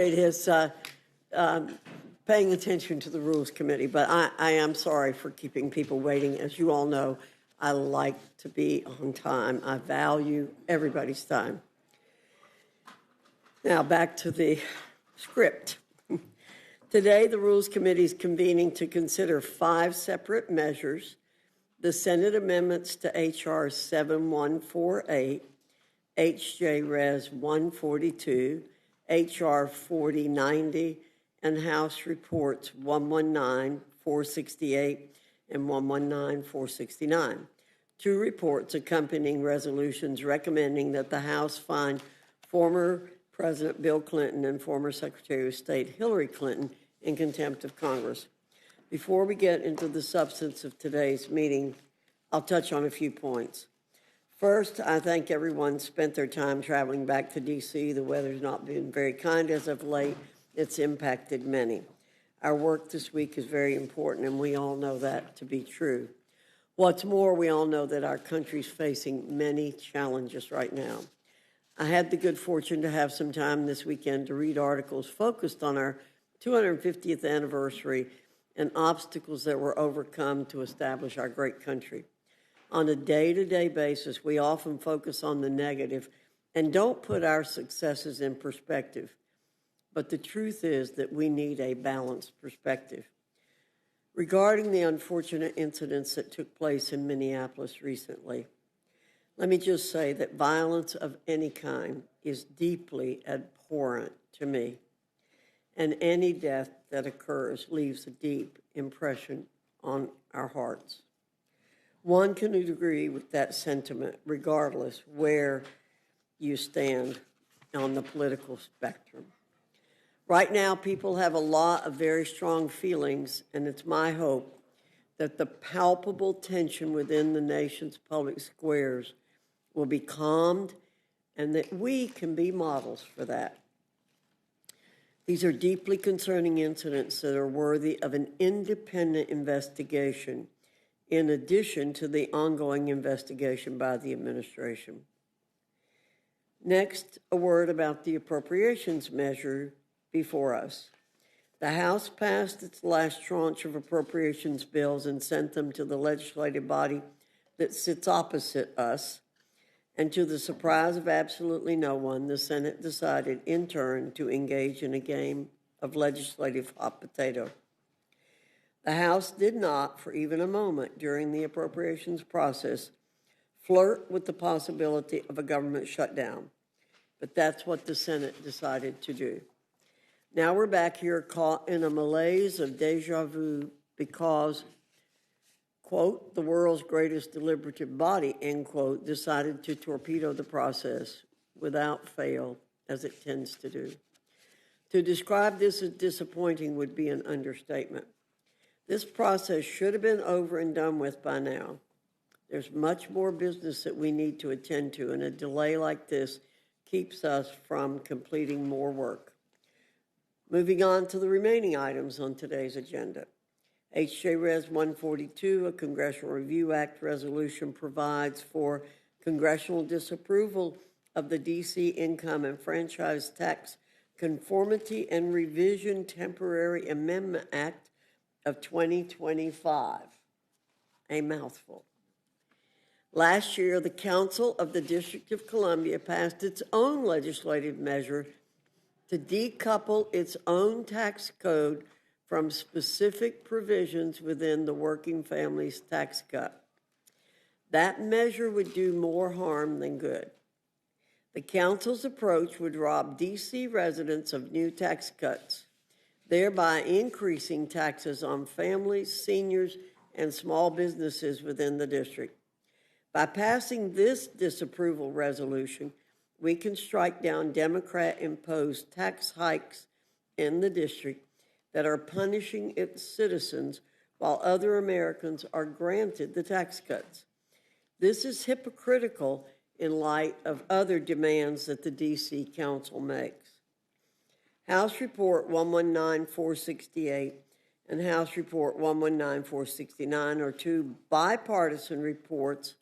It is paying attention to the Rules Committee, but I am sorry for keeping people waiting. As you all know, I like to be on time. I value everybody's time. Now back to the script. Today, the Rules Committee is convening to consider 5 separate measures: the Senate amendments to H.R. 7148, H.J. Res. 142, H.R. 4090, and House Reports 119, 468, and 119, 469. 2 reports accompanying resolutions recommending that the House find former President Bill Clinton and former Secretary of State Hillary Clinton in contempt of Congress. Before we get into the substance of today's meeting, I'll touch on a few points. First, I thank everyone spent their time traveling back to D.C. The weather's not been very kind as of late. It's impacted many. Our work this week is very important, and we all know that to be true. What's more, we all know that our country's facing many challenges right now. I had the good fortune to have some time this weekend to read articles focused on our 250th anniversary and obstacles that were overcome to establish our great country. On a day-to-day basis, we often focus on the negative and don't put our successes in perspective. But the truth is that we need a balanced perspective. Regarding the unfortunate incidents that took place in Minneapolis recently, let me just say that violence of any kind is deeply abhorrent to me, and any death that occurs leaves a deep impression on our hearts. One can agree with that sentiment regardless where you stand on the political spectrum. Right now, people have a lot of very strong feelings, and it's my hope that the palpable tension within the nation's public squares will be calmed and that we can be models for that. These are deeply concerning incidents that are worthy of an independent investigation, in addition to the ongoing investigation by the administration. Next, a word about the appropriations measure before us. The House passed its last tranche of appropriations bills and sent them to the legislative body that sits opposite us. And to the surprise of absolutely no one, the Senate decided in turn to engage in a game of legislative hot potato. The House did not, for even a moment during the appropriations process, flirt with the possibility of a government shutdown. But that's what the Senate decided to do. Now we're back here caught in a malaise of deja vu because, quote, the world's greatest deliberative body, end quote, decided to torpedo the process without fail, as it tends to do. To describe this as disappointing would be an understatement. This process should have been over and done with by now. There's much more business that we need to attend to, and a delay like this keeps us from completing more work. Moving on to the remaining items on today's agenda. H.J. Res. 142, a Congressional Review Act resolution, provides for congressional disapproval of the D.C. Income and Franchise Tax Conformity and Revision Temporary Amendment Act of 2025. A mouthful. Last year, the Council of the District of Columbia passed its own legislative measure to decouple its own tax code from specific provisions within the Working Families Tax Cut. That measure would do more harm than good. The Council's approach would rob D.C. residents of new tax cuts, thereby increasing taxes on families, seniors, and small businesses within the district. By passing this disapproval resolution, we can strike down Democrat-imposed tax hikes in the district that are punishing its citizens while other Americans are granted the tax cuts. This is hypocritical in light of other demands that the D.C. Council makes. House Report 119-468 and House Report 119-469 are 2 bipartisan reports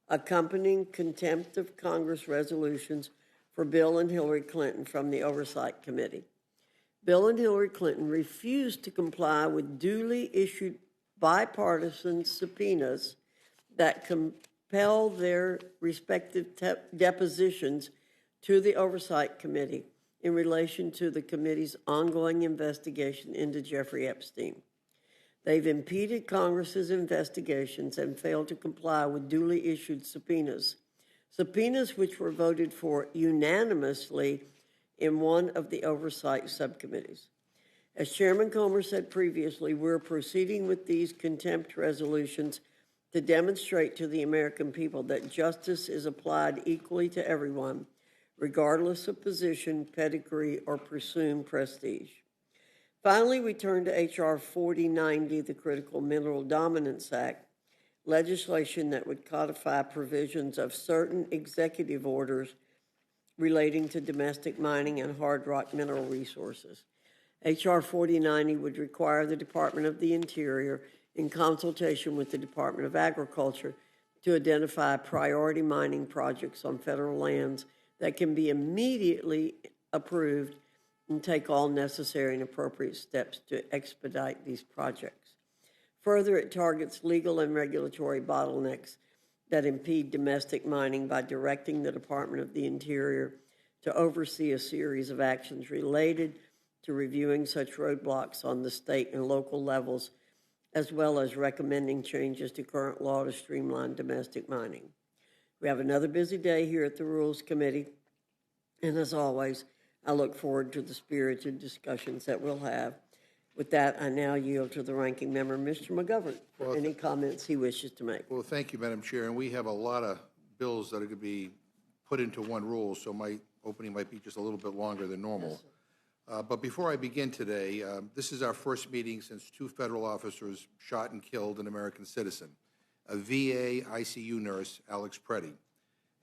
accompanying contempt of Congress resolutions for Bill and Hillary Clinton from the Oversight Committee. Bill and Hillary Clinton refused to comply with duly issued bipartisan subpoenas that compel their respective depositions to the Oversight Committee in relation to the committee's ongoing investigation into Jeffrey Epstein. They've impeded Congress's investigations and failed to comply with duly issued subpoenas which were voted for unanimously in one of the oversight subcommittees. As Chairman Comer said previously, we're proceeding with these contempt resolutions to demonstrate to the American people that justice is applied equally to everyone, regardless of position, pedigree, or presumed prestige. Finally, we turn to H.R. 4090, the Critical Mineral Dominance Act, legislation that would codify provisions of certain executive orders relating to domestic mining and hard rock mineral resources. H.R. 4090 would require the Department of the Interior, in consultation with the Department of Agriculture, to identify priority mining projects on federal lands that can be immediately approved and take all necessary and appropriate steps to expedite these projects. Further, it targets legal and regulatory bottlenecks that impede domestic mining by directing the Department of the Interior to oversee a series of actions related to reviewing such roadblocks on the state and local levels, as well as recommending changes to current law to streamline domestic mining. We have another busy day here at the Rules Committee, and as always, I look forward to the spirited discussions that we'll have. With that, I now yield to the ranking member, Mr. McGovern, for any comments he wishes to make. Well, thank you, Madam Chair. And we have a lot of bills that are going to be put into one rule, so my opening might be just a little bit longer than normal. Yes, but before I begin today, this is our first meeting since two federal officers shot and killed an American citizen, a VA ICU nurse, Alex Preddy.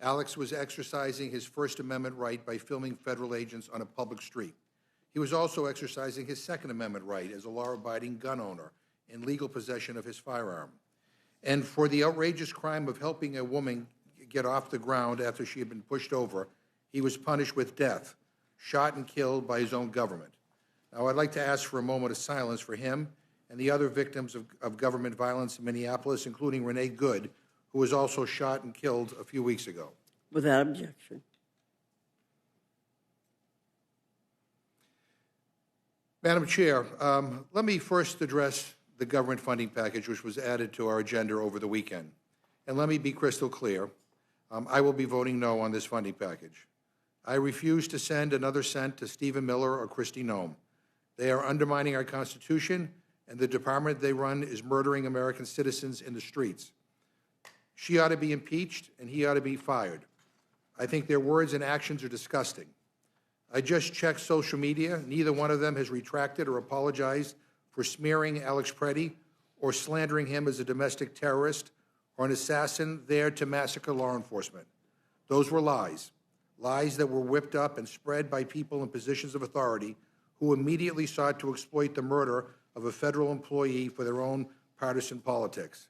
Alex was exercising his First Amendment right by filming federal agents on a public street. He was also exercising his Second Amendment right as a law-abiding gun owner in legal possession of his firearm. And for the outrageous crime of helping a woman get off the ground after she had been pushed over, he was punished with death, shot and killed by his own government. Now, I'd like to ask for a moment of silence for him and the other victims of government violence in Minneapolis, including Renee Good, who was also shot and killed a few weeks ago. Without objection. Madam Chair, let me first address the government funding package, which was added to our agenda over the weekend. And let me be crystal clear. I will be voting no on this funding package. I refuse to send another cent to Stephen Miller or Kristi Noem. They are undermining our Constitution, and the department they run is murdering American citizens in the streets. She ought to be impeached, and he ought to be fired. I think their words and actions are disgusting. I just checked social media. Neither one of them has retracted or apologized for smearing Alex Preddy or slandering him as a domestic terrorist or an assassin there to massacre law enforcement. Those were lies. Lies that were whipped up and spread by people in positions of authority who immediately sought to exploit the murder of a federal employee for their own partisan politics.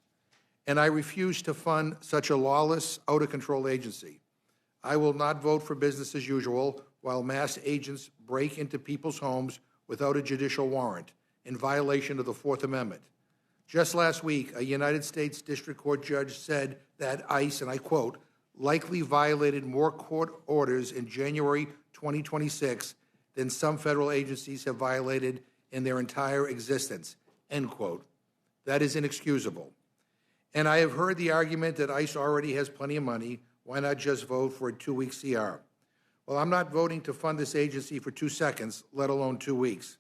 And I refuse to fund such a lawless, out-of-control agency. I will not vote for business as usual while mass agents break into people's homes without a judicial warrant in violation of the Fourth Amendment. Just last week, a United States District Court judge said that ICE, and I quote, likely violated more court orders in January 2026 than some federal agencies have violated in their entire existence, end quote. That is inexcusable. And I have heard the argument that ICE already has plenty of money. Why not just vote for a 2-week CR? Well, I'm not voting to fund this agency for 2 seconds, let alone 2 weeks.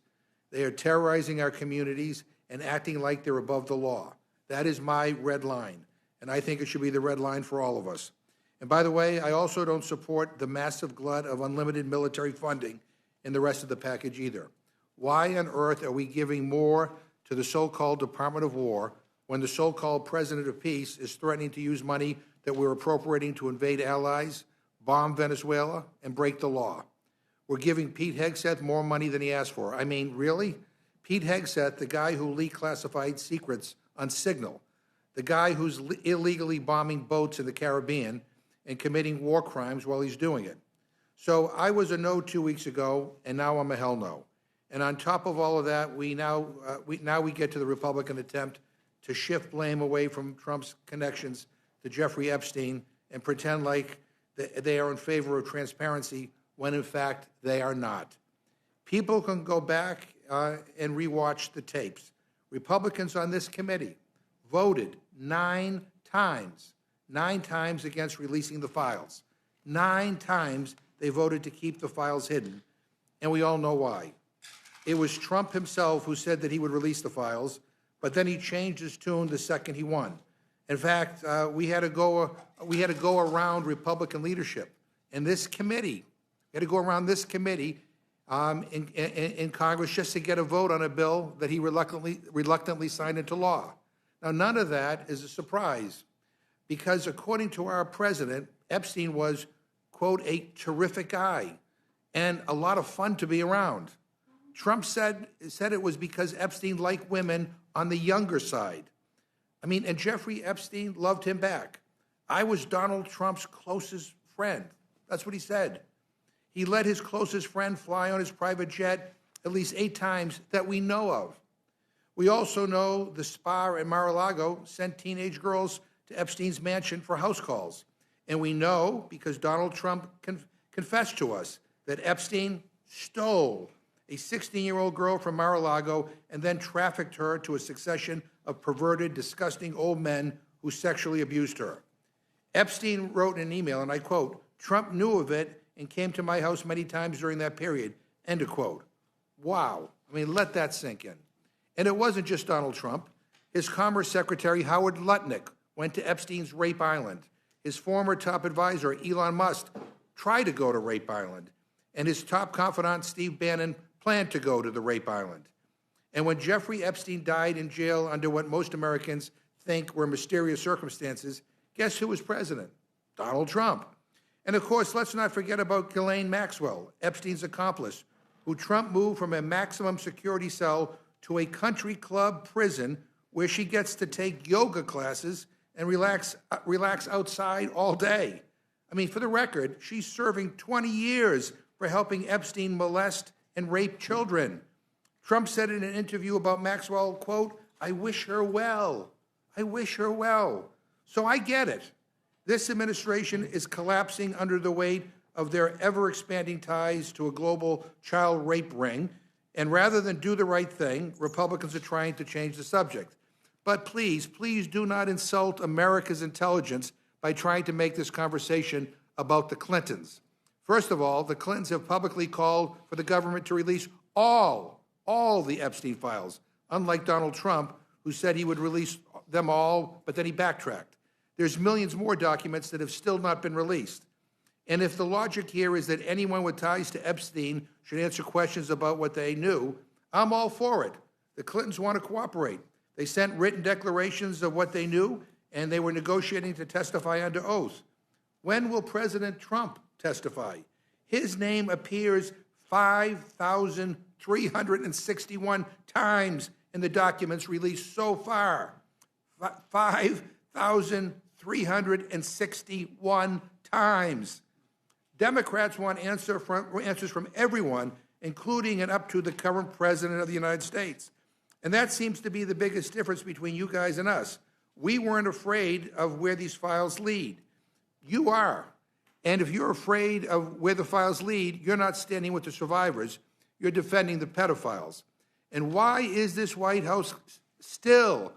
They are terrorizing our communities and acting like they're above the law. That is my red line, and I think it should be the red line for all of us. And by the way, I also don't support the massive glut of unlimited military funding in the rest of the package either. Why on earth are we giving more to the so-called Department of War when the so-called President of Peace is threatening to use money that we're appropriating to invade allies, bomb Venezuela, and break the law? We're giving Pete Hegseth more money than he asked for. I mean, really? Pete Hegseth, the guy who leaked classified secrets on Signal, the guy who's illegally bombing boats in the Caribbean and committing war crimes while he's doing it. So I was a no 2 weeks ago, and now I'm a hell no. And on top of all of that, we get to the Republican attempt to shift blame away from Trump's connections to Jeffrey Epstein and pretend like they are in favor of transparency when, in fact, they are not. People can go back and rewatch the tapes. Republicans on this committee voted 9 times against releasing the files. 9 times they voted to keep the files hidden, and we all know why. It was Trump himself who said that he would release the files, but then he changed his tune the second he won. In fact, we had to go around Republican leadership and this committee. We had to go around this committee in Congress just to get a vote on a bill that he reluctantly signed into law. Now, none of that is a surprise, because according to our president, Epstein was, quote, a terrific guy and a lot of fun to be around. Trump said it was because Epstein liked women on the younger side. I mean, and Jeffrey Epstein loved him back. I was Donald Trump's closest friend. That's what he said. He let his closest friend fly on his private jet at least 8 times that we know of. We also know the spa at Mar-a-Lago sent teenage girls to Epstein's mansion for house calls. And we know, because Donald Trump confessed to us, that Epstein stole a 16-year-old girl from Mar-a-Lago and then trafficked her to a succession of perverted, disgusting old men who sexually abused her. Epstein wrote in an email, and I quote, "Trump knew of it and came to my house many times during that period," end of quote. Wow. I mean, let that sink in. And it wasn't just Donald Trump. His Commerce Secretary, Howard Lutnick, went to Epstein's Rape Island. His former top advisor, Elon Musk, tried to go to Rape Island. And his top confidant, Steve Bannon, planned to go to the Rape Island. And when Jeffrey Epstein died in jail under what most Americans think were mysterious circumstances, guess who was president? Donald Trump. And of course, let's not forget about Ghislaine Maxwell, Epstein's accomplice, who Trump moved from a maximum security cell to a country club prison where she gets to take yoga classes and relax outside all day. I mean, for the record, she's serving 20 years for helping Epstein molest and rape children. Trump said in an interview about Maxwell, quote, "I wish her well. I wish her well." So I get it. This administration is collapsing under the weight of their ever-expanding ties to a global child rape ring, and rather than do the right thing, Republicans are trying to change the subject. But please, please do not insult America's intelligence by trying to make this conversation about the Clintons. First of all, the Clintons have publicly called for the government to release all the Epstein files, unlike Donald Trump, who said he would release them all, but then he backtracked. There's millions more documents that have still not been released. And if the logic here is that anyone with ties to Epstein should answer questions about what they knew, I'm all for it. The Clintons want to cooperate. They sent written declarations of what they knew, and they were negotiating to testify under oath. When will President Trump testify? His name appears 5,361 times in the documents released so far. 5,361 times. Democrats want answers from everyone, including and up to the current president of the United States. And that seems to be the biggest difference between you guys and us. We weren't afraid of where these files lead. You are. And if you're afraid of where the files lead, you're not standing with the survivors. You're defending the pedophiles. And why is this White House still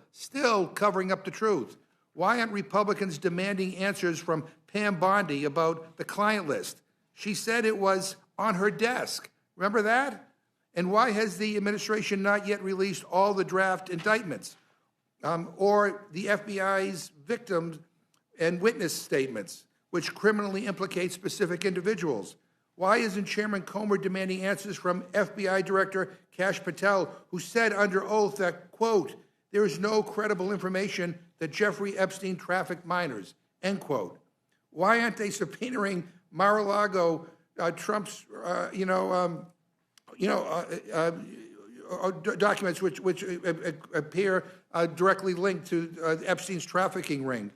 covering up the truth? Why aren't Republicans demanding answers from Pam Bondi about the client list? She said it was on her desk. Remember that? And why has the administration not yet released all the draft indictments or the FBI's victims and witness statements, which criminally implicate specific individuals? Why isn't Chairman Comer demanding answers from FBI Director Kash Patel, who said under oath that, quote, "there is no credible information that Jeffrey Epstein trafficked minors," end quote? Why aren't they subpoenaing Mar-a-Lago, Trump's, documents which appear directly linked to Epstein's trafficking ring?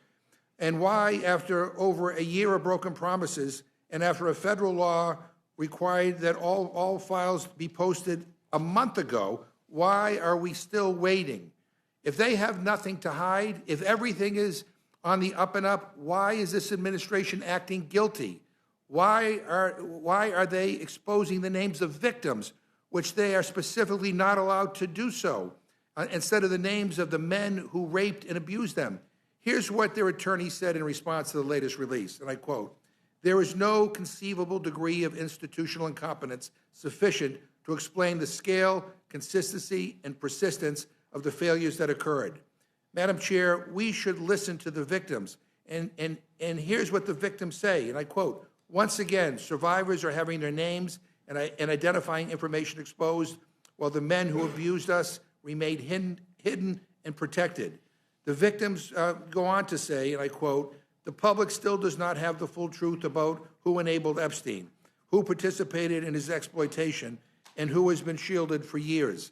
And why, after over a year of broken promises, and after a federal law required that all files be posted a month ago, why are we still waiting? If they have nothing to hide, if everything is on the up and up, why is this administration acting guilty? Why are they exposing the names of victims, which they are specifically not allowed to do so, instead of the names of the men who raped and abused them? Here's what their attorney said in response to the latest release, and I quote, "There is no conceivable degree of institutional incompetence sufficient to explain the scale, consistency, and persistence of the failures that occurred." Madam Chair, we should listen to the victims, and here's what the victims say, and I quote, "Once again, survivors are having their names and identifying information exposed, while the men who abused us remained hidden and protected." The victims go on to say, and I quote, "The public still does not have the full truth about who enabled Epstein, who participated in his exploitation, and who has been shielded for years.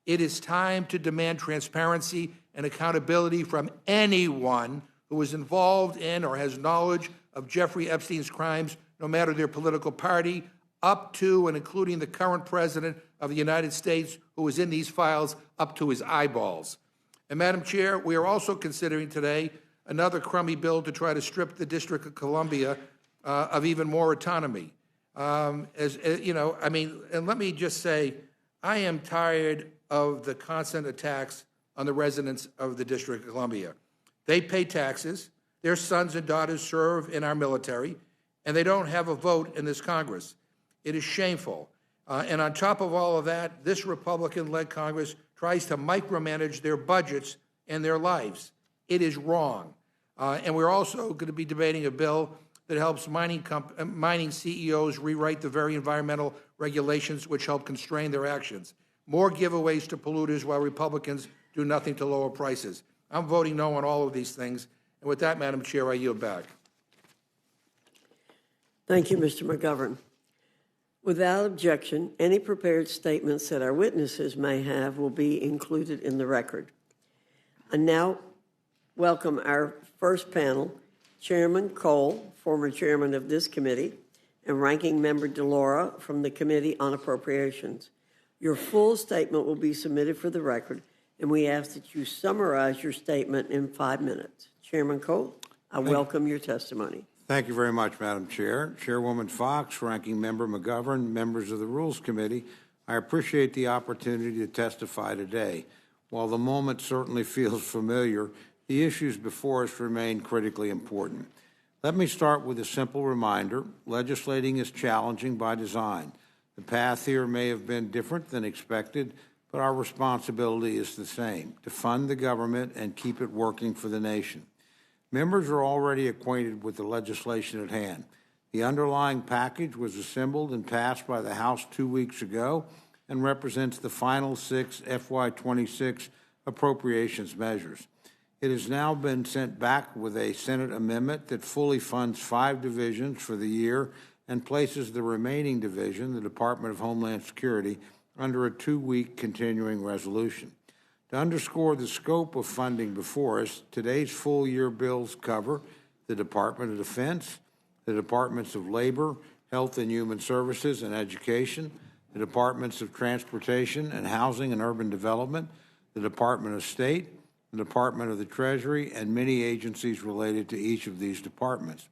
It is time to demand transparency and accountability from anyone who is involved in or has knowledge of Jeffrey Epstein's crimes, no matter their political party, up to and including the current president of the United States, who is in these files up to his eyeballs." And Madam Chair, we are also considering today another crummy bill to try to strip the District of Columbia of even more autonomy. And let me just say, I am tired of the constant attacks on the residents of the District of Columbia. They pay taxes, their sons and daughters serve in our military, and they don't have a vote in this Congress. It is shameful. And on top of all of that, this Republican-led Congress tries to micromanage their budgets and their lives. It is wrong. And we're also going to be debating a bill that helps mining CEOs rewrite the very environmental regulations which help constrain their actions. More giveaways to polluters while Republicans do nothing to lower prices. I'm voting no on all of these things. And with that, Madam Chair, I yield back. Thank you, Mr. McGovern. Without objection, any prepared statements that our witnesses may have will be included in the record. I now welcome our first panel, Chairman Cole, former chairman of this committee, and Ranking Member DeLaura from the Committee on Appropriations. Your full statement will be submitted for the record, and we ask that you summarize your statement in 5 minutes. Chairman Cole, I welcome your testimony. Thank you very much, Madam Chair. Chairwoman Fox, Ranking Member McGovern, members of the Rules Committee, I appreciate the opportunity to testify today. While the moment certainly feels familiar, the issues before us remain critically important. Let me start with a simple reminder. Legislating is challenging by design. The path here may have been different than expected, but our responsibility is the same, to fund the government and keep it working for the nation. Members are already acquainted with the legislation at hand. The underlying package was assembled and passed by the House 2 weeks ago and represents the final 6 FY26 appropriations measures. It has now been sent back with a Senate amendment that fully funds 5 divisions for the year and places the remaining division, the Department of Homeland Security, under a 2-week continuing resolution. To underscore the scope of funding before us, today's full-year bills cover the Department of Defense, the Departments of Labor, Health and Human Services, and Education, the Departments of Transportation and Housing and Urban Development, the Department of State, the Department of the Treasury, and many agencies related to each of these departments.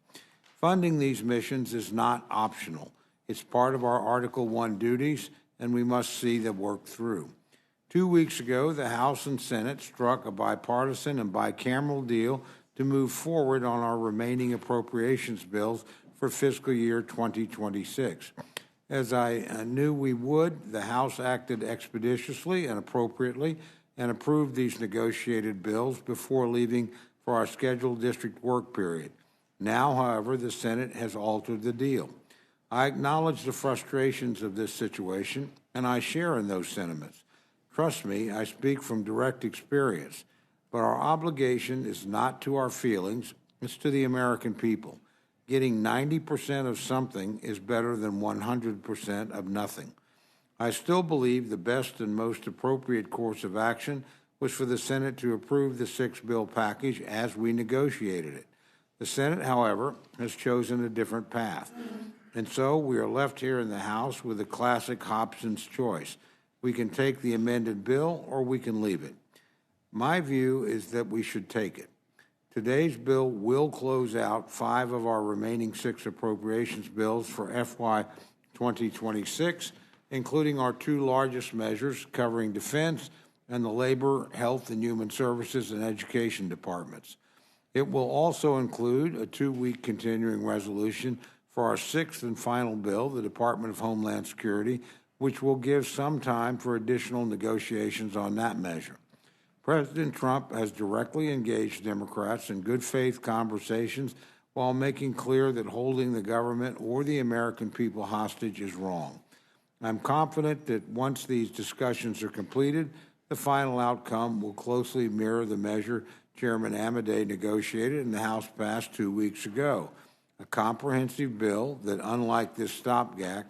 Funding these missions is not optional. It's part of our Article 1 duties, and we must see them work through. 2 weeks ago, the House and Senate struck a bipartisan and bicameral deal to move forward on our remaining appropriations bills for fiscal year 2026. As I knew we would, the House acted expeditiously and appropriately and approved these negotiated bills before leaving for our scheduled district work period. Now, however, the Senate has altered the deal. I acknowledge the frustrations of this situation, and I share in those sentiments. Trust me, I speak from direct experience, but our obligation is not to our feelings, it's to the American people. Getting 90% of something is better than 100% of nothing. I still believe the best and most appropriate course of action was for the Senate to approve the 6-bill package as we negotiated it. The Senate, however, has chosen a different path. And so we are left here in the House with a classic Hobson's choice. We can take the amended bill or we can leave it. My view is that we should take it. Today's bill will close out 5 of our remaining 6 appropriations bills for FY 2026, including our 2 largest measures covering defense and the Labor, Health and Human Services and Education departments. It will also include a 2-week continuing resolution for our 6th and final bill, the Department of Homeland Security, which will give some time for additional negotiations on that measure. President Trump has directly engaged Democrats in good faith conversations while making clear that holding the government or the American people hostage is wrong. I'm confident that once these discussions are completed, the final outcome will closely mirror the measure Chairman Amodei negotiated and the House passed 2 weeks ago, a comprehensive bill that, unlike this stopgap,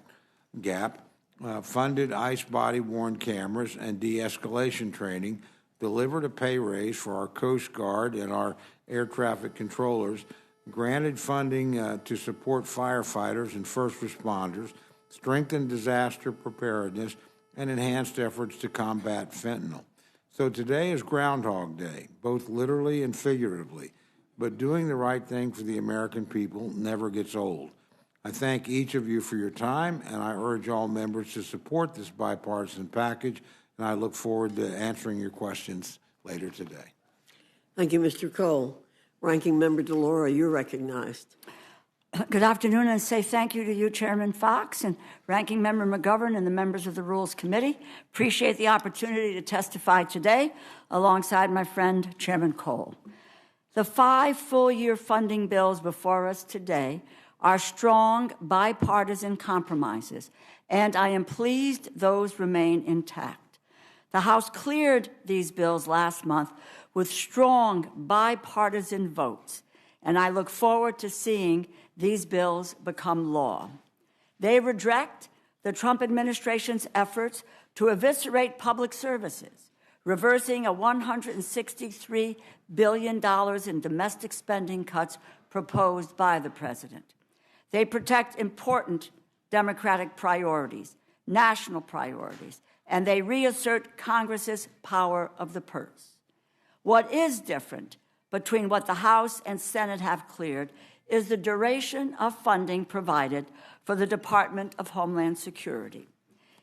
funded ICE body-worn cameras and de-escalation training, delivered a pay raise for our Coast Guard and our air traffic controllers, granted funding to support firefighters and first responders, strengthened disaster preparedness, and enhanced efforts to combat fentanyl. So today is Groundhog Day, both literally and figuratively, but doing the right thing for the American people never gets old. I thank each of you for your time, and I urge all members to support this bipartisan package, and I look forward to answering your questions later today. Thank you, Mr. Cole. Ranking Member DeLauro, you're recognized. Good afternoon, and say thank you to you, Chairman Fox, and Ranking Member McGovern and the members of the Rules Committee. Appreciate the opportunity to testify today alongside my friend, Chairman Cole. The 5 full-year funding bills before us today are strong bipartisan compromises, and I am pleased those remain intact. The House cleared these bills last month with strong bipartisan votes, and I look forward to seeing these bills become law. They reject the Trump administration's efforts to eviscerate public services, reversing a $163 billion in domestic spending cuts proposed by the president. They protect important Democratic priorities, national priorities, and they reassert Congress's power of the purse. What is different between what the House and Senate have cleared is the duration of funding provided for the Department of Homeland Security.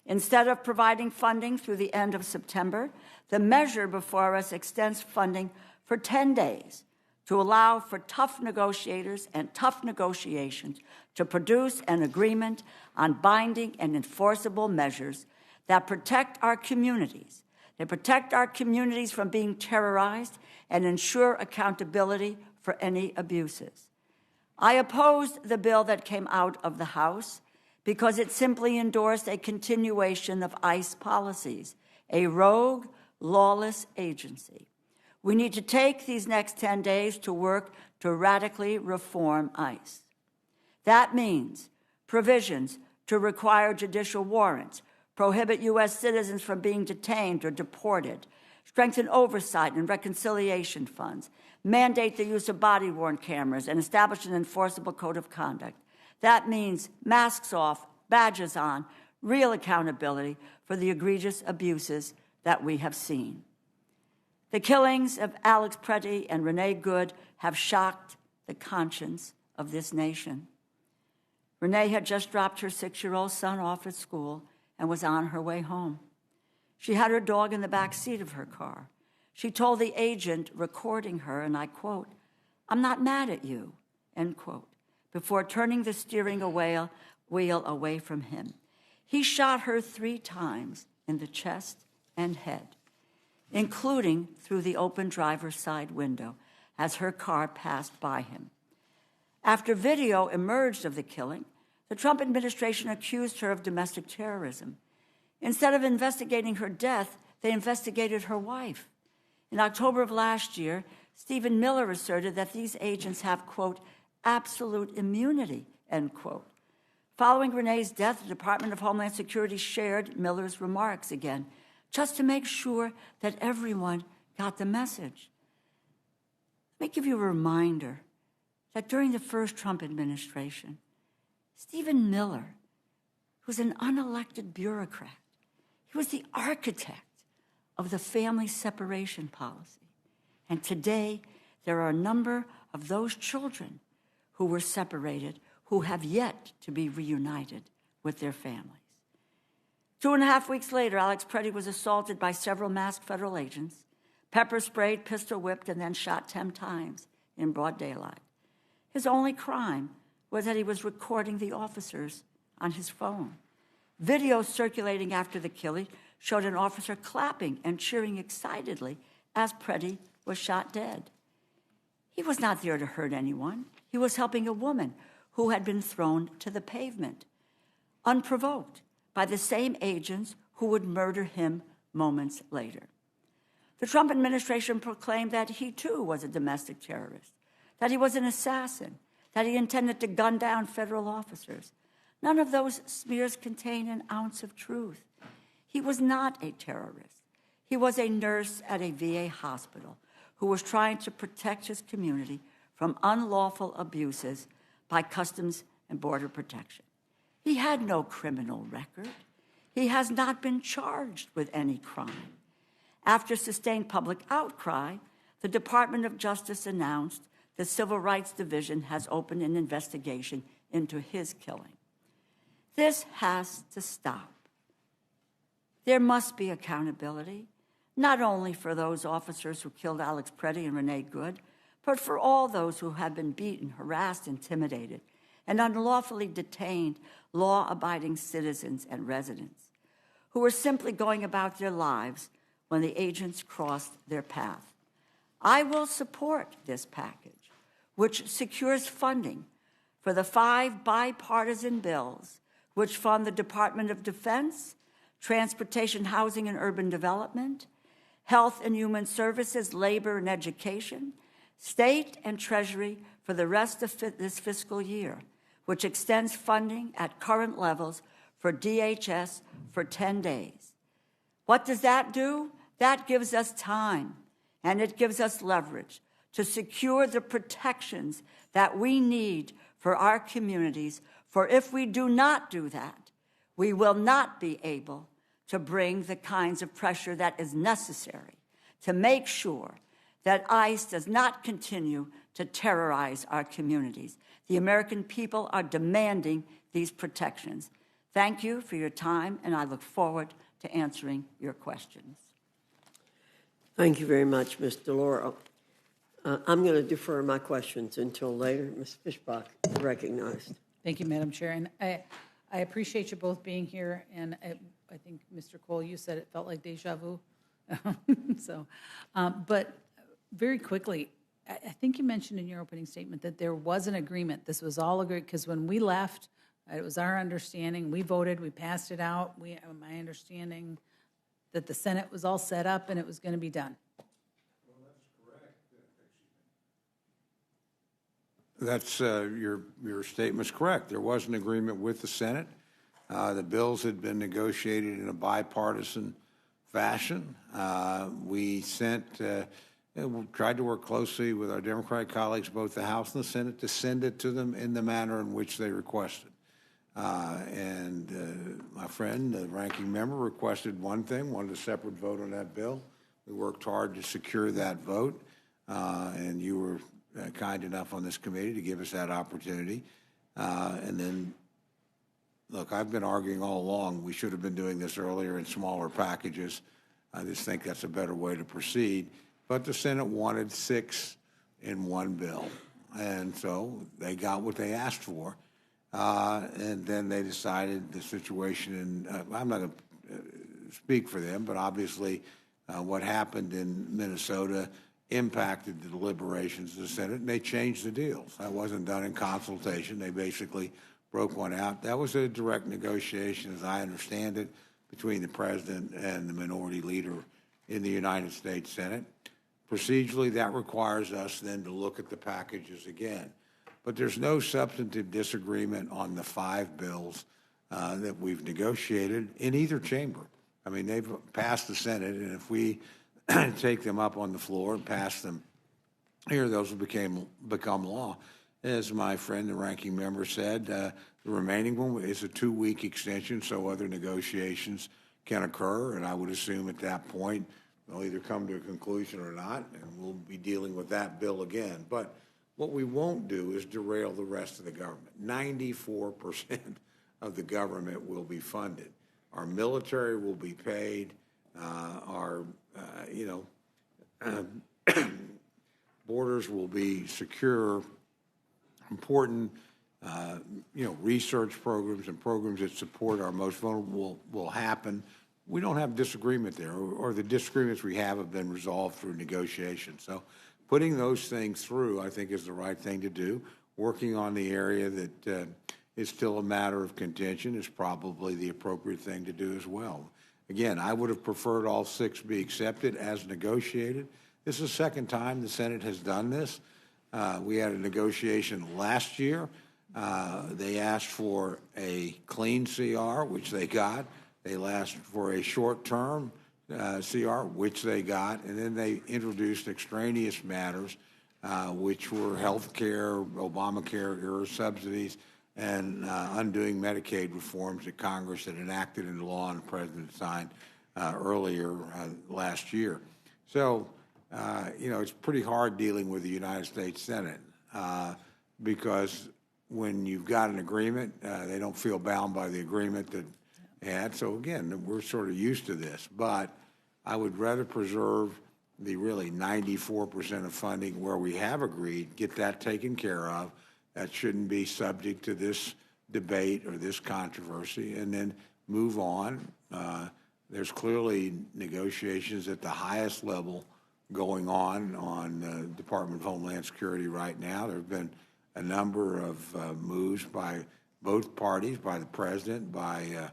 Instead of providing funding through the end of September, the measure before us extends funding for 10 days to allow for tough negotiators and tough negotiations to produce an agreement on binding and enforceable measures that protect our communities. They protect our communities from being terrorized and ensure accountability for any abuses. I opposed the bill that came out of the House because it simply endorsed a continuation of ICE policies, a rogue, lawless agency. We need to take these next 10 days to work to radically reform ICE. That means provisions to require judicial warrants, prohibit U.S. citizens from being detained or deported, strengthen oversight and reconciliation funds, mandate the use of body-worn cameras, and establish an enforceable code of conduct. That means masks off, badges on, real accountability for the egregious abuses that we have seen. The killings of Alex Pretty and Renee Good have shocked the conscience of this nation. Renee had just dropped her 6-year-old son off at school and was on her way home. She had her dog in the back seat of her car. She told the agent recording her, and I quote, "I'm not mad at you," end quote, before turning the steering wheel away from him. He shot her 3 times in the chest and head, including through the open driver's side window as her car passed by him. After video emerged of the killing, the Trump administration accused her of domestic terrorism. Instead of investigating her death, they investigated her wife. In October of last year, Stephen Miller asserted that these agents have, quote, absolute immunity, end quote. Following Renee's death, the Department of Homeland Security shared Miller's remarks again, just to make sure that everyone got the message. Let me give you a reminder that during the first Trump administration, Stephen Miller was an unelected bureaucrat. He He was the architect of the family separation policy. And today, there are a number of those children who were separated who have yet to be reunited with their families. 2.5 weeks later, Alex Preddy was assaulted by several masked federal agents, pepper sprayed, pistol whipped, and then shot 10 times in broad daylight. His only crime was that he was recording the officers on his phone. Videos circulating after the killing showed an officer clapping and cheering excitedly as Preddy was shot dead. He was not there to hurt anyone. He was helping a woman who had been thrown to the pavement, unprovoked, by the same agents who would murder him moments later. The Trump administration proclaimed that he, too, was a domestic terrorist, that he was an assassin, that he intended to gun down federal officers. None of those smears contain an ounce of truth. He was not a terrorist. He was a nurse at a VA hospital who was trying to protect his community from unlawful abuses by Customs and Border Protection. He had no criminal record. He has not been charged with any crime. After sustained public outcry, the Department of Justice announced the Civil Rights Division has opened an investigation into his killing. This has to stop. There must be accountability, not only for those officers who killed Alex Preddy and Renee Good, but for all those who have been beaten, harassed, intimidated, and unlawfully detained law-abiding citizens and residents who were simply going about their lives when the agents crossed their path. I will support this package, which secures funding for the 5 bipartisan bills which fund the Department of Defense, Transportation, Housing, and Urban Development, Health and Human Services, Labor and Education, State and Treasury for the rest of this fiscal year, which extends funding at current levels for DHS for 10 days. What does that do? That gives us time, and it gives us leverage to secure the protections that we need for our communities, for if we do not do that, we will not be able to bring the kinds of pressure that is necessary to make sure that ICE does not continue to terrorize our communities. The American people are demanding these protections. Thank you for your time, and I look forward to answering your questions. Thank you very much, Ms. DeLauro. I'm going to defer my questions until later. Ms. Fishbach is recognized. Thank you, Madam Chair. And I appreciate you both being here. And I think, Mr. Cole, you said it felt like deja vu. But very quickly, I think you mentioned in your opening statement that there was an agreement. This was all agreed, because when we left, it was our understanding. We voted, we passed it out. My understanding that the Senate was all set up and it was going to be done. Well, that's correct. Your statement's correct. There was an agreement with the Senate. The bills had been negotiated in a bipartisan fashion. We tried to work closely with our Democratic colleagues, both the House and the Senate, to send it to them in the manner in which they requested. My friend, the ranking member, requested one thing, wanted a separate vote on that bill. We worked hard to secure that vote, and you were kind enough on this committee to give us that opportunity. And then, look, I've been arguing all along we should have been doing this earlier in smaller packages. I just think that's a better way to proceed. But the Senate wanted 6 in one bill, and so they got what they asked for. And then they decided the situation, and I'm not going to speak for them, but obviously what happened in Minnesota impacted the deliberations of the Senate, and they changed the deals. That wasn't done in consultation. They basically broke one out. That was a direct negotiation, as I understand it, between the president and the minority leader in the United States Senate. Procedurally, that requires us then to look at the packages again. But there's no substantive disagreement on the 5 bills that we've negotiated in either chamber. I mean, they've passed the Senate, and if we take them up on the floor and pass them here, those will become law. As my friend, the ranking member, said, the remaining one is a 2-week extension, so other negotiations can occur, and I would assume at that point they'll either come to a conclusion or not, and we'll be dealing with that bill again. But what we won't do is derail the rest of the government. 94% of the government will be funded. Our military will be paid. Borders will be secure. Important, research programs and programs that support our most vulnerable will happen. We don't have disagreement there, or the disagreements we have been resolved through negotiation. So putting those things through, I think, is the right thing to do. Working on the area that is still a matter of contention is probably the appropriate thing to do as well. Again, I would have preferred all 6 be accepted as negotiated. This is the second time the Senate has done this. We had a negotiation last year. They asked for a clean CR, which they got. They asked for a short-term CR, which they got. And then they introduced extraneous matters, which were health care, Obamacare era subsidies, and undoing Medicaid reforms that Congress had enacted into law and the President signed earlier last year. So, it's pretty hard dealing with the United States Senate because when you've got an agreement, they don't feel bound by the agreement that they had. So, again, we're sort of used to this. But I would rather preserve the really 94% of funding where we have agreed, get that taken care of. That shouldn't be subject to this debate or this controversy, and then move on. There's clearly negotiations at the highest level going on Department of Homeland Security right now. There have been a number of moves by both parties, by the President, by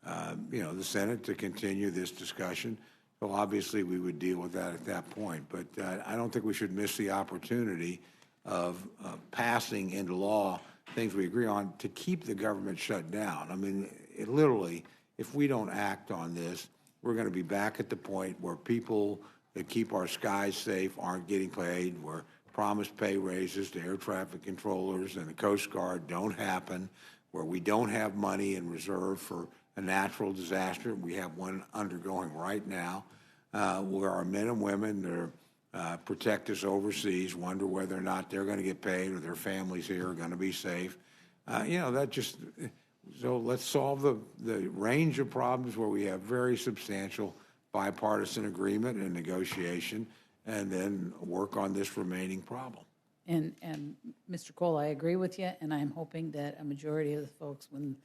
the Senate to continue this discussion. So obviously we would deal with that at that point. But I don't think we should miss the opportunity of passing into law things we agree on to keep the government shut down. I mean, literally, if we don't act on this, we're going to be back at the point where people that keep our skies safe aren't getting paid, where promised pay raises to air traffic controllers and the Coast Guard don't happen, where we don't have money in reserve for a natural disaster. We have one undergoing right now, where our men and women that are protect us overseas wonder whether or not they're going to get paid or their families here are going to be safe. So let's solve the range of problems where we have very substantial bipartisan agreement and negotiation, and then work on this remaining problem. And Mr. Cole, I agree with you, and I'm hoping that a majority of the folks, when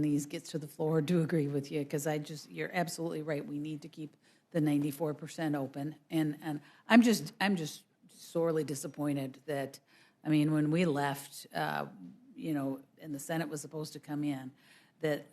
these gets to the floor, do agree with you, because you're absolutely right. We need to keep the 94% open, and I'm just sorely disappointed that, I mean, when we left, and the Senate was supposed to come in, that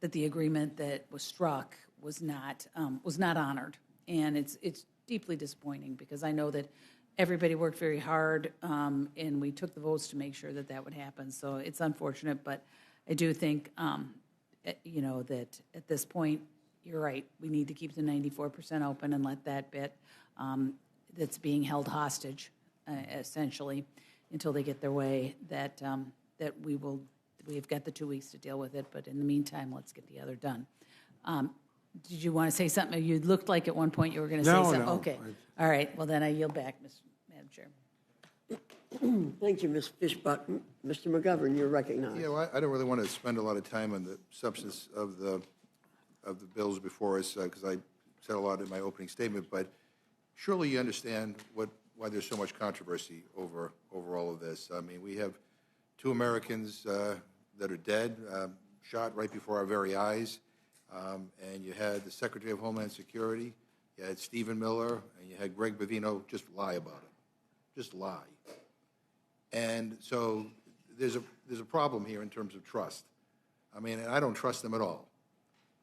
the agreement that was struck was not honored, and it's deeply disappointing because I know that everybody worked very hard, and we took the votes to make sure that would happen. So it's unfortunate, but I do think that at this point, you're right. We need to keep the 94% open and let that bit that's being held hostage, essentially, until they get their way. That we've got the 2 weeks to deal with it. But in the meantime, let's get the other done. Did you want to say something? You looked like at one point you were going to say something. No. Okay. All right. Well, then I yield back, Madam Chair. Thank you, Ms. Fishbutton. Mr. McGovern, you're recognized. Yeah, well, I don't really want to spend a lot of time on the substance of the bills before us because I said a lot in my opening statement, but surely you understand why there's so much controversy over all of this. I mean, we have 2 Americans that are dead, shot right before our very eyes, and you had the Secretary of Homeland Security, you had Stephen Miller, and you had Greg Bavino just lie about it, just lie. And so there's a problem here in terms of trust. I mean, and I don't trust them at all.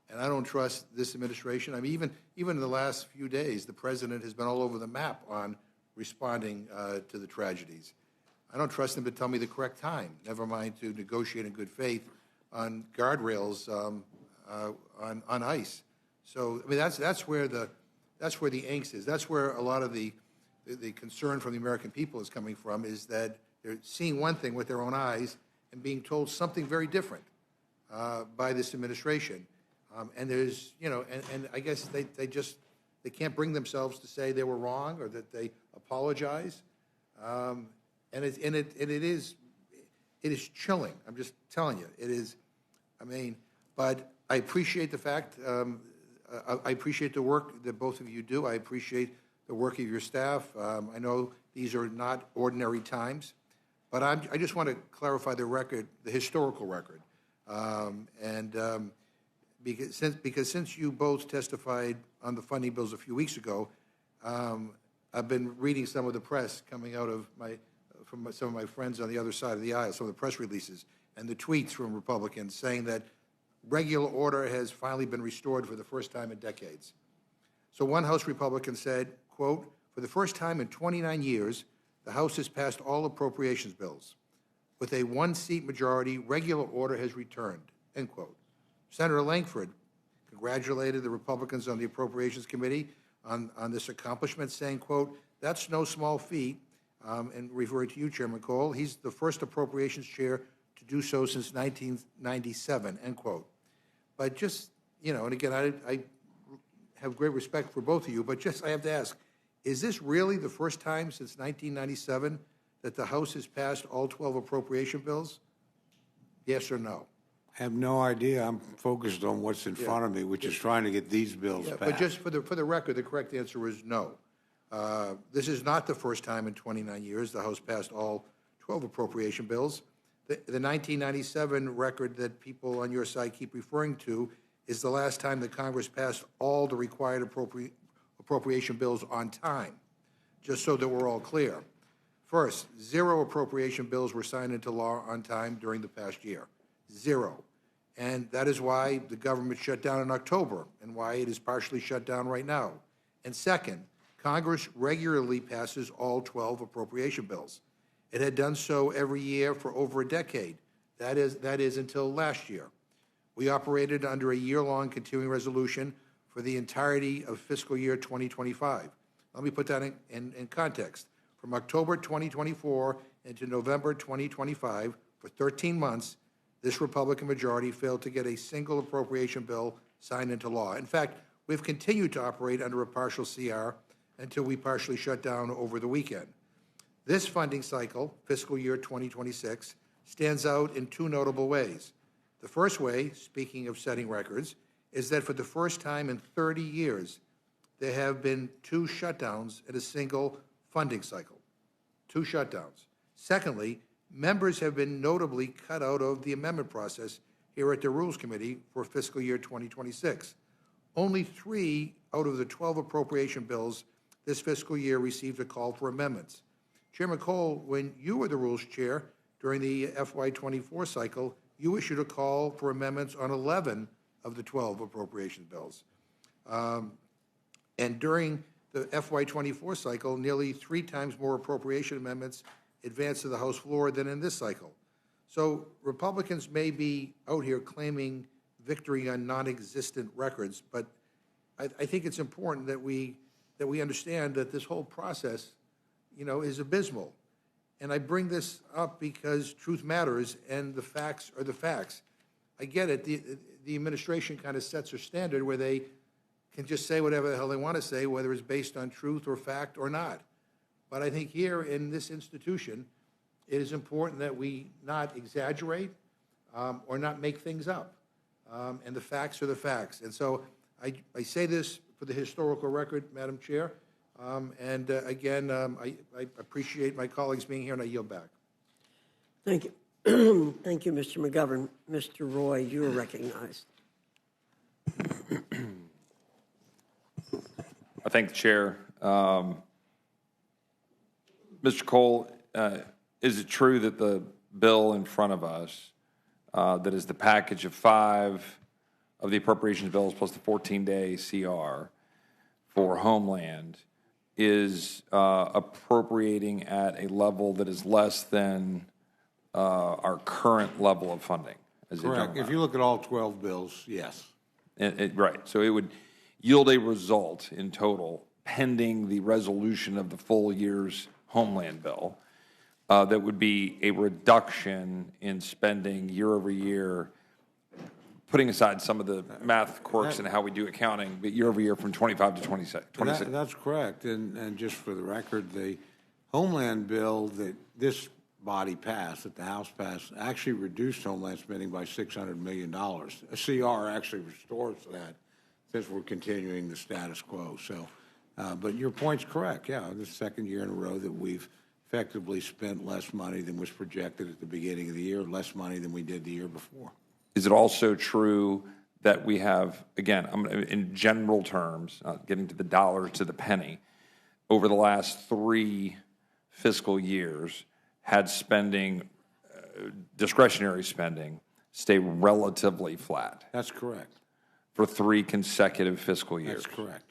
And I don't trust this administration. I mean, even in the last few days, the president has been all over the map on responding to the tragedies. I don't trust him to tell me the correct time, never mind to negotiate in good faith on guardrails on ice. So, I mean, that's where the angst is. That's where a lot of the concern from the American people is coming from, is that they're seeing one thing with their own eyes and being told something very different by this administration. And there's, and I guess they can't bring themselves to say they were wrong or that they apologize. And it is chilling. I'm just telling you, it is. But I appreciate the fact. I appreciate the work that both of you do. I appreciate the work of your staff. I know these are not ordinary times, but I just want to clarify the record, the historical record, because since you both testified on the funding bills a few weeks ago, I've been reading some of the press coming out of from some of my friends on the other side of the aisle, some of the press releases and the tweets from Republicans saying that regular order has finally been restored for the first time in decades. So one House Republican said, quote, "For the first time in 29 years, the House has passed all appropriations bills. With a one-seat majority, regular order has returned," end quote. Senator Langford congratulated the Republicans on the Appropriations Committee on this accomplishment, saying, quote, "That's no small feat," and referring to you, Chairman Cole, he's the first Appropriations Chair to do so since 1997, end quote. But just, and again, I have great respect for both of you, but just I have to ask, is this really the first time since 1997 that the House has passed all 12 appropriation bills? Yes or no? I have no idea. I'm focused on what's in front of me, which is trying to get these bills passed. But just for the record, the correct answer is no. This is not the first time in 29 years the House passed all 12 appropriation bills. The 1997 record that people on your side keep referring to is the last time that Congress passed all the required appropriation bills on time, just so that we're all clear. First, 0 appropriation bills were signed into law on time during the past year. 0. And that is why the government shut down in October and why it is partially shut down right now. And second, Congress regularly passes all 12 appropriation bills. It had done so every year for over a decade. That is until last year. We operated under a year-long continuing resolution for the entirety of fiscal year 2025. Let me put that in context. From October 2024 into November 2025, for 13 months, this Republican majority failed to get a single appropriation bill signed into law. In fact, we've continued to operate under a partial CR until we partially shut down over the weekend. This funding cycle, fiscal year 2026, stands out in 2 notable ways. The first way, speaking of setting records, is that for the first time in 30 years, there have been 2 shutdowns in a single funding cycle. 2 shutdowns. Secondly, members have been notably cut out of the amendment process here at the Rules Committee for fiscal year 2026. Only 3 out of the 12 appropriation bills this fiscal year received a call for amendments. Chairman Cole, when you were the Rules Chair during the FY24 cycle, you issued a call for amendments on 11 of the 12 appropriation bills. And during the FY24 cycle, nearly 3 times more appropriation amendments advanced to the House floor than in this cycle. So Republicans may be out here claiming victory on non-existent records, but I think it's important that we understand that this whole process, is abysmal. And I bring this up because truth matters and the facts are the facts. I get it. The administration kind of sets a standard where they can just say whatever the hell they want to say, whether it's based on truth or fact or not. But I think here in this institution, it is important that we not exaggerate or not make things up. And the facts are the facts. And so I say this for the historical record, Madam Chair. Again, I appreciate my colleagues being here, and I yield back. Thank you. Thank you, Mr. McGovern. Mr. Roy, you are recognized. I thank the chair. Mr. Cole, is it true that the bill in front of us, that is the package of 5 of the appropriations bills plus the 14-day CR for Homeland, is appropriating at a level that is less than our current level of funding? Correct. If you look at all 12 bills, yes. Right. So it would yield a result in total, pending the resolution of the full year's Homeland bill, that would be a reduction in spending year over year putting aside some of the math quirks and how we do accounting, but year over year from 25 to 26. That's correct. And just for the record, the Homeland bill that this body passed, that the House passed, actually reduced Homeland spending by $600 million. A CR actually restores that since we're continuing the status quo. So, but your point's correct. Yeah, this is the second year in a row that we've effectively spent less money than was projected at the beginning of the year, less money than we did the year before. Is it also true that we have, again, in general terms, getting to the dollar to the penny, over the last 3 fiscal years, had spending, discretionary spending, stay relatively flat? That's correct. For 3 consecutive fiscal years? That's correct.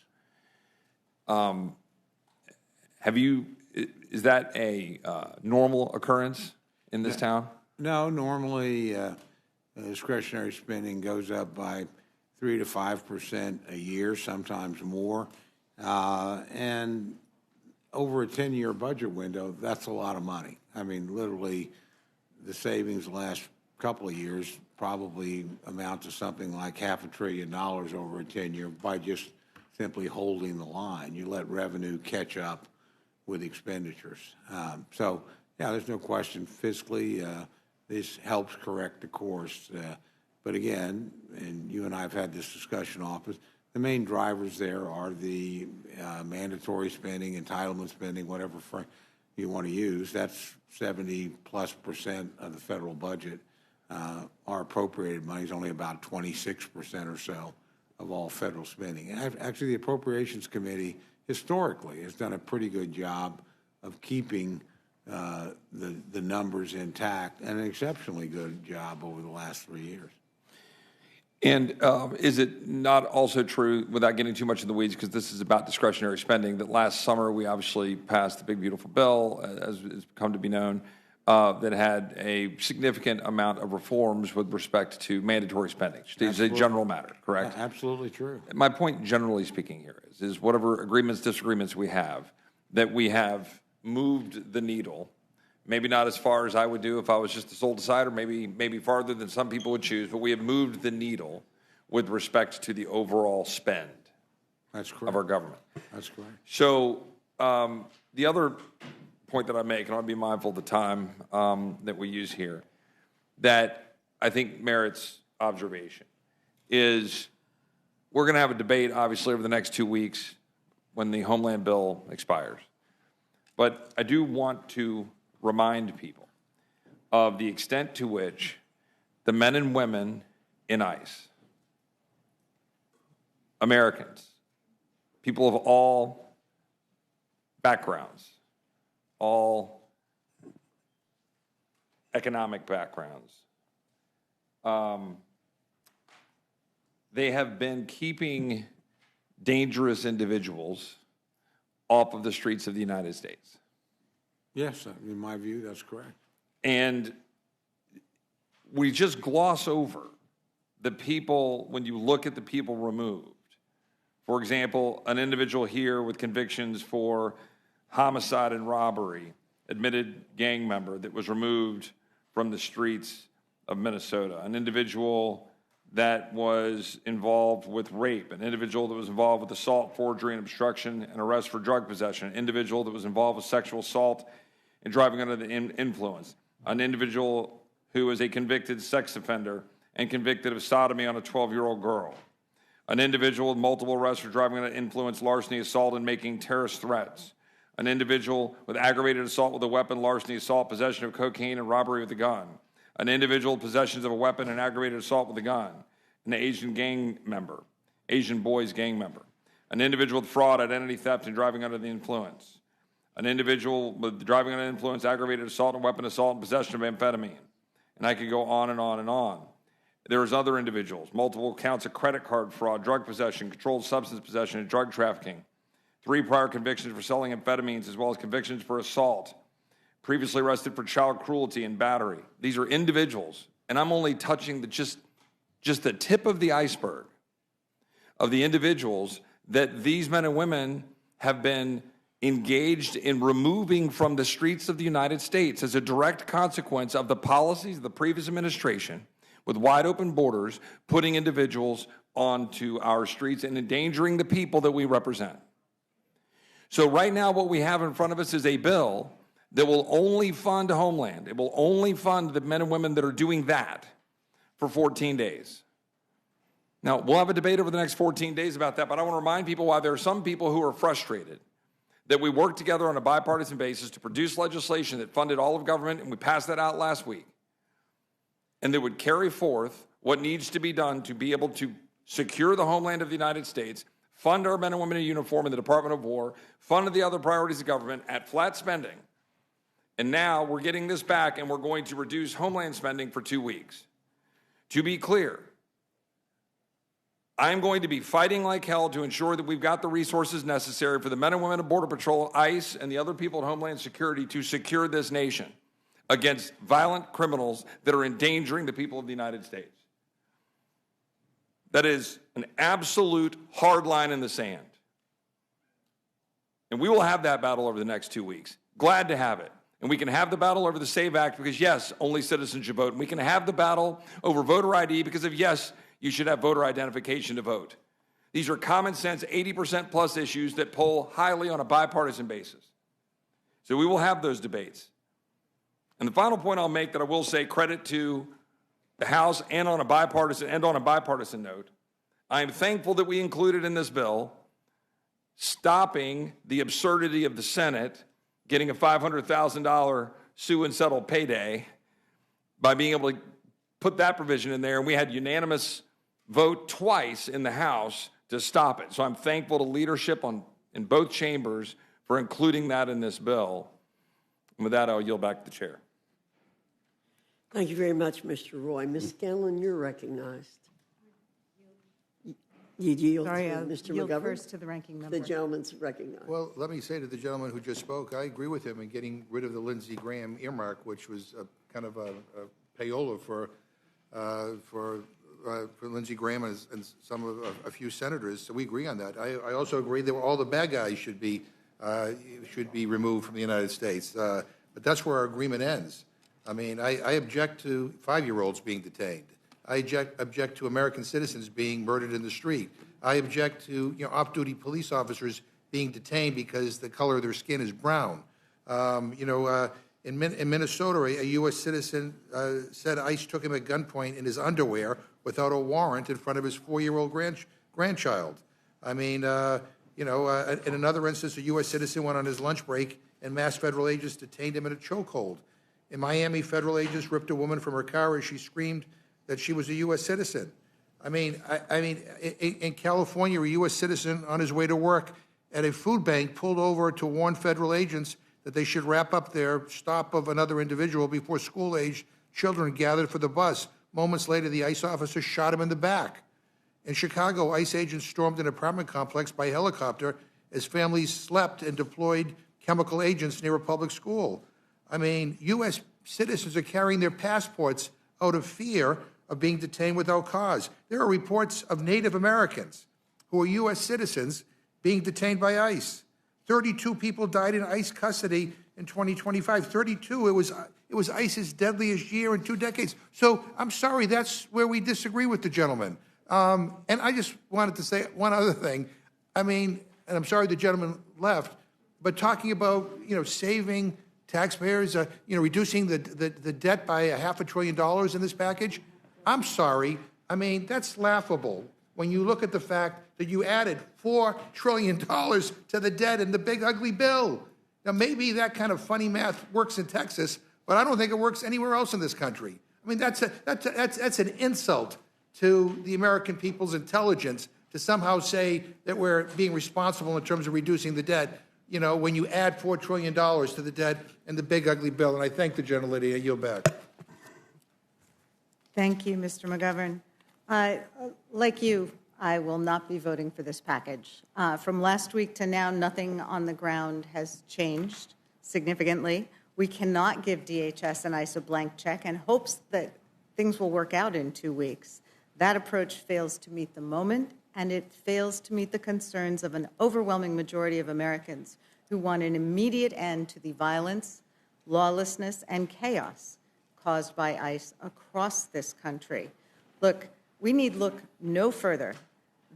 Is that a normal occurrence in this town? No, normally discretionary spending goes up by 3 to 5% a year, sometimes more. And over a 10-year budget window, that's a lot of money. I mean, literally, the savings the last couple of years probably amount to something like $500 billion over a 10-year by just simply holding the line. You let revenue catch up with expenditures. So, yeah, there's no question fiscally this helps correct the course. But again, and you and I have had this discussion often, the main drivers there are the mandatory spending, entitlement spending, whatever you want to use. That's 70+% of the federal budget. Our appropriated money is only about 26% or so of all federal spending. And actually, the Appropriations Committee historically has done a pretty good job of keeping the numbers intact, and an exceptionally good job over the last 3 years. And is it not also true, without getting too much in the weeds, because this is about discretionary spending, that last summer we obviously passed the big, beautiful bill, as it's come to be known, that had a significant amount of reforms with respect to mandatory spending? It's a general matter, correct? Yeah, absolutely true. My point, generally speaking, here is whatever agreements, disagreements we have, that we have moved the needle, maybe not as far as I would do if I was just the sole decider, maybe farther than some people would choose, but we have moved the needle with respect to the overall spend of our government. That's correct. So the other point that I make, and I want to be mindful of the time that we use here, that I think merits observation, is we're going to have a debate, obviously, over the next 2 weeks when the Homeland bill expires. But I do want to remind people of the extent to which the men and women in ICE, Americans, people of all backgrounds, all economic backgrounds, they have been keeping dangerous individuals off of the streets of the United States. Yes, in my view, that's correct. And we just gloss over the people when you look at the people removed. For example, an individual here with convictions for homicide and robbery, admitted gang member that was removed from the streets of Minnesota, an individual that was involved with rape, an individual that was involved with assault, forgery, and obstruction, and arrest for drug possession, an individual that was involved with sexual assault and driving under the influence, an individual who is a convicted sex offender and convicted of sodomy on a 12-year-old girl, an individual with multiple arrests for driving under influence, larceny, assault, and making terrorist threats, an individual with aggravated assault with a weapon, larceny, assault, possession of cocaine, and robbery with a gun, an individual with possessions of a weapon and aggravated assault with a gun, an Asian gang member, Asian boys gang member, an individual with fraud, identity theft, and driving under the influence, an individual with driving under the influence, aggravated assault, and weapon assault, and possession of amphetamine. And I could go on and on and on. There's other individuals, multiple counts of credit card fraud, drug possession, controlled substance possession, and drug trafficking, 3 prior convictions for selling amphetamines, as well as convictions for assault, previously arrested for child cruelty and battery. These are individuals, and I'm only touching just the tip of the iceberg of the individuals that these men and women have been engaged in removing from the streets of the United States as a direct consequence of the policies of the previous administration, with wide open borders, putting individuals onto our streets and endangering the people that we represent. So right now what we have in front of us is a bill that will only fund Homeland. It will only fund the men and women that are doing that for 14 days. Now, we'll have a debate over the next 14 days about that, but I want to remind people why there are some people who are frustrated that we worked together on a bipartisan basis to produce legislation that funded all of government, and we passed that out last week, and that would carry forth what needs to be done to be able to secure the homeland of the United States, fund our men and women in uniform in the Department of War, fund the other priorities of government at flat spending. And now we're getting this back, and we're going to reduce homeland spending for 2 weeks. To be clear, I'm going to be fighting like hell to ensure that we've got the resources necessary for the men and women of Border Patrol, ICE, and the other people at Homeland Security to secure this nation against violent criminals that are endangering the people of the United States. That is an absolute hard line in the sand. And we will have that battle over the next 2 weeks. Glad to have it. And we can have the battle over the SAVE Act because, yes, only citizens should vote. And we can have the battle over voter ID because of, yes, you should have voter identification to vote. These are common sense 80% plus issues that poll highly on a bipartisan basis. So we will have those debates. And the final point I'll make that I will say credit to the House and on a bipartisan note, I am thankful that we included in this bill stopping the absurdity of the Senate getting a $500,000 sue and settle payday by being able to put that provision in there, and we had unanimous vote twice in the House to stop it. So I'm thankful to leadership in both chambers for including that in this bill. And with that, I'll yield back to the chair. Thank you very much, Mr. Roy. Ms. Scanlon, you're recognized. You yield Sorry, to I'll Mr. yield McGovern? first to the ranking member. The gentleman's recognized. Well, let me say to the gentleman who just spoke, I agree with him in getting rid of the Lindsey Graham earmark, which was kind of a payola for Lindsey Graham and some of a few senators. So we agree on that. I also agree that all the bad guys should be removed from the United States. But that's where our agreement ends. I mean, I object to 5-year-olds being detained. I object to American citizens being murdered in the street. I object to off-duty police officers being detained because the color of their skin is brown. In Minnesota, a U.S. citizen said ICE took him at gunpoint in his underwear without a warrant in front of his 4-year-old grandchild. I mean, in another instance, a U.S. citizen went on his lunch break and masked federal agents detained him in a chokehold. In Miami, federal agents ripped a woman from her car as she screamed that she was a U.S. citizen. I mean, in California, a U.S. citizen on his way to work at a food bank pulled over to warn federal agents that they should wrap up their stop of another individual before school-aged children gathered for the bus. Moments later, the ICE officer shot him in the back. In Chicago, ICE agents stormed an apartment complex by helicopter as families slept and deployed chemical agents near a public school. I mean, U.S. citizens are carrying their passports out of fear of being detained without cause. There are reports of Native Americans who are U.S. citizens being detained by ICE. 32 people died in ICE custody in 2025. 32. It was ICE's deadliest year in 2 decades. So I'm sorry, that's where we disagree with the gentleman. And I just wanted to say one other thing. I mean, and I'm sorry the gentleman left, but talking about saving taxpayers, reducing the debt by $500 billion in this package. I'm sorry. I mean, that's laughable when you look at the fact that you added $4 trillion to the debt in the big ugly bill. Now, maybe that kind of funny math works in Texas, but I don't think it works anywhere else in this country. I mean, that's an insult to the American people's intelligence to somehow say that we're being responsible in terms of reducing the debt, when you add $4 trillion to the debt in the big ugly bill. And I thank the gentlelady. I yield back. Thank you, Mr. McGovern. Like you, I will not be voting for this package. From last week to now, nothing on the ground has changed significantly. We cannot give DHS and ICE a blank check and hopes that things will work out in 2 weeks. That approach fails to meet the moment, and it fails to meet the concerns of an overwhelming majority of Americans who want an immediate end to the violence, lawlessness, and chaos caused by ICE across this country. Look, we need look no further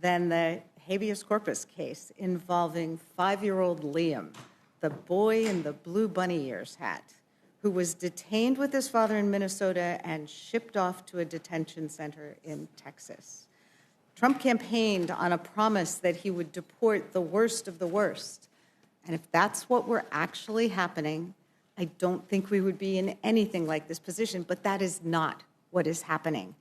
than the habeas corpus case involving 5-year-old Liam, the boy in the blue bunny ears hat, who was detained with his father in Minnesota and shipped off to a detention center in Texas. Trump campaigned on a promise that he would deport the worst of the worst. And if that's what were actually happening, I don't think we would be in anything like this position, but that is not what is happening.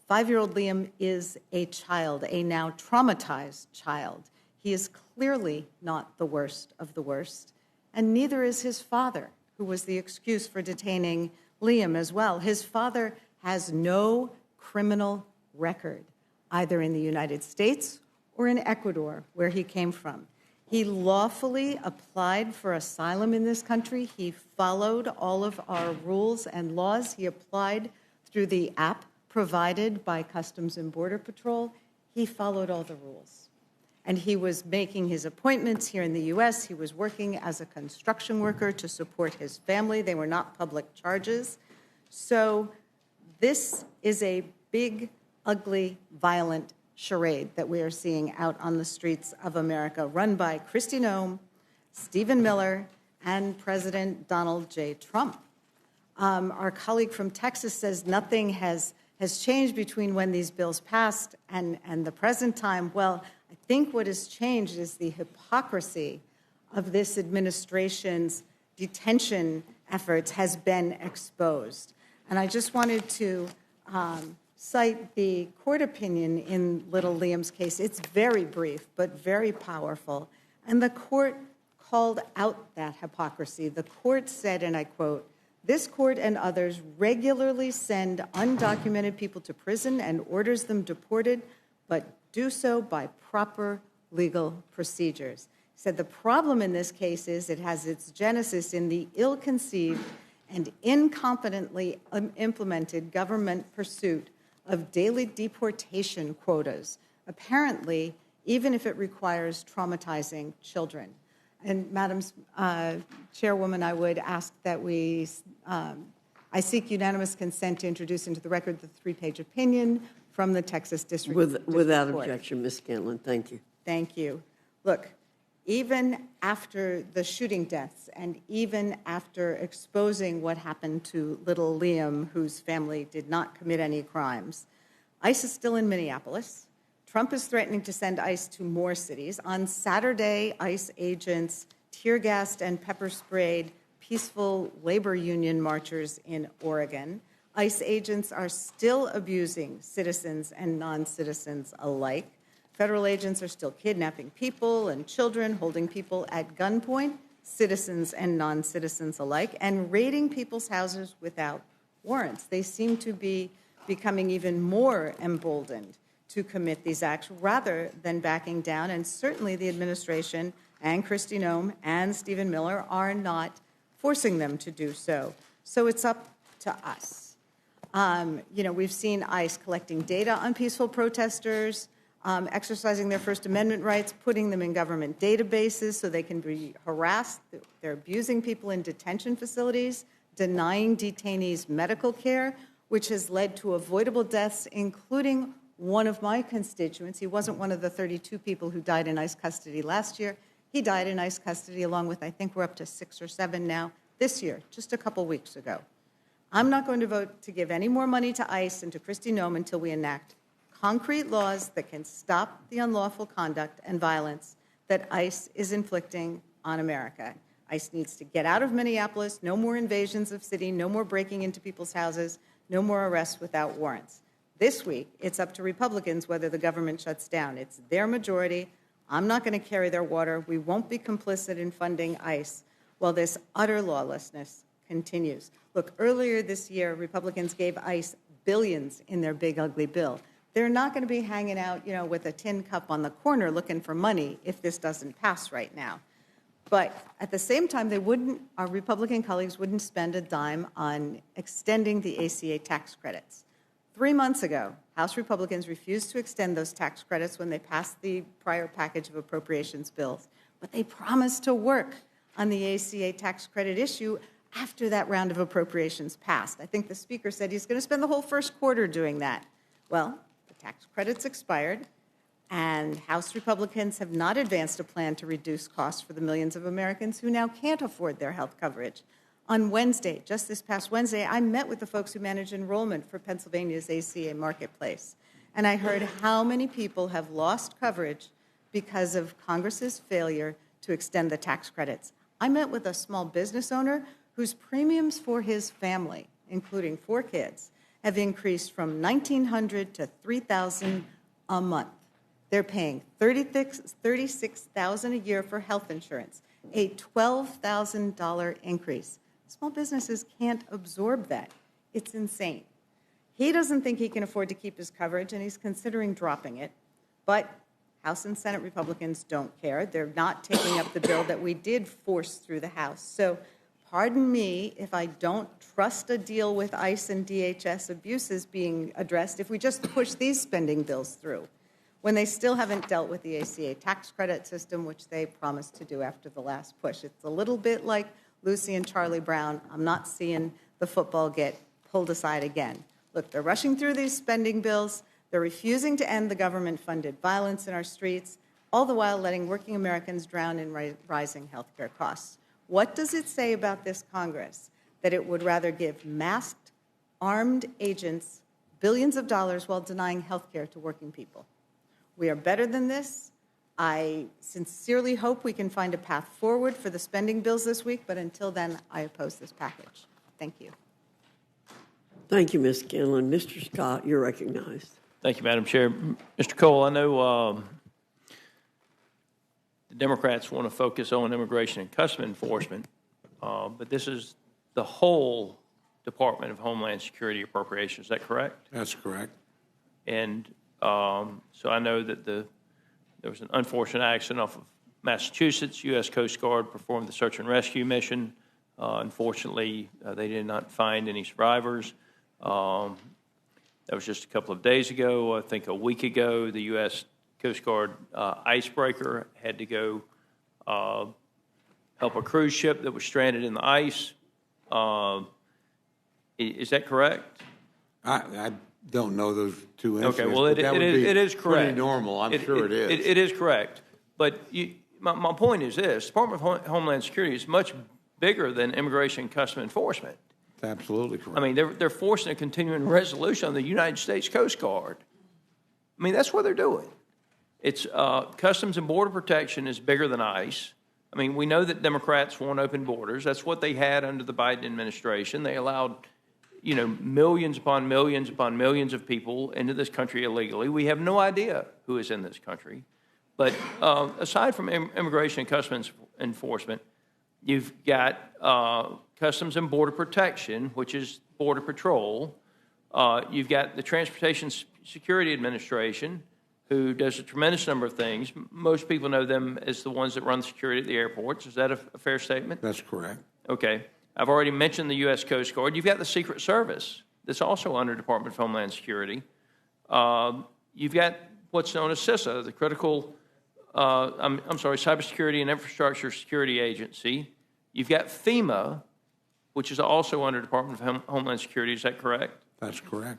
5-year-old Liam is a child, a now traumatized child. He is clearly not the worst of the worst, and neither is his father, who was the excuse for detaining Liam as well. His father has no criminal record, either in the United States or in Ecuador, where he came from. He lawfully applied for asylum in this country. He followed all of our rules and laws. He applied through the app provided by Customs and Border Patrol. He followed all the rules. And he was making his appointments here in the U.S. He was working as a construction worker to support his family. They were not public charges. So this is a big, ugly, violent charade that we are seeing out on the streets of America, run by Kristi Noem, Stephen Miller, and President Donald J. Trump. Our colleague from Texas says nothing has changed between when these bills passed and the present time. Well, I think what has changed is the hypocrisy of this administration's detention efforts has been exposed. And I just wanted to cite the court opinion in little Liam's case. It's very brief, but very powerful. And the court called out that hypocrisy. The court said, and I quote, "This court and others regularly send undocumented people to prison and orders them deported, but do so by proper legal procedures." He said the problem in this case is it has its genesis in the ill-conceived and incompetently implemented government pursuit of daily deportation quotas, apparently even if it requires traumatizing children. And Madam Chairwoman, I would ask that I seek unanimous consent to introduce into the record the 3-page opinion from the Texas District Without Court. objection, Ms. Scanlon, thank you. Thank you. Look, even after the shooting deaths and even after exposing what happened to little Liam, whose family did not commit any crimes, ICE is still in Minneapolis. Trump is threatening to send ICE to more cities. On Saturday, ICE agents tear-gassed and pepper-sprayed peaceful labor union marchers in Oregon. ICE agents are still abusing citizens and non-citizens alike. Federal agents are still kidnapping people and children, holding people at gunpoint, citizens and non-citizens alike, and raiding people's houses without warrants. They seem to be becoming even more emboldened to commit these acts rather than backing down. And certainly the administration and Kristi Noem and Stephen Miller are not forcing them to do so. So it's up to us. We've seen ICE collecting data on peaceful protesters, exercising their First Amendment rights, putting them in government databases so they can be harassed. They're abusing people in detention facilities, denying detainees medical care, which has led to avoidable deaths, including one of my constituents. He wasn't one of the 32 people who died in ICE custody last year. He died in ICE custody along with, I think we're up to 6 or 7 now, this year, just a couple weeks ago. I'm not going to vote to give any more money to ICE and to Kristi Noem until we enact concrete laws that can stop the unlawful conduct and violence that ICE is inflicting on America. ICE needs to get out of Minneapolis, no more invasions of city, no more breaking into people's houses, no more arrests without warrants. This week, it's up to Republicans whether the government shuts down. It's their majority. I'm not going to carry their water. We won't be complicit in funding ICE while this utter lawlessness continues. Look, earlier this year, Republicans gave ICE billions in their big, ugly bill. They're not going to be hanging out, with a tin cup on the corner looking for money if this doesn't pass right now. But at the same time, our Republican colleagues wouldn't spend a dime on extending the ACA tax credits. 3 months ago, House Republicans refused to extend those tax credits when they passed the prior package of appropriations bills. But they promised to work on the ACA tax credit issue after that round of appropriations passed. I think the Speaker said he's going to spend the whole first quarter doing that. Well, the tax credits expired, and House Republicans have not advanced a plan to reduce costs for the millions of Americans who now can't afford their health coverage. On Wednesday, just this past Wednesday, I met with the folks who manage enrollment for Pennsylvania's ACA marketplace, and I heard how many people have lost coverage because of Congress's failure to extend the tax credits. I met with a small business owner whose premiums for his family, including 4 kids, have increased from $1,900 to $3,000 a month. They're paying $36,000 a year for health insurance, a $12,000 increase. Small businesses can't absorb that. It's insane. He doesn't think he can afford to keep his coverage, and he's considering dropping it. But House and Senate Republicans don't care. They're not taking up the bill that we did force through the House. So pardon me if I don't trust a deal with ICE and DHS abuses being addressed if we just push these spending bills through, when they still haven't dealt with the ACA tax credit system, which they promised to do after the last push. It's a little bit like Lucy and Charlie Brown. I'm not seeing the football get pulled aside again. Look, they're rushing through these spending bills. They're refusing to end the government-funded violence in our streets, all the while letting working Americans drown in rising health care costs. What does it say about this Congress that it would rather give masked, armed agents billions of dollars while denying health care to working people? We are better than this. I sincerely hope we can find a path forward for the spending bills this week, but until then, I oppose this package. Thank you. Thank you, Ms. Scanlon. Mr. Scott, you're recognized. Thank you, Madam Chair. Mr. Cole, I know the Democrats want to focus on immigration and customs enforcement, but this is the whole Department of Homeland Security appropriation. Is that correct? That's correct. And so I know that there was an unfortunate accident off of Massachusetts. U.S. Coast Guard performed the search and rescue mission. Unfortunately, they did not find any survivors. That was just a couple of days ago. I think a week ago, the U.S. Coast Guard icebreaker had to go help a cruise ship that was stranded in the ice. Is that correct? I don't know those two incidents. Okay, well, it is correct. Pretty normal. I'm sure it is. It is correct. But my point is this: Department of Homeland Security is much bigger than immigration and customs enforcement. That's absolutely correct. I mean, they're forcing a continuing resolution on the United States Coast Guard. I mean, that's what they're doing. It's Customs and Border Protection is bigger than ICE. I mean, we know that Democrats want open borders. That's what they had under the Biden administration. They allowed, millions upon millions upon millions of people into this country illegally. We have no idea who is in this country. But aside from immigration and customs enforcement, you've got Customs and Border Protection, which is Border Patrol. You've got the Transportation Security Administration, who does a tremendous number of things. Most people know them as the ones that run security at the airports. Is that a fair statement? That's correct. Okay. I've already mentioned the U.S. Coast Guard. You've got the Secret Service that's also under Department of Homeland Security. You've got what's known as CISA, the Critical, Cybersecurity and Infrastructure Security Agency. You've got FEMA, which is also under Department of Homeland Security. Is that correct? That's correct.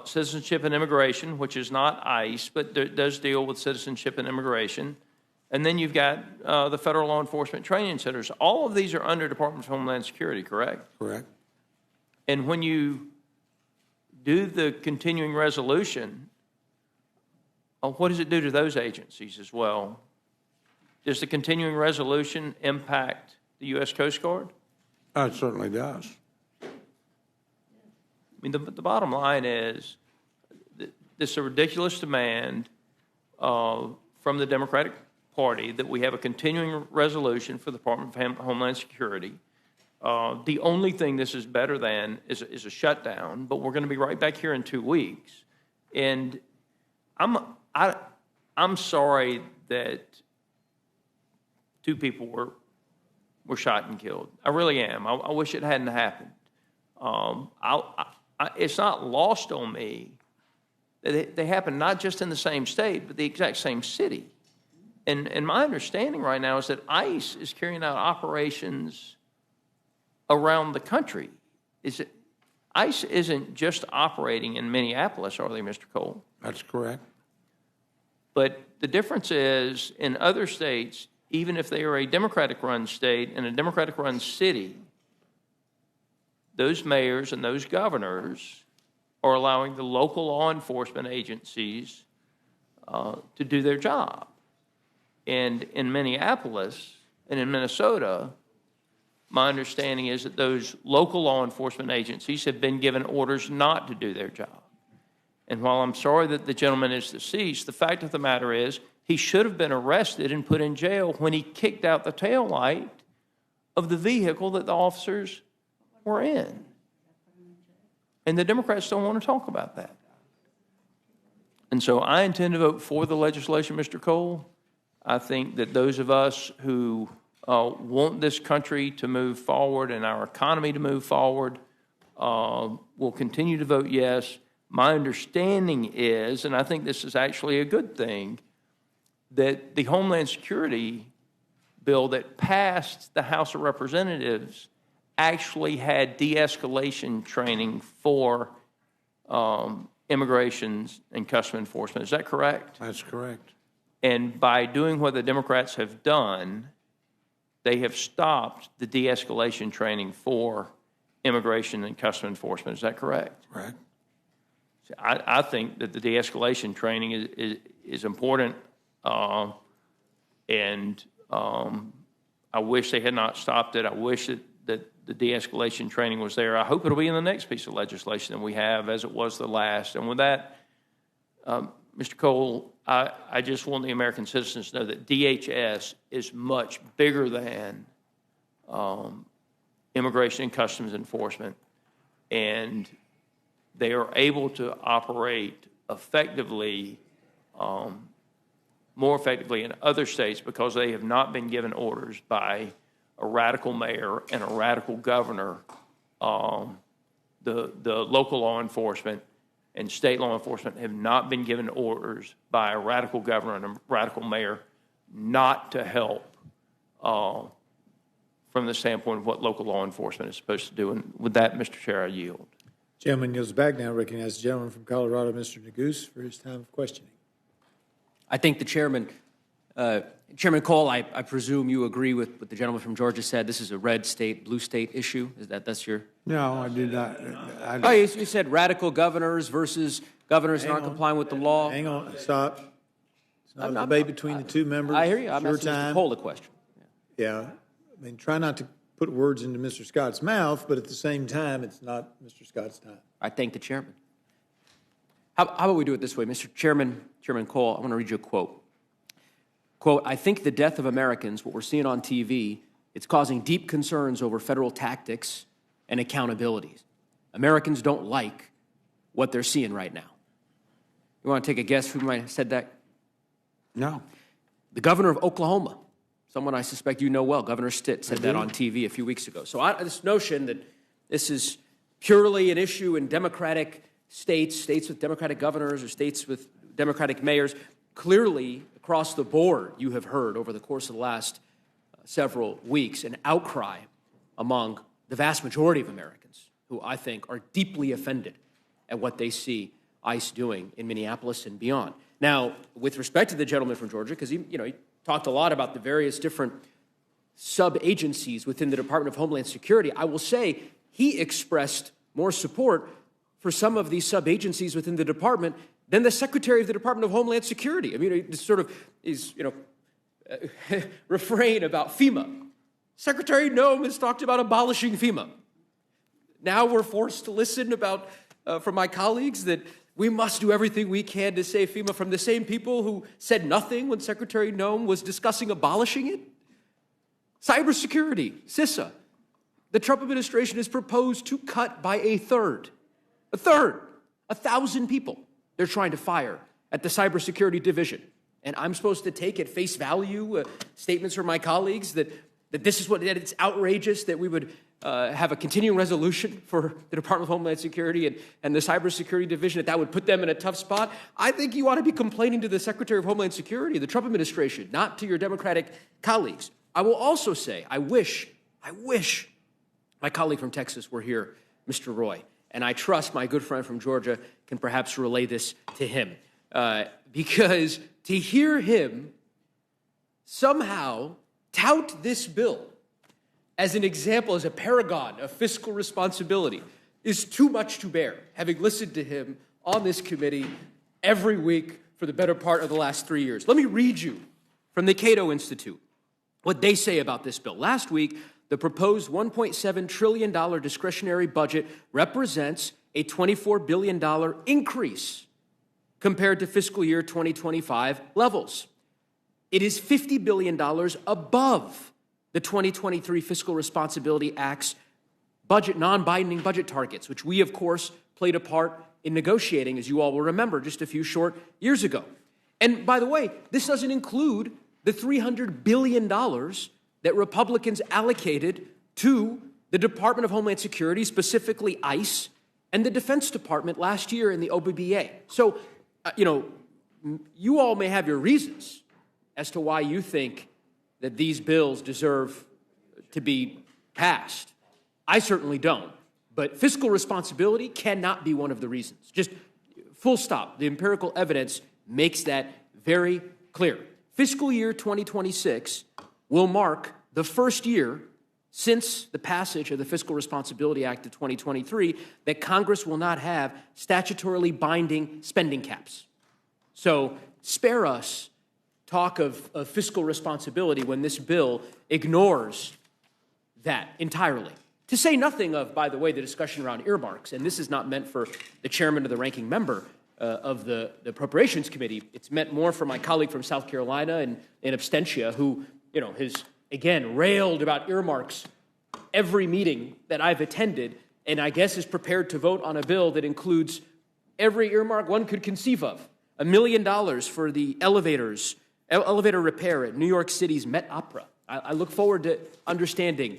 Citizenship and Immigration, which is not ICE, but does deal with citizenship and immigration. And then you've got the Federal Law Enforcement Training Centers. All of these are under Department of Homeland Security, correct? Correct. And when you do the continuing resolution, what does it do to those agencies as well? Does the continuing resolution impact the U.S. Coast Guard? It certainly does. I mean, the bottom line is this is a ridiculous demand from the Democratic Party that we have a continuing resolution for the Department of Homeland Security. The only thing this is better than is a shutdown, but we're going to be right back here in 2 weeks. And I'm sorry that 2 people were shot and killed. I really am. I wish it hadn't happened. It's not lost on me that they happen not just in the same state, but the exact same city. And my understanding right now is that ICE is carrying out operations around the country. ICE isn't just operating in Minneapolis, are they, Mr. Cole? That's correct. But the difference is, in other states, even if they are a Democratic-run state and a Democratic-run city, those mayors and those governors are allowing the local law enforcement agencies to do their job. And in Minneapolis and in Minnesota, my understanding is that those local law enforcement agencies have been given orders not to do their job. And while I'm sorry that the gentleman is deceased, the fact of the matter is he should have been arrested and put in jail when he kicked out the taillight of the vehicle that the officers were in. And the Democrats don't want to talk about that. And so I intend to vote for the legislation, Mr. Cole. I think that those of us who want this country to move forward and our economy to move forward will continue to vote yes. My understanding is, and I think this is actually a good thing, that the Homeland Security bill that passed the House of Representatives actually had de-escalation training for immigration and custom enforcement. Is that correct? That's correct. And by doing what the Democrats have done, they have stopped the de-escalation training for immigration and custom enforcement. Is that correct? Correct. I think that the de-escalation training is important, and I wish they had not stopped it. I wish that the de-escalation training was there. I hope it'll be in the next piece of legislation that we have, as it was the last. And with that, Mr. Cole, I just want the American citizens to know that DHS is much bigger than immigration and customs enforcement, and they are able to operate effectively, more effectively in other states because they have not been given orders by a radical mayor and a radical governor. The local law enforcement and state law enforcement have not been given orders by a radical governor and a radical mayor not to help from the standpoint of what local law enforcement is supposed to do. And with that, Mr. Chair, I yield. Gentleman yields back now. Recognize the gentleman from Colorado, Mr. Neguse, for his time of questioning. I thank the chairman. Chairman Cole, I presume you agree with what the gentleman from Georgia said. This is a red state, blue state issue. That's your? No, I did not. You said radical governors versus governors that aren't complying with the law. Hang on, stop. It's not a debate between the two members. I hear you. I'm asking Mr. Cole a question. Yeah, I mean, try not to put words into Mr. Scott's mouth, but at the same time, it's not Mr. Scott's time. I thank the chairman. How about we do it this way, Mr. Chairman Cole? I want to read you a quote. Quote, I think the death of Americans, what we're seeing on TV, it's causing deep concerns over federal tactics and accountabilities. Americans don't like what they're seeing right now. You want to take a guess who might have said that? No. The governor of Oklahoma, someone I suspect you know well, Governor Stitt, said that on TV a few weeks ago. So this notion that this is purely an issue in Democratic states with Democratic governors or states with Democratic mayors, clearly across the board you have heard over the course of the last several weeks an outcry among the vast majority of Americans who I think are deeply offended at what they see ICE doing in Minneapolis and beyond. Now, with respect to the gentleman from Georgia, because he talked a lot about the various different sub-agencies within the Department of Homeland Security, I will say he expressed more support for some of these sub-agencies within the department than the Secretary of the Department of Homeland Security. I mean, it sort of is, refrain about FEMA. Secretary Noem has talked about abolishing FEMA. Now we're forced to listen from my colleagues that we must do everything we can to save FEMA from the same people who said nothing when Secretary Noem was discussing abolishing it. Cybersecurity, CISA. The Trump administration has proposed to cut by a third. 1,000 people they're trying to fire at the cybersecurity division. And I'm supposed to take at face value statements from my colleagues that it's outrageous that we would have a continuing resolution for the Department of Homeland Security and the cybersecurity division, that would put them in a tough spot. I think you ought to be complaining to the Secretary of Homeland Security, the Trump administration, not to your Democratic colleagues. I will also say, I wish my colleague from Texas were here, Mr. Roy, and I trust my good friend from Georgia can perhaps relay this to him, because to hear him somehow tout this bill as an example, as a paragon of fiscal responsibility, is too much to bear, having listened to him on this committee every week for the better part of the last 3 years. Let me read you from the Cato Institute what they say about this bill. Last week, the proposed $1.7 trillion discretionary budget represents a $24 billion increase compared to fiscal year 2025 levels. It is $50 billion above the 2023 Fiscal Responsibility Act's budget, non-binding budget targets, which we, of course, played a part in negotiating, as you all will remember, just a few short years ago. And by the way, this doesn't include the $300 billion that Republicans allocated to the Department of Homeland Security, specifically ICE, and the Defense Department last year in the OBBA. So, you all may have your reasons as to why you think that these bills deserve to be passed. I certainly don't. But fiscal responsibility cannot be one of the reasons. Just full stop. The empirical evidence makes that very clear. Fiscal year 2026 will mark the first year since the passage of the Fiscal Responsibility Act of 2023 that Congress will not have statutorily binding spending caps. So spare us talk of fiscal responsibility when this bill ignores that entirely. To say nothing of, by the way, the discussion around earmarks, and this is not meant for the chairman or the ranking member of the Appropriations Committee. It's meant more for my colleague from South Carolina and in absentia, who, has, again, railed about earmarks every meeting that I've attended, and I guess is prepared to vote on a bill that includes every earmark one could conceive of. $1 million for the elevator repair at New York City's Met Opera. I look forward to understanding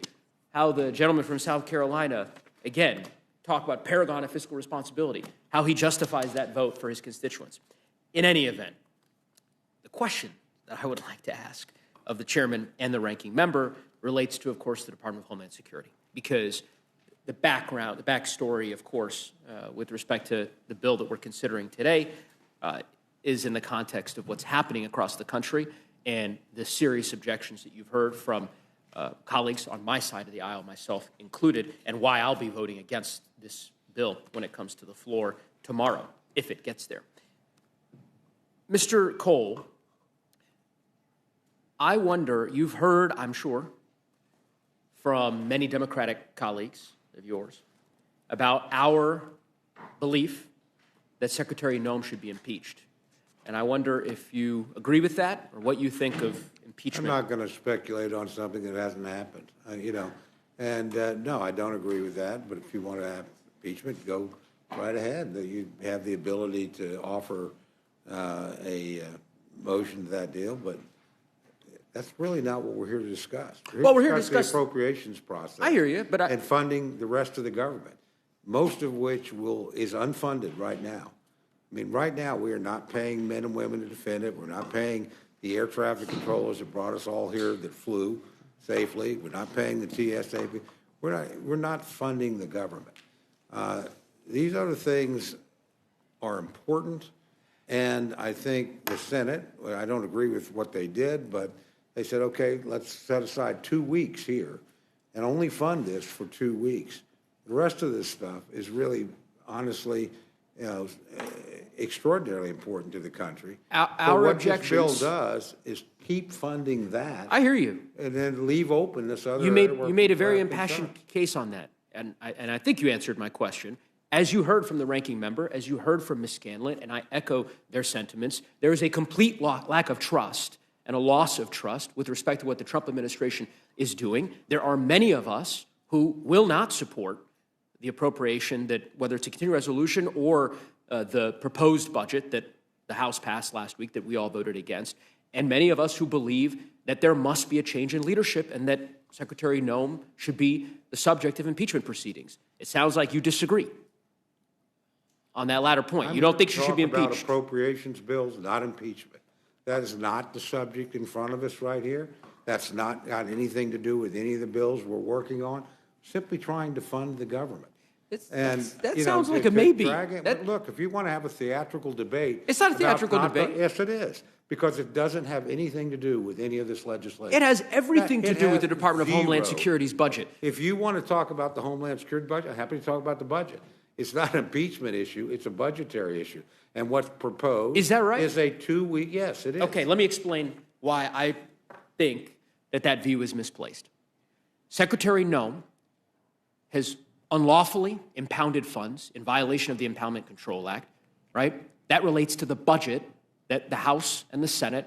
how the gentleman from South Carolina, again, talk about paragon of fiscal responsibility, how he justifies that vote for his constituents. In any event, the question that I would like to ask of the chairman and the ranking member relates to, of course, the Department of Homeland Security, because the backstory, of course, with respect to the bill that we're considering today, is in the context of what's happening across the country and the serious objections that you've heard from colleagues on my side of the aisle, myself included, and why I'll be voting against this bill when it comes to the floor tomorrow, if it gets there. Mr. Cole, I wonder, you've heard, I'm sure, from many Democratic colleagues of yours about our belief that Secretary Noem should be impeached. And I wonder if you agree with that or what you think of impeachment. I'm not going to speculate on something that hasn't happened, no, I don't agree with that. But if you want to have impeachment, go right ahead. You have the ability to offer a motion to that deal, but that's really not what we're here to discuss. We're here to discuss the appropriations process. I hear you, but and funding the rest of the government, most of which is unfunded right now. I mean, right now we are not paying men and women to defend it. We're not paying the air traffic controllers that brought us all here that flew safely. We're not paying the TSA. We're not funding the government. These other things are important, and I think the Senate, I don't agree with what they did, but they said, okay, let's set aside 2 weeks here and only fund this for 2 weeks. The rest of this stuff is really, honestly, extraordinarily important to the country. Our objections. What this bill does is keep funding that. I hear you. And then leave open this other You area where made a people very have impassioned concerns. case on that, and I think you answered my question. As you heard from the ranking member, as you heard from Ms. Scanlon, and I echo their sentiments, there is a complete lack of trust and a loss of trust with respect to what the Trump administration is doing. There are many of us who will not support the appropriation that, whether it's a continuing resolution or the proposed budget that the House passed last week that we all voted against, and many of us who believe that there must be a change in leadership and that Secretary Noem should be the subject of impeachment proceedings. It sounds like you disagree on that latter point. You don't think she should be impeached? About appropriations bills, not impeachment. That is not the subject in front of us right here. That's not got anything to do with any of the bills we're working on. simply trying to fund the government. That you know, sounds like to a maybe. Look, if you want to have a theatrical debate. It's not a theatrical debate. Yes, it is. Because it doesn't have anything to do with any of this legislation. It has everything to It do with has the Department of Homeland zero. Security's budget. If you want to talk about the Homeland Security budget, I'm happy to talk about the budget. It's not an impeachment issue, it's a budgetary issue. And what's proposed Is that right? is a 2-week, yes, it is. Okay, let me explain why I think that view is misplaced. Secretary Noem has unlawfully impounded funds in violation of the Impoundment Control Act, right? That relates to the budget that the House and the Senate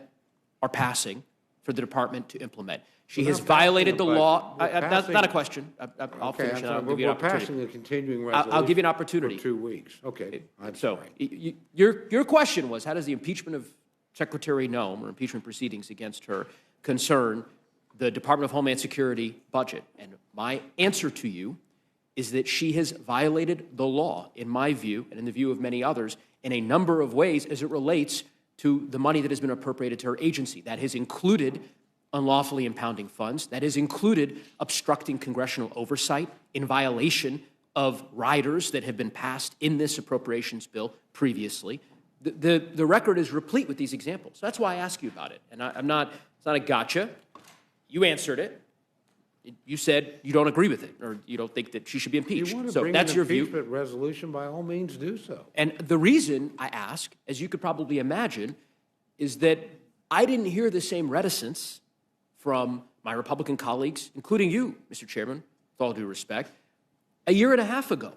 are passing for the department to implement. She has violated the law. That's not a question. I'll finish and I'll give you an opportunity. We're passing a continuing resolution. I'll give you an opportunity. For 2 weeks. Okay. I'm So sorry. your question was, how does the impeachment of Secretary Noem or impeachment proceedings against her concern the Department of Homeland Security budget? And my answer to you is that she has violated the law, in my view, and in the view of many others, in a number of ways as it relates to the money that has been appropriated to her agency. That has included unlawfully impounding funds. That has included obstructing congressional oversight in violation of riders that have been passed in this appropriations bill previously. The record is replete with these examples. That's why I ask you about it. And it's not a gotcha. You answered it. You said you don't agree with it, or you don't think that she should be impeached. You want to so bring that's an your view. impeachment resolution, by all means do so. And the reason I ask, as you could probably imagine, is that I didn't hear the same reticence from my Republican colleagues, including you, Mr. Chairman, with all due respect, a year and a half ago,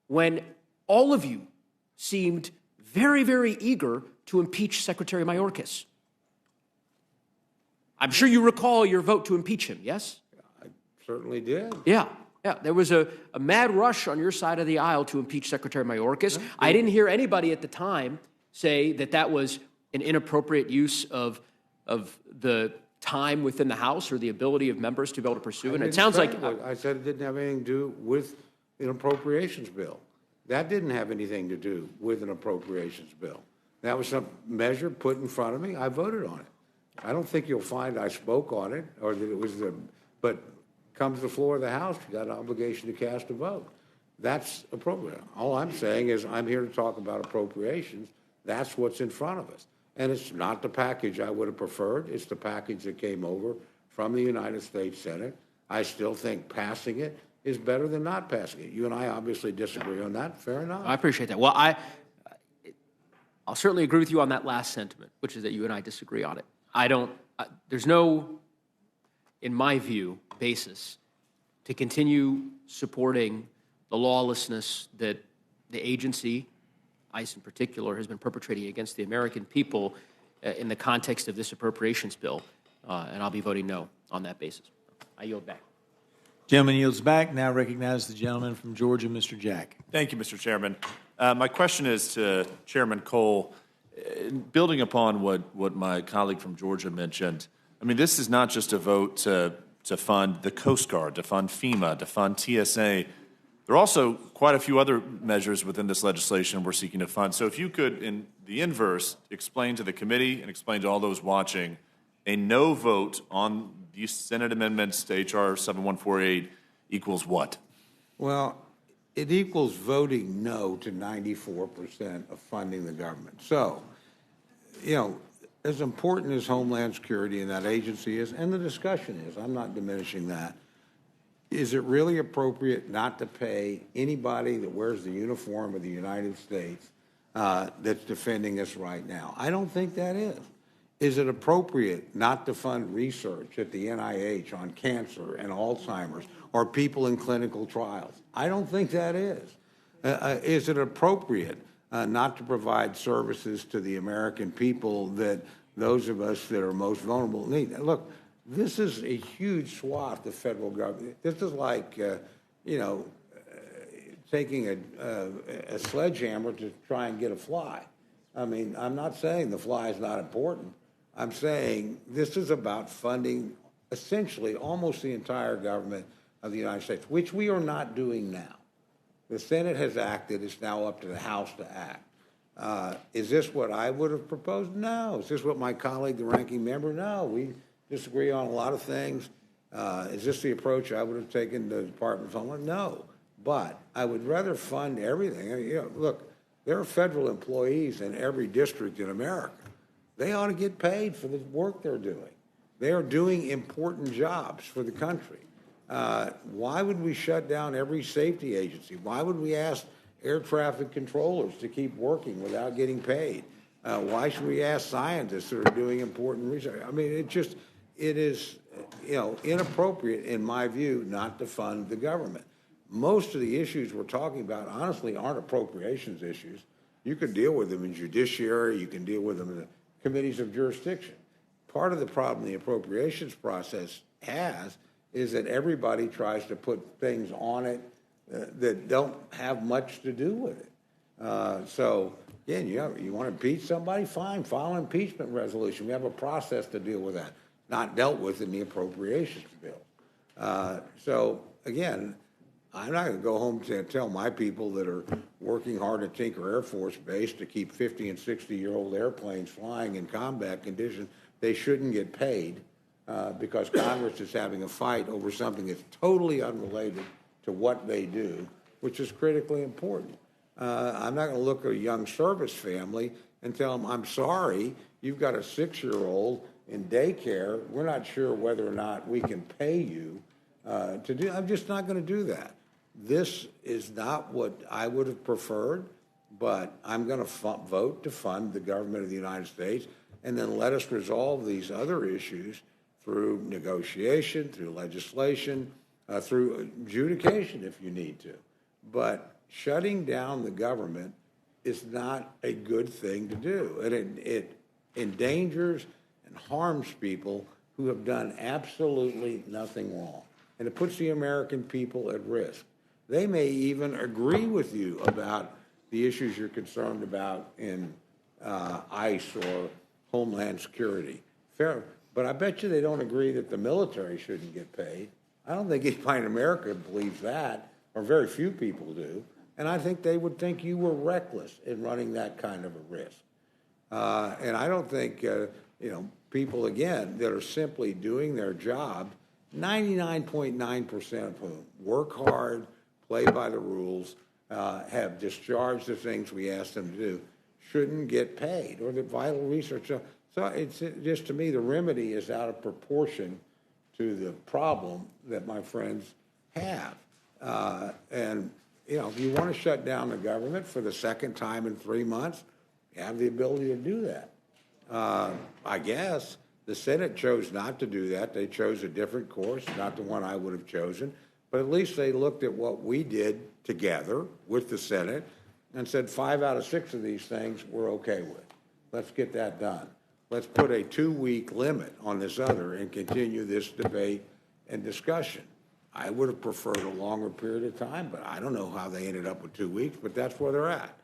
when all of you seemed very, very eager to impeach Secretary Mayorkas. I'm sure you recall your vote to impeach him, yes? I certainly did. Yeah. There was a mad rush on your side of the aisle to impeach Secretary Mayorkas. I didn't hear anybody at the time say that was an inappropriate use of the time within the House or the ability of members to be able to pursue. And it sounds like I said it didn't have anything to do with an appropriations bill. That didn't have anything to do with an appropriations bill. That was some measure put in front of me. I voted on it. I don't think you'll find I spoke on it or that it was but comes to the floor of the House, you got an obligation to cast a vote. That's appropriate. All I'm saying is I'm here to talk about appropriations. That's what's in front of us. And it's not the package I would have preferred. It's the package that came over from the United States Senate. I still think passing it is better than not passing it. You and I obviously disagree on that. Fair enough. I appreciate that. Well, I'll certainly agree with you on that last sentiment, which is that you and I disagree on it. There's no, in my view, basis to continue supporting the lawlessness that the agency, ICE in particular, has been perpetrating against the American people in the context of this appropriations bill, and I'll be voting no on that basis. I yield back. Gentleman yields back. Now recognize the gentleman from Georgia, Mr. Jack. Thank you, Mr. Chairman. My question is to Chairman Cole. Building upon what my colleague from Georgia mentioned, I mean, this is not just a vote to fund the Coast Guard, to fund FEMA, to fund TSA. There are also quite a few other measures within this legislation we're seeking to fund. So if you could, in the inverse, explain to the committee and explain to all those watching, a no vote on these Senate amendments to H.R. 7148 equals what? Well, it equals voting no to 94% of funding the government. So, as important as Homeland Security and that agency is, and the discussion is, I'm not diminishing that, is it really appropriate not to pay anybody that wears the uniform of the United States that's defending us right now? I don't think that is. Is it appropriate not to fund research at the NIH on cancer and Alzheimer's or people in clinical trials? I don't think that is. Is it appropriate not to provide services to the American people that those of us that are most vulnerable need? Look, this is a huge swath of federal government. This is like, taking a sledgehammer to try and get a fly. I mean, I'm not saying the fly is not important. I'm saying this is about funding essentially almost the entire government of the United States, which we are not doing now. The Senate has acted. It's now up to the House to act. Is this what I would have proposed? No. Is this what my colleague, the ranking member? No. We disagree on a lot of things. Is this the approach I would have taken to the Department of Homeland? No, but I would rather fund everything. I mean, look, there are federal employees in every district in America. They ought to get paid for the work they're doing. They are doing important jobs for the country. Why would we shut down every safety agency? Why would we ask air traffic controllers to keep working without getting paid? Why should we ask scientists that are doing important research? I mean, it is inappropriate, in my view, not to fund the government. Most of the issues we're talking about, honestly, aren't appropriations issues. You can deal with them in judiciary. You can deal with them in the committees of jurisdiction. Part of the problem the appropriations process has is that everybody tries to put things on it that don't have much to do with it. So, again, you want to impeach somebody? Fine, file an impeachment resolution. We have a process to deal with that, not dealt with in the appropriations bill. So, again, I'm not going to go home and tell my people that are working hard at Tinker Air Force Base to keep 50 and 60-year-old airplanes flying in combat conditions they shouldn't get paid because Congress is having a fight over something that's totally unrelated to what they do, which is critically important. I'm not going to look at a young service family and tell them, I'm sorry, you've got a 6-year-old in daycare. We're not sure whether or not we can pay you to do. I'm just not going to do that. This is not what I would have preferred, but I'm going to vote to fund the government of the United States and then let us resolve these other issues through negotiation, through legislation, through adjudication if you need to. But shutting down the government is not a good thing to do. And it endangers and harms people who have done absolutely nothing wrong. And it puts the American people at risk. They may even agree with you about the issues you're concerned about in ICE or Homeland Security. Fair, but I bet you they don't agree that the military shouldn't get paid. I don't think anybody in America believes that, or very few people do. And I think they would think you were reckless in running that kind of a risk. And I don't think, people, again, that are simply doing their job, 99.9% of whom work hard, play by the rules, have discharged the things we ask them to do, shouldn't get paid, or the vital research. So it's just, to me, the remedy is out of proportion to the problem that my friends have. And, if you want to shut down the government for the second time in 3 months, you have the ability to do that. I guess the Senate chose not to do that. They chose a different course, not the one I would have chosen. But at least they looked at what we did together with the Senate and said 5 out of 6 of these things we're okay with. Let's get that done. Let's put a 2-week limit on this other and continue this debate and discussion. I would have preferred a longer period of time, but I don't know how they ended up with 2 weeks, but that's where they're at.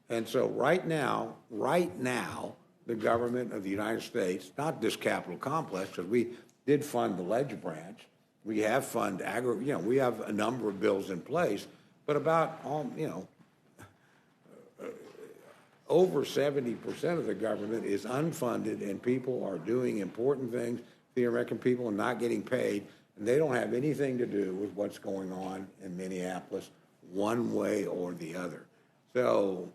And so right now, the government of the United States, not this Capitol complex, because we did fund the ledge branch. We have funded we have a number of bills in place, but about, over 70% of the government is unfunded, and people are doing important things for the American people and not getting paid, and they don't have anything to do with what's going on in Minneapolis one way or the other. So,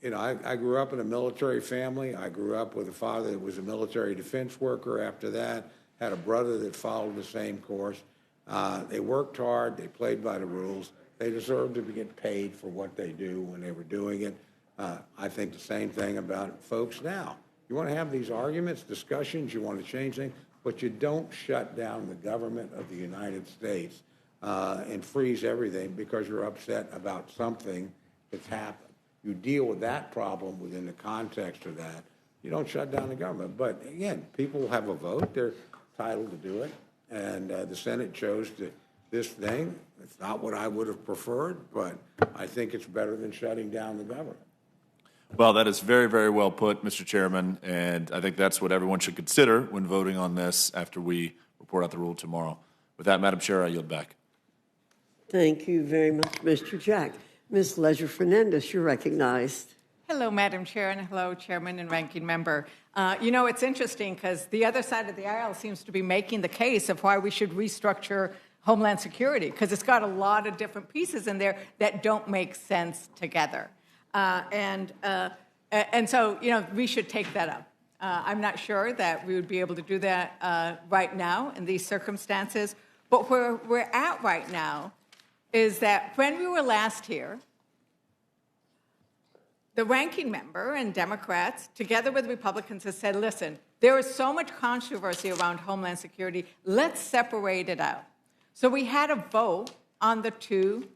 I grew up in a military family. I grew up with a father that was a military defense worker. After that, had a brother that followed the same course. They worked hard. They played by the rules. They deserve to get paid for what they do when they were doing it. I think the same thing about folks now. You want to have these arguments, discussions, you want to change things, but you don't shut down the government of the United States and freeze everything because you're upset about something that's happened. You deal with that problem within the context of that. You don't shut down the government. But, again, people have a vote. They're entitled to do it. And the Senate chose this thing. It's not what I would have preferred, but I think it's better than shutting down the government. Well, that is very, very well put, Mr. Chairman, and I think that's what everyone should consider when voting on this after we report out the rule tomorrow. With that, Madam Chair, I yield back. Thank you very much, Mr. Jack. Ms. Leisure-Fernandez, you're recognized. Hello, Madam Chair, and hello, Chairman and Ranking Member. It's interesting because the other side of the aisle seems to be making the case of why we should restructure Homeland Security, because it's got a lot of different pieces in there that don't make sense together. And so, we should take that up. I'm not sure that we would be able to do that right now in these circumstances, but where we're at right now is that when we were last here, the ranking member and Democrats, together with Republicans, have said, listen, there is so much controversy around Homeland Security, let's separate it out. So we had a vote on the two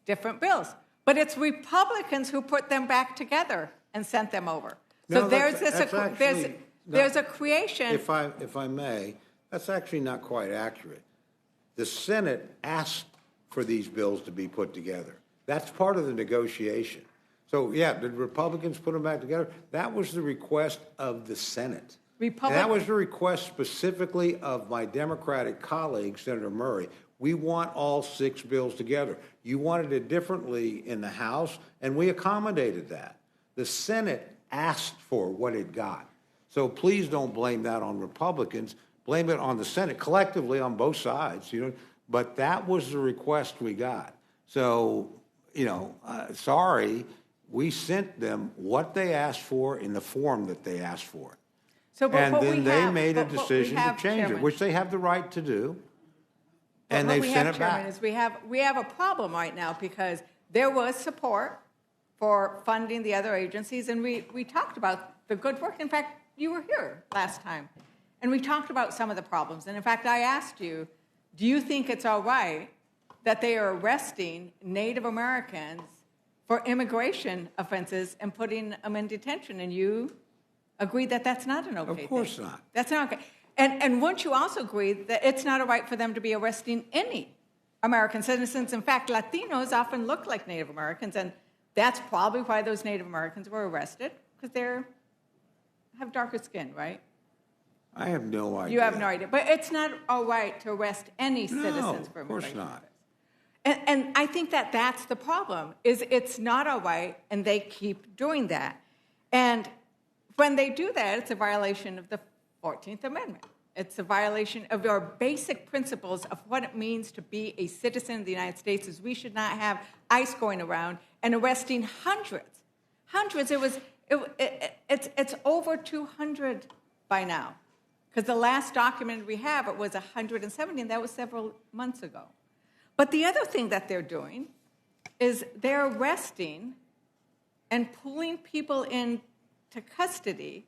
different bills, but it's Republicans who put them back together and sent them over. So No, there's there's a creation. If I may, that's actually not quite accurate. The Senate asked for these bills to be put together. That's part of the negotiation. So, yeah, did Republicans put them back together? That was the request of the Senate. And that was the request specifically of my Democratic colleague, Senator Murray. We want all 6 bills together. You wanted it differently in the House, and we accommodated that. The Senate asked for what it got. So please don't blame that on Republicans. Blame it on the Senate, collectively on both sides, But that was the request we got. So, sorry. We sent them what they asked for in the form that they asked for. And then they made a decision to change it, which they have the right to do, and they've sent it back. Is we have a problem right now because there was support for funding the other agencies, and we talked about the good work. In fact, you were here last time, and we talked about some of the problems. And in fact, I asked you, do you think it's all right that they are arresting Native Americans for immigration offenses and putting them in detention? And you agreed that that's not an okay thing. Of course not. That's not okay. And wouldn't you also agree that it's not a right for them to be arresting any American citizens? In fact, Latinos often look like Native Americans, and that's probably why those Native Americans were arrested, because they have darker skin, right? I have no idea. You have no idea. But it's not all right to arrest any citizens for immigration. No, of course not. And I think that that's the problem, is it's not all right, and they keep doing that. And when they do that, it's a violation of the 14th Amendment. It's a violation of our basic principles of what it means to be a citizen of the United States, is we should not have ICE going around and arresting hundreds. It's over 200 by now, because the last document we have, it was 170, and that was several months ago. But the other thing that they're doing is they're arresting and pulling people into custody,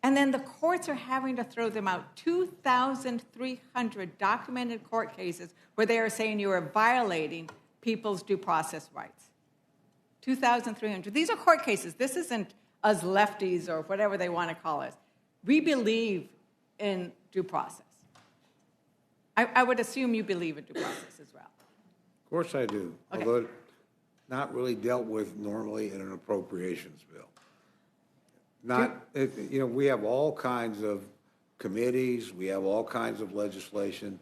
and then the courts are having to throw them out. 2,300 documented court cases where they are saying you are violating people's due process rights. 2,300. These are court cases. This isn't us lefties or whatever they want to call us. We believe in due process. I would assume you believe in due process as well. Of course I do, Okay. although not really dealt with normally in an appropriations bill. We have all kinds of committees, we have all kinds of legislation.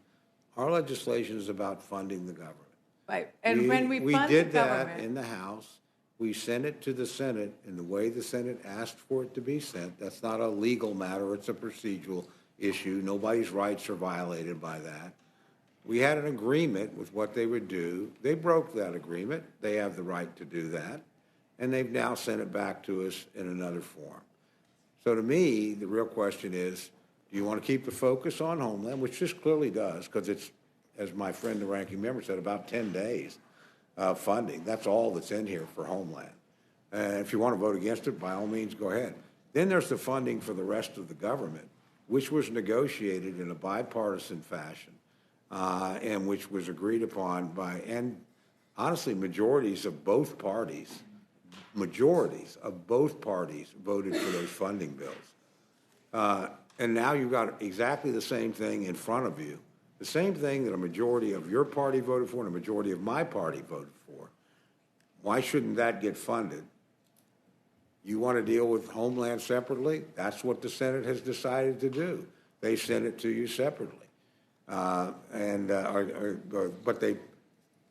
Our legislation is about funding the government. Right, and when we fund the did that government, in the House. We sent it to the Senate in the way the Senate asked for it to be sent. That's not a legal matter, it's a procedural issue. Nobody's rights are violated by that. We had an agreement with what they would do. They broke that agreement. They have the right to do that. And they've now sent it back to us in another form. So to me, the real question is, do you want to keep the focus on Homeland, which this clearly does, because it's, as my friend, the ranking member, said, about 10 days of funding. That's all that's in here for Homeland. And if you want to vote against it, by all means, go ahead. Then there's the funding for the rest of the government, which was negotiated in a bipartisan fashion, and which was agreed upon by, and honestly, majorities of both parties voted for those funding bills. And now you've got exactly the same thing in front of you, the same thing that a majority of your party voted for and a majority of my party voted for. Why shouldn't that get funded? You want to deal with Homeland separately? That's what the Senate has decided to do. They sent it to you separately. But they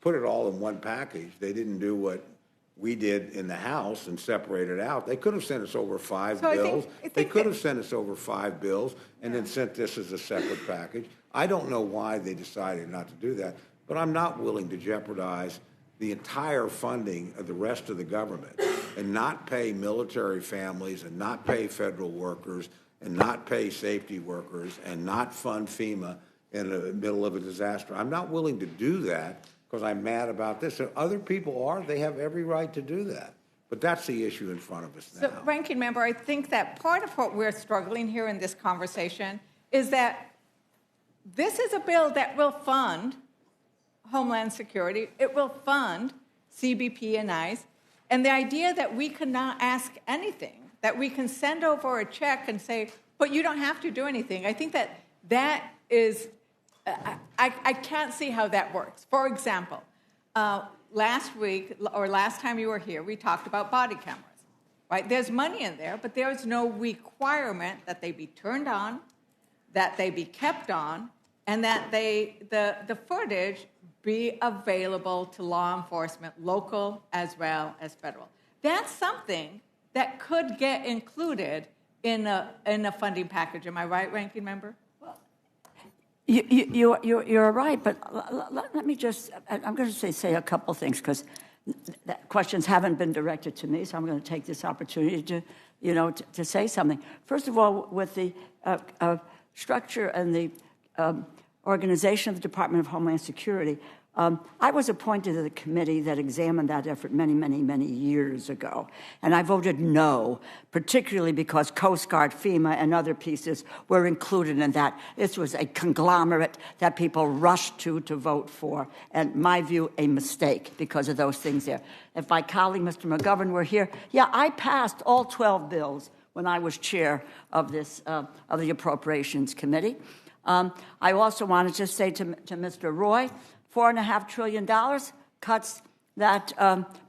put it all in one package. They didn't do what we did in the House and separated out. They could have sent us over five So I bills. think They could have sent us over 5 bills and then sent this as a separate package. I don't know why they decided not to do that, but I'm not willing to jeopardize the entire funding of the rest of the government and not pay military families and not pay federal workers and not pay safety workers and not fund FEMA in the middle of a disaster. I'm not willing to do that because I'm mad about this. And other people are. They have every right to do that. But that's the issue in front of us now. So, Ranking Member, I think that part of what we're struggling here in this conversation is that this is a bill that will fund Homeland Security. It will fund CBP and ICE. And the idea that we can not ask anything, that we can send over a check and say, but you don't have to do anything, I think that that is, I can't see how that works. For example, last week, or last time you were here, we talked about body cameras, right? There's money in there, but there is no requirement that they be turned on, that they be kept on, and that the footage be available to law enforcement, local as well as federal. That's something that could get included in a funding package. Am I right, Ranking Member? You're right, but let me just, I'm going to say a couple things because questions haven't been directed to me, so I'm going to take this opportunity to say something. First of all, with the structure and the organization of the Department of Homeland Security, I was appointed to the committee that examined that effort many years ago, and I voted no, particularly because Coast Guard, FEMA, and other pieces were included in that. This was a conglomerate that people rushed to vote for, and my view, a mistake because of those things there. If my colleague, Mr. McGovern, were here, yeah, I passed all 12 bills when I was chair of this of the Appropriations Committee. I also wanted to say to Mr. Roy, $4.5 trillion cuts that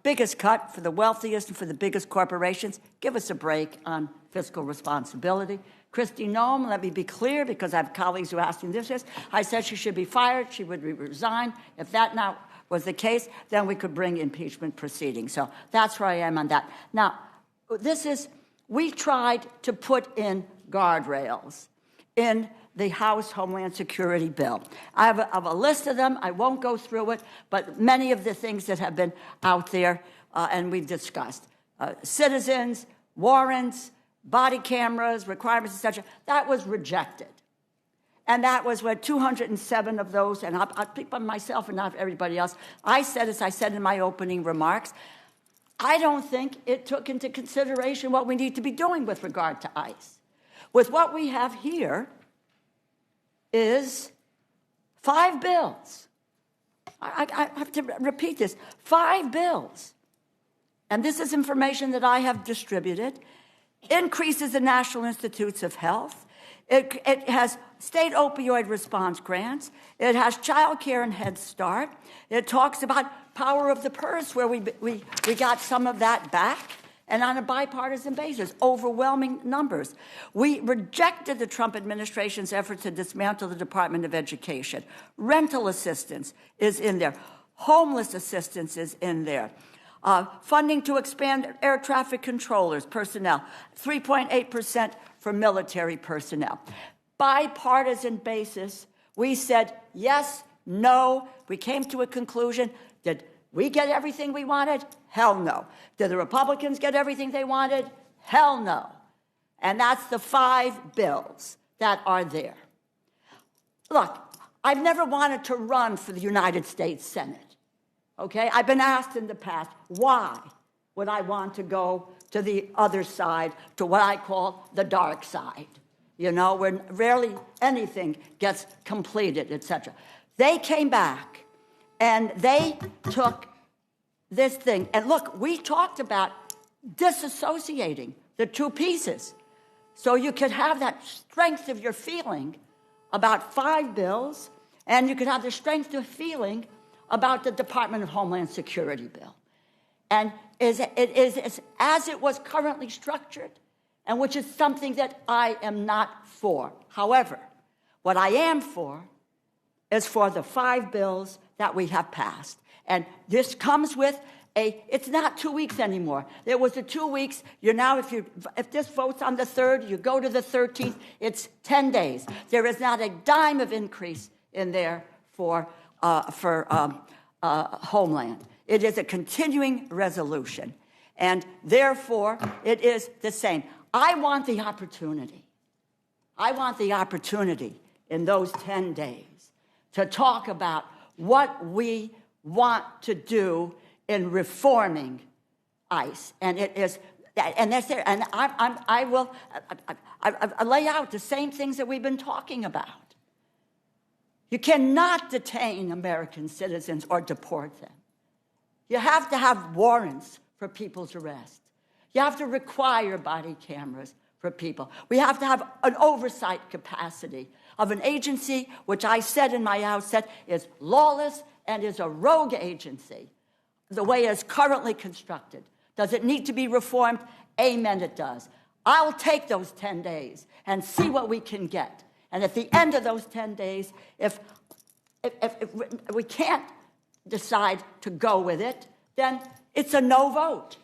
biggest cut for the wealthiest and for the biggest corporations. Give us a break on fiscal responsibility. Kristi Noem, let me be clear, because I have colleagues who asked me this. I said she should be fired. She would resign. If that now was the case, then we could bring impeachment proceedings. So that's where I am on that. Now, we tried to put in guardrails in the House Homeland Security bill. I have a list of them. I won't go through it, but many of the things that have been out there and we've discussed. Citizens, warrants, body cameras, requirements, etc. That was rejected. And that was what 207 of those, and I'll speak by myself and not everybody else. I said, as I said in my opening remarks, I don't think it took into consideration what we need to be doing with regard to ICE. With what we have here, is 5 bills. I have to repeat this. 5 bills. And this is information that I have distributed. Increases the National Institutes of Health. It has state opioid response grants. It has child care and Head Start. It talks about power of the purse, where we got some of that back. And on a bipartisan basis, overwhelming numbers. We rejected the Trump administration's efforts to dismantle the Department of Education. Rental assistance is in there. Homeless assistance is in there. Funding to expand air traffic controllers, personnel. 3.8% for military personnel. Bipartisan basis, we said yes, no. We came to a conclusion that we get everything we wanted? Hell no. Did the Republicans get everything they wanted? Hell no. And that's the 5 bills that are there. Look, I've never wanted to run for the United States Senate, okay? I've been asked in the past, why would I want to go to the other side, to what I call the dark side, where rarely anything gets completed, etc. They came back. And they took this thing. And look, we talked about disassociating the two pieces. So you could have that strength of your feeling about 5 bills, and you could have the strength of feeling about the Department of Homeland Security bill. And as it was currently structured, and which is something that I am not for. However, what I am for is for the 5 bills that we have passed. And this comes with it's not 2 weeks anymore. There was the 2 weeks. You're now, if this vote's on the 3rd, you go to the 13th, it's 10 days. There is not a dime of increase in there for Homeland. It is a continuing resolution, and therefore it is the same. I want the opportunity in those 10 days to talk about what we want to do in reforming ICE, and it is, and that's there. And I will lay out the same things that we've been talking about. You cannot detain American citizens or deport them. You have to have warrants for people's arrest. You have to require body cameras for people. We have to have an oversight capacity of an agency, which I said in my outset is lawless and is a rogue agency, the way it's currently constructed. Does it need to be reformed? Amen, it does. I'll take those 10 days and see what we can get. And at the end of those 10 days, if we can't decide to go with it, then it's a no vote.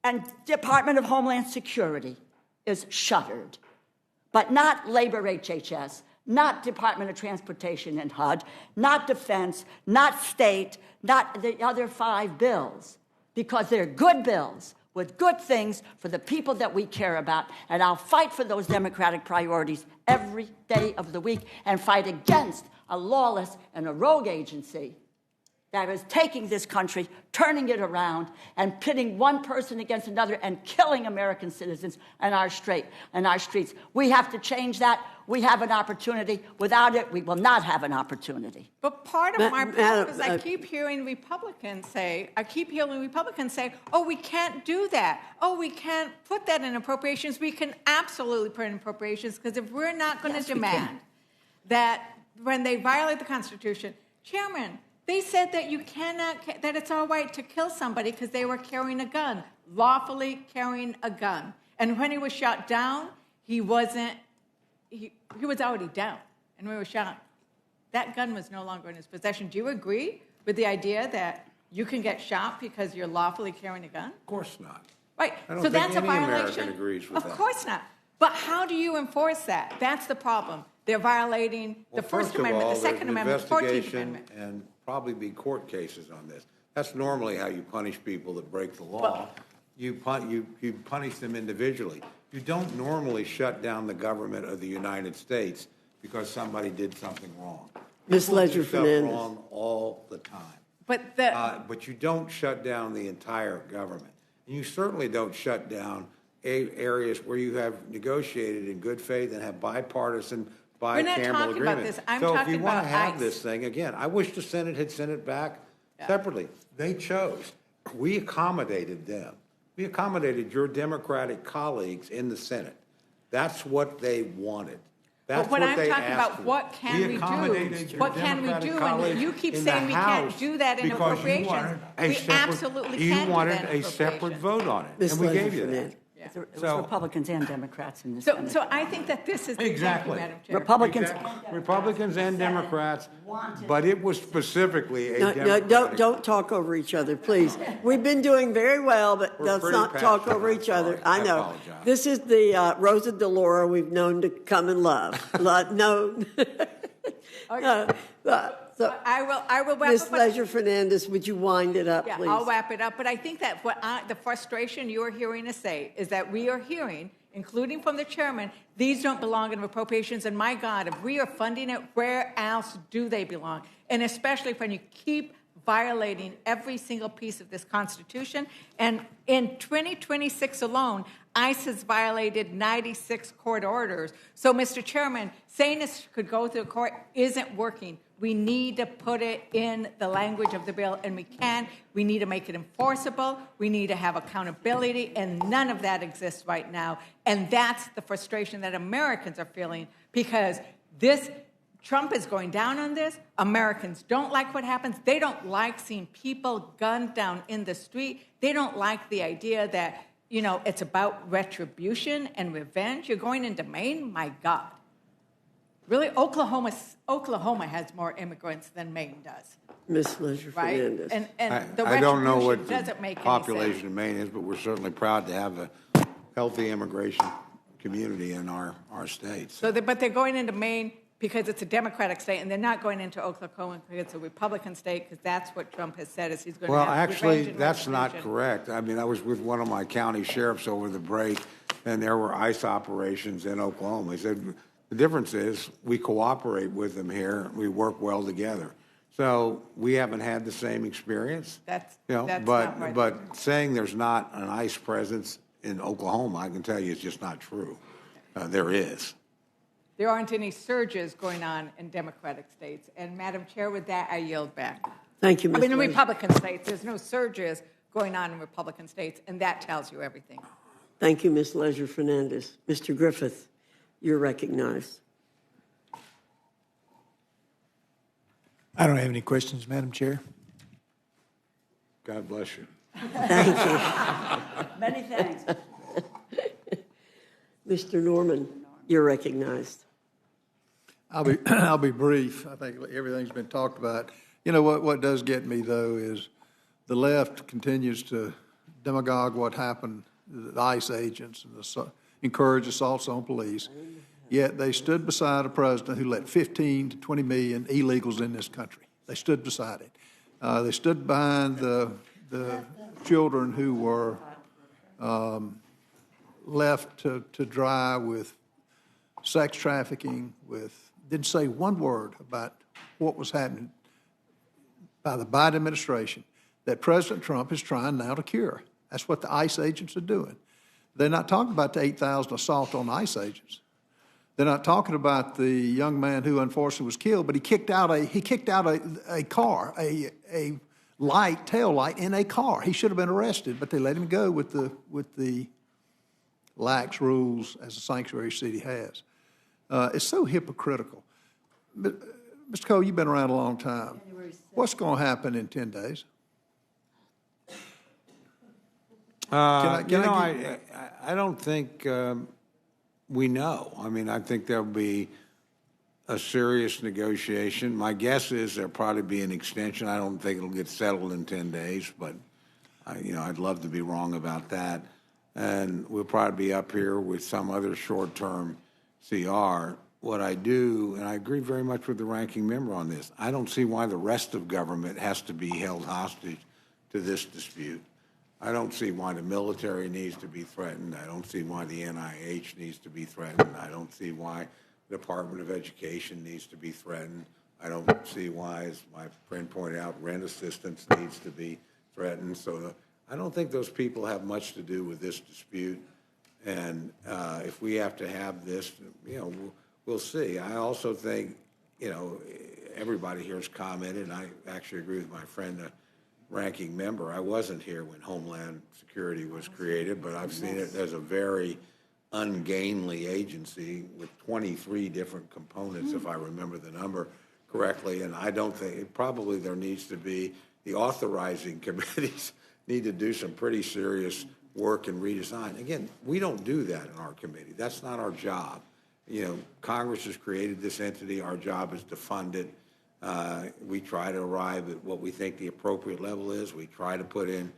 And Department of Homeland Security is shuttered, but not Labor HHS, not Department of Transportation and HUD, not Defense, not State, not the other 5 bills, because they're good bills with good things for the people that we care about. And I'll fight for those democratic priorities every day of the week and fight against a lawless and a rogue agency that is taking this country, turning it around, and pitting one person against another and killing American citizens in our streets. We have to change that. We have an opportunity. Without it, we will not have an opportunity. But part of my problem is I keep hearing Republicans say, oh, we can't do that. Oh, we can't put that in appropriations. We can absolutely put it in appropriations, because if we're not going to demand that when they violate the Constitution, Chairman, they said that you cannot, that it's all right to kill somebody because they were carrying a gun, lawfully carrying a gun. And when he was shot down, he was already down. And when he was shot, that gun was no longer in his possession. Do you agree with the idea that you can get shot because you're lawfully carrying a gun? Of course not. Right. I don't so think that's any a violation. American agrees with that. Of course not. But how do you enforce that? That's the problem. They're violating the First Amendment, the Second Amendment, the 14th Amendment. And probably be court cases on this. That's normally how you punish people that break the law. You punish them individually. You don't normally shut down the government of the United States because somebody did something wrong. Ms. Ledger Fernandez. People do stuff wrong all the time. But you don't shut down the entire government. And you certainly don't shut down areas where you have negotiated in good faith and have bipartisan bicameral agreement. About this. I'm so talking if you want to have ICE. this thing, again, I wish the Senate had sent it back separately. They chose. We accommodated them. We accommodated your Democratic colleagues in the Senate. That's what they wanted. That's but when I'm they talking asked about for. what can we do? What can we do? And you keep saying we can't do that in appropriations. We absolutely can do that in You wanted a separate vote on it, and we gave you that. It was Republicans and Democrats in this. So I think that this is Exactly. Madam Chair. Republicans and Democrats, but it was specifically a Democratic. Don't talk over each other, please. We've been doing very well, but let's not talk over each other. I know. apologize. This is the Rosa DeLauro we've known to come and love. No. So, I will wrap Ms. up. Ledger Fernandez, would you wind it up, Yeah, please? I'll wrap it up. But I think that the frustration you're hearing us say is that we are hearing, including from the chairman, these don't belong in appropriations. And my God, if we are funding it, where else do they belong? And especially when you keep violating every single piece of this Constitution. And in 2026 alone, ICE has violated 96 court orders. So, Mr. Chairman, saying this could go through court isn't working. We need to put it in the language of the bill, and we can. We need to make it enforceable. We need to have accountability, and none of that exists right now. And that's the frustration that Americans are feeling, because Trump is going down on this. Americans don't like what happens. They don't like seeing people gunned down in the street. They don't like the idea that, it's about retribution and revenge. You're going into Maine? My God. Really, Oklahoma has more immigrants than Maine does, Ms. Leisure right? Fernandez. And the I don't know what retribution the doesn't make any population sense. of Maine is, but we're certainly proud to have a healthy immigration community in our state. So, but they're going into Maine because it's a Democratic state, and they're not going into Oklahoma because it's a Republican state, because that's what Trump has said is he's going to Well, have actually, revenge and that's not retribution. correct. I mean, I was with one of my county sheriffs over the break, and there were ICE operations in Oklahoma. He said, the difference is we cooperate with them here. We work well together. So we haven't had the same experience. That's but not right. but saying there's not an ICE presence in Oklahoma, I can tell you it's just not true. There is. There aren't any surges going on in Democratic states. And Madam Chair, with that, I yield back. Thank you, Ms. I mean, in Leisure. Republican states, there's no surges going on in Republican states, and that tells you everything. Thank you, Ms. Leisure Fernandez. Mr. Griffith, you're recognized. I don't have any questions, Madam Chair. God bless you. Thank you. Many thanks. Mr. Norman, you're recognized. I'll be brief. I think everything's been talked about. You know, what does get me, though, is the left continues to demagogue what happened, the ICE agents, and encourage assaults on police. Yet they stood beside a president who let 15 to 20 million illegals in this country. They stood beside it. They stood behind the children who were left to dry with sex trafficking, didn't say one word about what was happening by the Biden administration that President Trump is trying now to cure. That's what the ICE agents are doing. They're not talking about the 8,000 assault on ICE agents. They're not talking about the young man who unfortunately was killed, but he kicked out a car, a light, tail light in a car. He should have been arrested, but they let him go with the lax rules as a sanctuary city has. It's so hypocritical. But, Mr. Cole, you've been around a long time. What's going to happen in 10 days? I don't think we know. I mean, I think there'll be a serious negotiation. My guess is there'll probably be an extension. I don't think it'll get settled in 10 days, but I'd love to be wrong about that. And we'll probably be up here with some other short-term CR. What I do, and I agree very much with the ranking member on this, I don't see why the rest of government has to be held hostage to this dispute. I don't see why the military needs to be threatened. I don't see why the NIH needs to be threatened. I don't see why the Department of Education needs to be threatened. I don't see why, as my friend pointed out, rent assistance needs to be threatened. So I don't think those people have much to do with this dispute. And if we have to have this, we'll see. I also think, everybody here has commented, and I actually agree with my friend, the ranking member. I wasn't here when Homeland Security was created, but I've seen it as a very ungainly agency with 23 different components, if I remember the number correctly. And I don't think, probably there needs to be, the authorizing committees need to do some pretty serious work and redesign. Again, we don't do that in our committee. That's not our job. Congress has created this entity. Our job is to fund it. We try to arrive at what we think the appropriate level is. We try to put in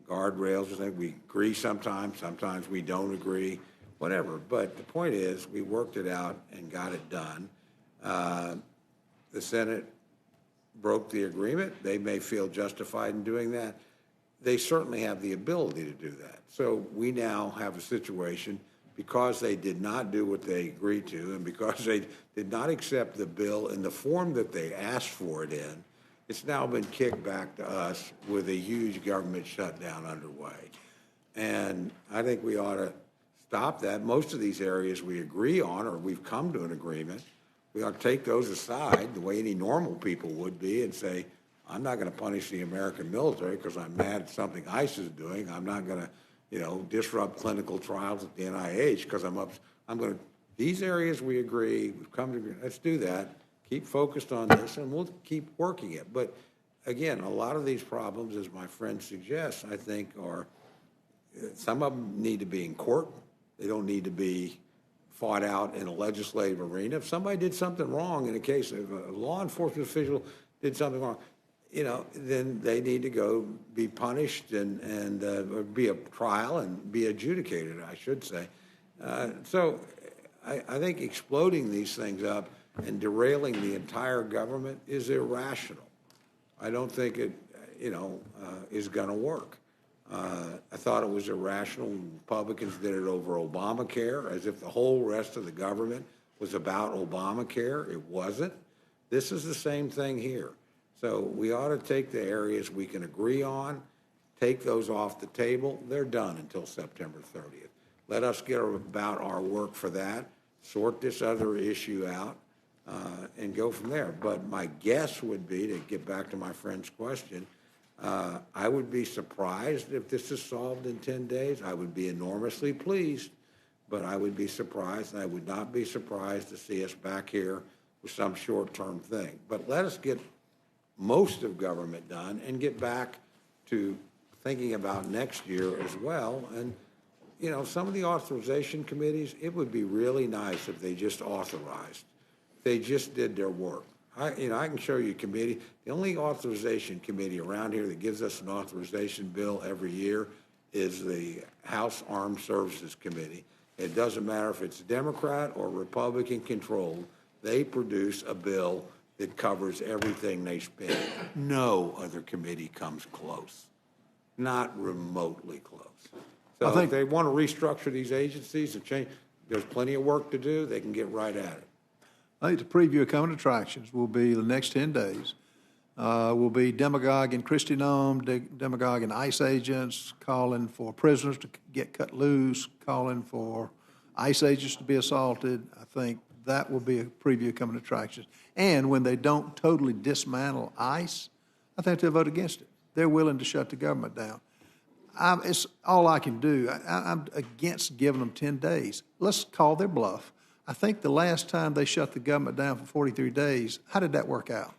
guardrails. We agree sometimes. Sometimes we don't agree, whatever. But the point is, we worked it out and got it done. The Senate broke the agreement. They may feel justified in doing that. They certainly have the ability to do that. So we now have a situation, because they did not do what they agreed to and because they did not accept the bill in the form that they asked for it in, it's now been kicked back to us with a huge government shutdown underway. And I think we ought to stop that. Most of these areas we agree on, or we've come to an agreement. We ought to take those aside the way any normal people would be and say, I'm not going to punish the American military because I'm mad at something ICE is doing. I'm not going to disrupt clinical trials at the NIH because I'm going to, these areas we agree, we've come to agree, let's do that, keep focused on this, and we'll keep working it. But again, a lot of these problems, as my friend suggests, I think some of them need to be in court. They don't need to be fought out in a legislative arena. If somebody did something wrong in a case of a law enforcement official did something wrong, then they need to go be punished and or be a trial and be adjudicated, I should say. So I think exploding these things up and derailing the entire government is irrational. I don't think it, is going to work. I thought it was irrational when Republicans did it over Obamacare, as if the whole rest of the government was about Obamacare. It wasn't. This is the same thing here. So we ought to take the areas we can agree on, take those off the table. They're done until September 30th. Let us get about our work for that, sort this other issue out, and go from there. But my guess would be, to get back to my friend's question, I would be surprised if this is solved in 10 days. I would be enormously pleased, but I would be surprised, and I would not be surprised to see us back here with some short-term thing. But let us get most of government done and get back to thinking about next year as well. And, some of the authorization committees, it would be really nice if they just authorized. They just did their work. I can show you a committee. The only authorization committee around here that gives us an authorization bill every year is the House Armed Services Committee. It doesn't matter if it's Democrat or Republican controlled. They produce a bill that covers everything they spend. No other committee comes close, not remotely close. So if they want to restructure these agencies and change, there's plenty of work to do. They can get right at it. I think the preview of coming attractions will be the next 10 days. Will be demagogue and Christie Nome, demagogue and ICE agents calling for prisoners to get cut loose, calling for ICE agents to be assaulted. I think that will be a preview of coming attractions. And when they don't totally dismantle ICE, I think they'll vote against it. They're willing to shut the government down. It's all I can do. I'm against giving them 10 days. Let's call their bluff. I think the last time they shut the government down for 43 days, how did that work out?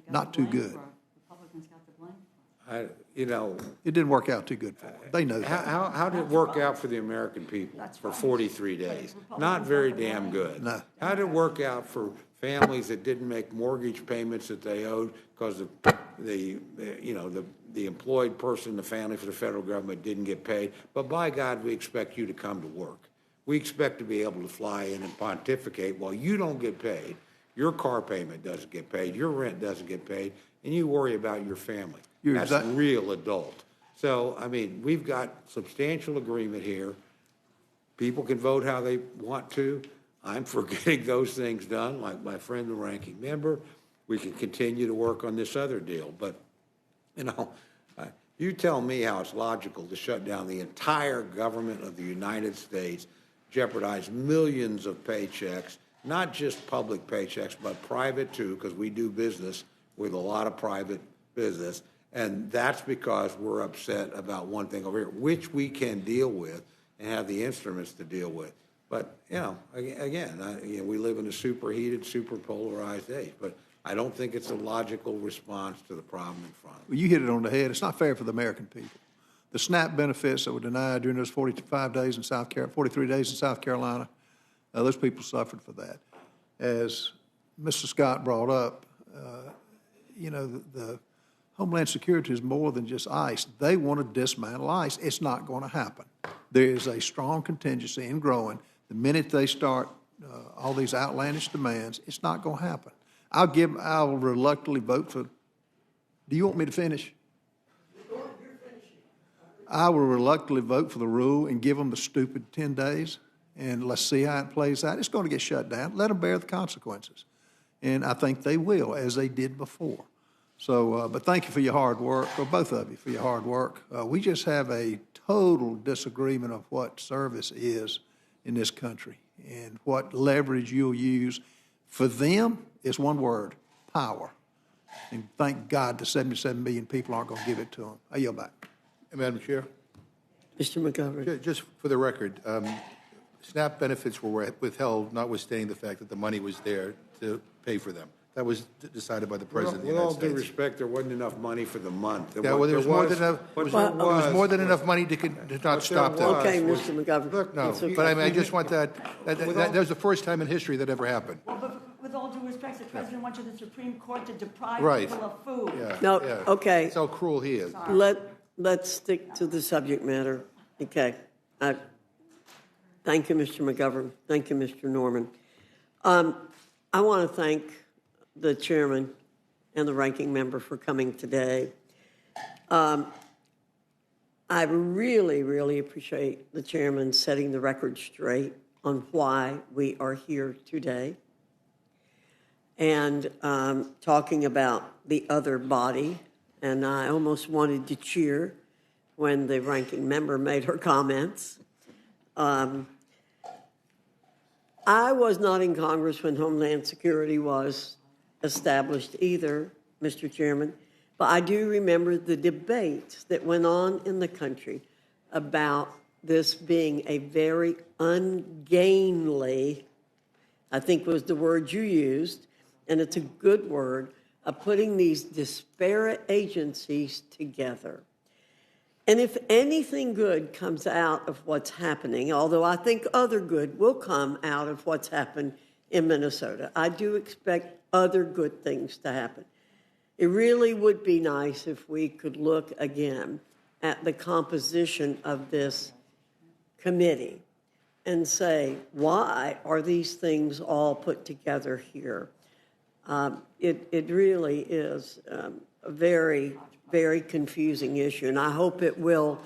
Not too good. Republicans got the blame. It didn't work out too good for them. They know that. How did it work out for the American people for 43 days? Not very damn good. No. How did it work out for families that didn't make mortgage payments that they owed because of the employed person in the family for the federal government didn't get paid? But by God, we expect you to come to work. We expect to be able to fly in and pontificate while you don't get paid. Your car payment doesn't get paid. Your rent doesn't get paid. And you worry about your family. That's real adult. So, we've got substantial agreement here. People can vote how they want to. I'm for getting those things done, like my friend, the ranking member. We can continue to work on this other deal. But, you tell me how it's logical to shut down the entire government of the United States, jeopardize millions of paychecks, not just public paychecks, but private too, because we do business with a lot of private business. And that's because we're upset about one thing over here, which we can deal with and have the instruments to deal with. But, again, we live in a superheated, super polarized age. But I don't think it's a logical response to the problem in front of us. Well, you hit it on the head. It's not fair for the American people. The SNAP benefits that were denied during those 43 days in South Carolina, those people suffered for that. As Mr. Scott brought up, the Homeland Security is more than just ICE. They want to dismantle ICE. It's not going to happen. There is a strong contingency and growing. The minute they start all these outlandish demands, it's not going to happen. I'll reluctantly vote for. Do you want me to finish? I will reluctantly vote for the rule and give them the stupid 10 days, and let's see how it plays out. It's going to get shut down. Let them bear the consequences. And I think they will, as they did before. So, but thank you for your hard work, or both of you for your hard work. We just have a total disagreement of what service is in this country and what leverage you'll use. For them, it's one word, power. And thank God the 77 million people aren't going to give it to them. I yield back. Madam Chair? Mr. McGovern. Just for the record, SNAP benefits were withheld, notwithstanding the fact that the money was there to pay for them. That was decided by the President of the With all United due States. respect, there wasn't enough money for the month. Yeah, well, there was more than enough, but there was more than enough money to not stop that. Okay, Mr. McGovern. No, but I mean, I just want that was the first time in history that ever happened. Well, but with all due respect, the president went to the Supreme Court to deprive Right. people of food. Yeah, No, yeah. okay. That's how cruel he is. Let's stick to the subject matter. Okay. Thank you, Mr. McGovern. Thank you, Mr. Norman. I want to thank the chairman and the ranking member for coming today. I really, really appreciate the chairman setting the record straight on why we are here today and talking about the other body. And I almost wanted to cheer when the ranking member made her comments. I was not in Congress when Homeland Security was established either, Mr. Chairman, but I do remember the debates that went on in the country about this being a very ungainly, I think was the word you used, and it's a good word, of putting these disparate agencies together. And if anything good comes out of what's happening, although I think other good will come out of what's happened in Minnesota, I do expect other good things to happen. It really would be nice if we could look again at the composition of this committee and say, why are these things all put together here? It really is a very, very confusing issue, and I hope it will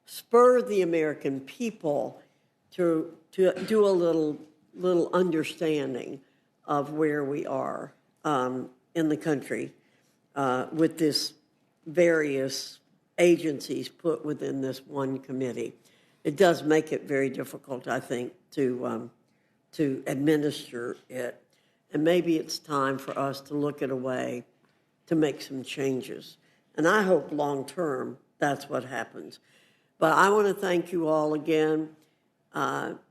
spur the American people to do a little understanding of where we are in the country with this various agencies put within this one committee. It does make it very difficult, I think, to administer it. And maybe it's time for us to look at a way to make some changes. And I hope long-term that's what happens. But I want to thank you all again.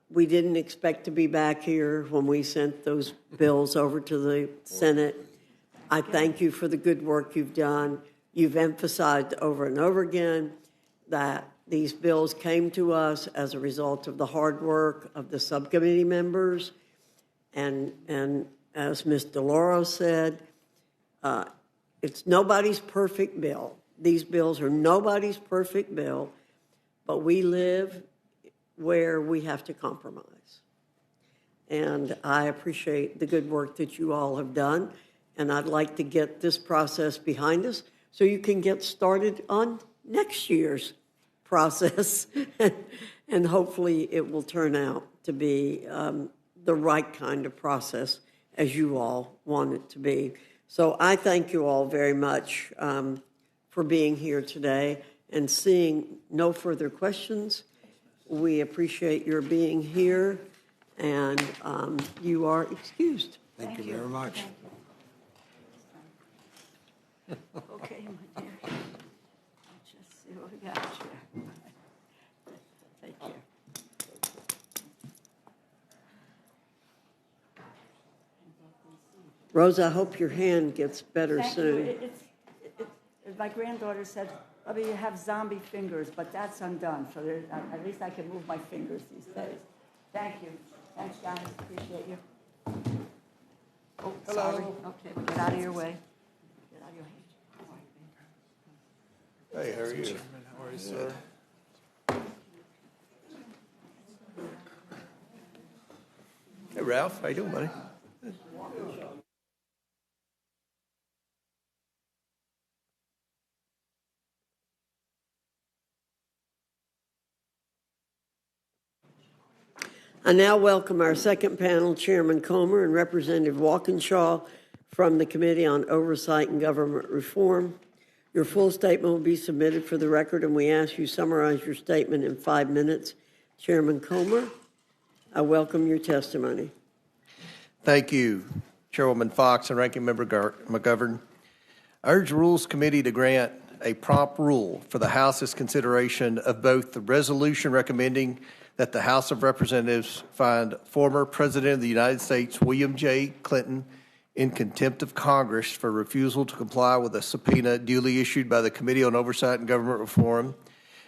We didn't expect to be back here when we sent those bills over to the Senate. I thank you for the good work you've done. You've emphasized over and over again that these bills came to us as a result of the hard work of the subcommittee members. And as Ms. DeLauro said, it's nobody's perfect bill. These bills are nobody's perfect bill, but we live where we have to compromise. And I appreciate the good work that you all have done, and I'd like to get this process behind us so you can get started on next year's process, and hopefully it will turn out to be the right kind of process as you all want it to be. So I thank you all very much for being here today, and seeing no further questions. We appreciate your being here, and you are excused. Thank you very much. Okay, my dear. Let's just see what we got here. Take care. Rosa, I hope your hand gets better Thank soon. you. As my granddaughter said, Bubby, you have zombie fingers, but that's undone. So at least I can move my fingers these days. Thank you. Thanks, guys. Appreciate you. Oh, Hello. sorry. Okay, get out of your way. Get out of your way. Hey, how are you? How are you, sir? Hey, Ralph. How you doing, buddy? I now welcome our second panel, Chairman Comer and Representative Walkinshaw from the Committee on Oversight and Government Reform. Your full statement will be submitted for the record, and we ask you summarize your statement in 5 minutes. Chairman Comer, I welcome your testimony. Thank you, Chairwoman Fox and Ranking Member McGovern. I urge the Rules Committee to grant a prompt rule for the House's consideration of both the resolution recommending that the House of Representatives find former President of the United States, William J. Clinton, in contempt of Congress for refusal to comply with a subpoena duly issued by the Committee on Oversight and Government Reform,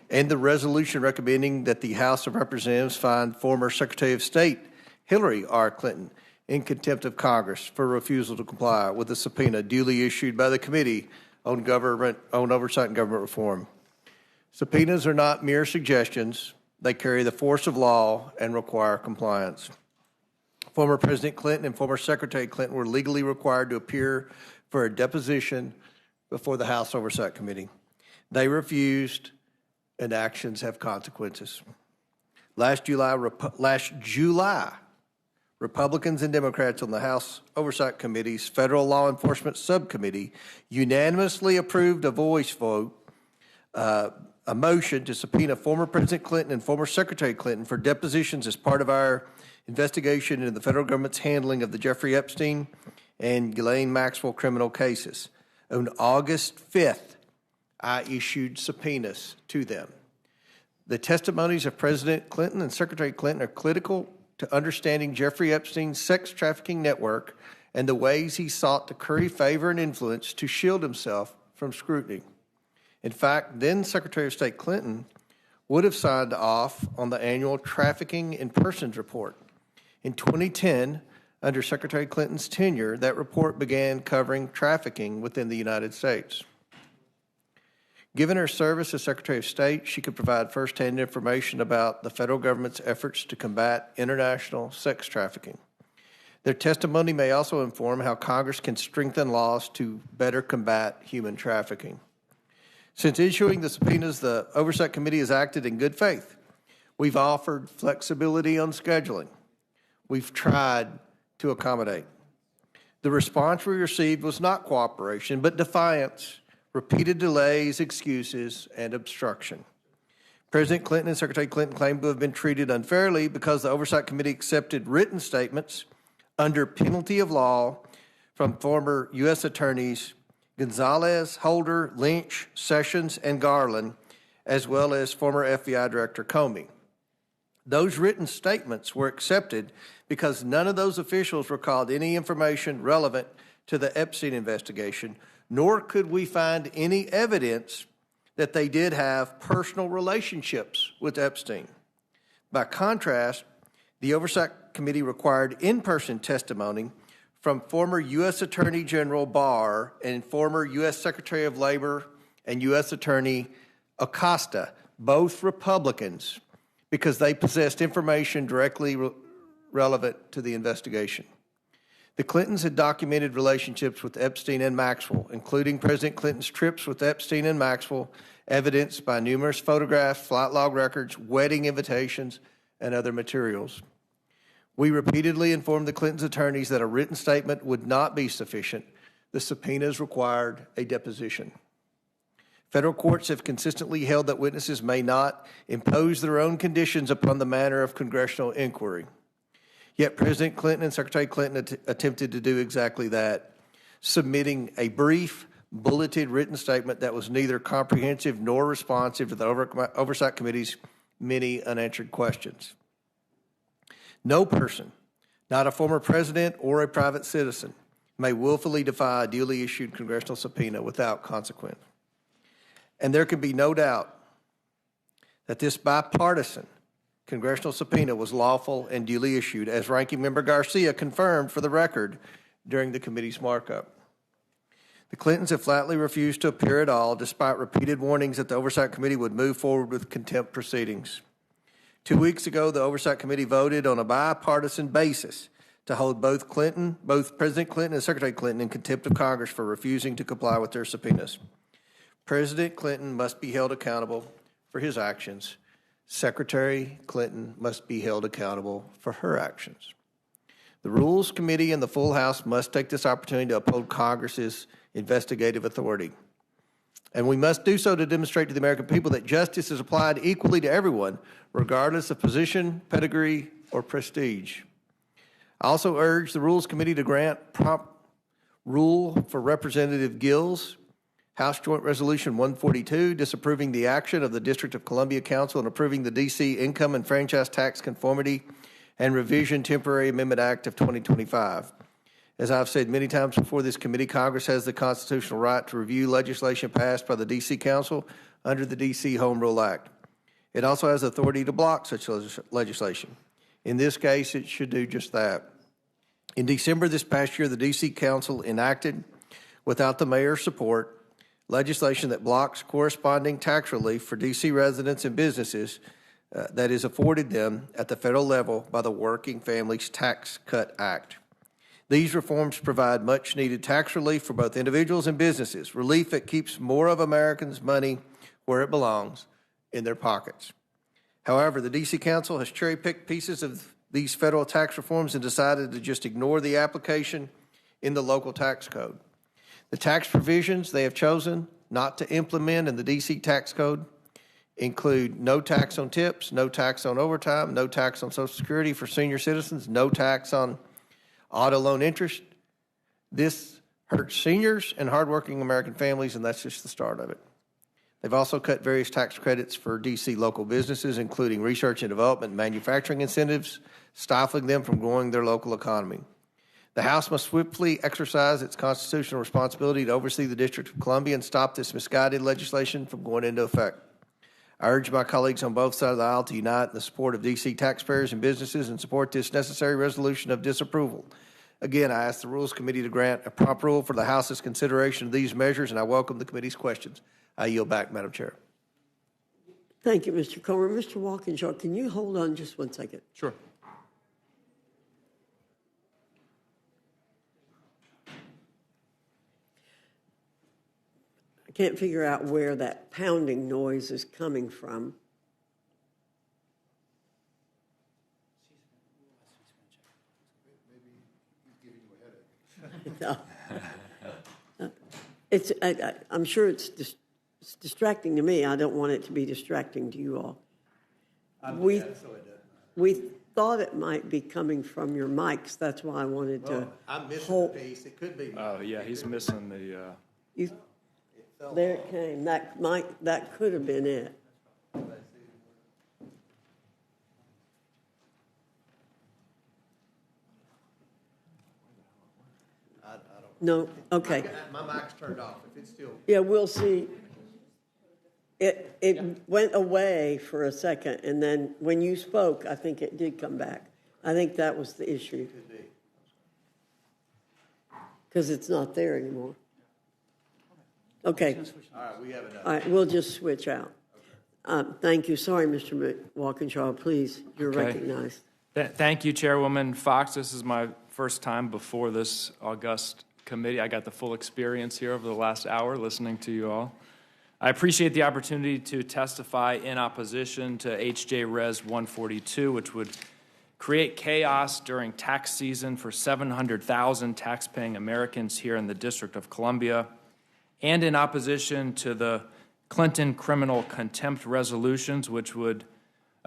and the resolution recommending that the House of Representatives find former Secretary of State Hillary R. Clinton in contempt of Congress for refusal to comply with a subpoena duly issued by the Committee on Oversight and Government Reform. Subpoenas are not mere suggestions. They carry the force of law and require compliance. Former President Clinton and former Secretary Clinton were legally required to appear for a deposition before the House Oversight Committee. They refused, and actions have consequences. Last July, Republicans and Democrats on the House Oversight Committee's Federal Law Enforcement Subcommittee unanimously approved a voice vote, a motion to subpoena former President Clinton and former Secretary Clinton for depositions as part of our investigation into the federal government's handling of the Jeffrey Epstein and Ghislaine Maxwell criminal cases. On August 5th, I issued subpoenas to them. The testimonies of President Clinton and Secretary Clinton are critical to understanding Jeffrey Epstein's sex trafficking network and the ways he sought to curry favor and influence to shield himself from scrutiny. In fact, then Secretary of State Clinton would have signed off on the annual Trafficking in Persons report. In 2010, under Secretary Clinton's tenure, that report began covering trafficking within the United States. Given her service as Secretary of State, she could provide firsthand information about the federal government's efforts to combat international sex trafficking. Their testimony may also inform how Congress can strengthen laws to better combat human trafficking. Since issuing the subpoenas, the Oversight Committee has acted in good faith. We've offered flexibility on scheduling. We've tried to accommodate. The response we received was not cooperation, but defiance, repeated delays, excuses, and obstruction. President Clinton and Secretary Clinton claimed to have been treated unfairly because the Oversight Committee accepted written statements under penalty of law from former U.S. Attorneys Gonzalez, Holder, Lynch, Sessions, and Garland, as well as former FBI Director Comey. Those written statements were accepted because none of those officials recalled any information relevant to the Epstein investigation, nor could we find any evidence that they did have personal relationships with Epstein. By contrast, the Oversight Committee required in-person testimony from former U.S. Attorney General Barr and former U.S. Secretary of Labor and U.S. Attorney Acosta, both Republicans, because they possessed information directly relevant to the investigation. The Clintons had documented relationships with Epstein and Maxwell, including President Clinton's trips with Epstein and Maxwell, evidenced by numerous photographs, flight log records, wedding invitations, and other materials. We repeatedly informed the Clintons' attorneys that a written statement would not be sufficient. The subpoenas required a deposition. Federal courts have consistently held that witnesses may not impose their own conditions upon the manner of congressional inquiry. Yet President Clinton and Secretary Clinton attempted to do exactly that, submitting a brief, bulleted written statement that was neither comprehensive nor responsive to the Oversight Committee's many unanswered questions. No person, not a former president or a private citizen, may willfully defy a duly issued congressional subpoena without consequence. And there can be no doubt that this bipartisan congressional subpoena was lawful and duly issued, as Ranking Member Garcia confirmed for the record during the committee's markup. The Clintons have flatly refused to appear at all, despite repeated warnings that the Oversight Committee would move forward with contempt proceedings. 2 weeks ago, the Oversight Committee voted on a bipartisan basis to hold both President Clinton and Secretary Clinton in contempt of Congress for refusing to comply with their subpoenas. President Clinton must be held accountable for his actions. Secretary Clinton must be held accountable for her actions. The Rules Committee and the full House must take this opportunity to uphold Congress's investigative authority. And we must do so to demonstrate to the American people that justice is applied equally to everyone, regardless of position, pedigree, or prestige. I also urge the Rules Committee to grant prompt rule for Representative Gill's House Joint Resolution 142, disapproving the action of the District of Columbia Council and approving the D.C. Income and Franchise Tax Conformity and Revision Temporary Amendment Act of 2025. As I've said many times before this committee, Congress has the constitutional right to review legislation passed by the D.C. Council under the D.C. Home Rule Act. It also has authority to block such legislation. In this case, it should do just that. In December this past year, the D.C. Council enacted, without the mayor's support, legislation that blocks corresponding tax relief for D.C. residents and businesses that is afforded them at the federal level by the Working Families Tax Cut Act. These reforms provide much-needed tax relief for both individuals and businesses, relief that keeps more of Americans' money where it belongs, in their pockets. However, the D.C. Council has cherry-picked pieces of these federal tax reforms and decided to just ignore the application in the local tax code. The tax provisions they have chosen not to implement in the D.C. tax code include no tax on tips, no tax on overtime, no tax on Social Security for senior citizens, no tax on auto loan interest. This hurts seniors and hardworking American families, and that's just the start of it. They've also cut various tax credits for D.C. local businesses, including research and development and manufacturing incentives, stifling them from growing their local economy. The House must swiftly exercise its constitutional responsibility to oversee the District of Columbia and stop this misguided legislation from going into effect. I urge my colleagues on both sides of the aisle to unite in the support of D.C. taxpayers and businesses and support this necessary resolution of disapproval. Again, I ask the Rules Committee to grant a prompt rule for the House's consideration of these measures, and I welcome the committee's questions. I yield back, Madam Chair. Thank you, Mr. Comer. Mr. Walkinshaw, can you hold on just 1 second? Sure. I can't figure out where that pounding noise is coming from. No. I'm sure it's distracting to me. I don't want it to be distracting to you all. We thought it might be coming from your mics. That's why I wanted to I'm missing hold. the piece. It could be. Oh, yeah, he's missing the... There it came. That could have been it. No, okay. My mic's turned off. If it's still... Yeah, we'll see. It went away for a second, and then when you spoke, I think it did come back. I think that was the issue. Because it's not there anymore. Okay. All right, we have enough. All right, we'll just switch out. Thank you. Sorry, Mr. Walkinshaw. Please, you're recognized. Thank you, Chairwoman Fox. This is my first time before this august committee. I got the full experience here over the last hour listening to you all. I appreciate the opportunity to testify in opposition to H.J. Res. 142, which would create chaos during tax season for 700,000 taxpaying Americans here in the District of Columbia, and in opposition to the Clinton criminal contempt resolutions, which would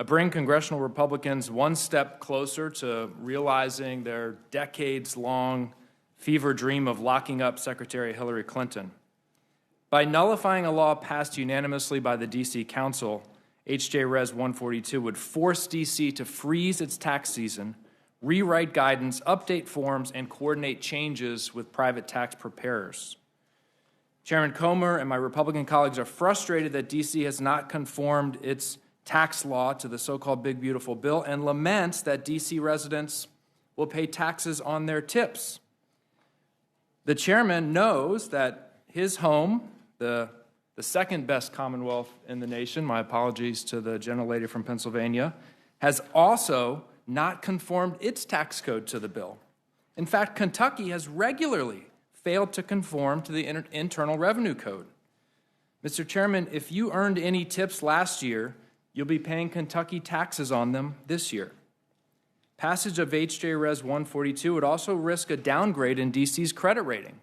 bring congressional Republicans one step closer to realizing their decades-long fever dream of locking up Secretary Hillary Clinton. By nullifying a law passed unanimously by the D.C. Council, H.J. Res. 142 would force D.C. to freeze its tax season, rewrite guidance, update forms, and coordinate changes with private tax preparers. Chairman Comer and my Republican colleagues are frustrated that D.C. has not conformed its tax law to the so-called Big Beautiful Bill and laments that D.C. residents will pay taxes on their tips. The chairman knows that his home, the second best Commonwealth in the nation, my apologies to the gentlelady from Pennsylvania, has also not conformed its tax code to the bill. In fact, Kentucky has regularly failed to conform to the Internal Revenue Code. Mr. Chairman, if you earned any tips last year, you'll be paying Kentucky taxes on them this year. Passage of H.J. Res. 142 would also risk a downgrade in D.C.'s credit rating,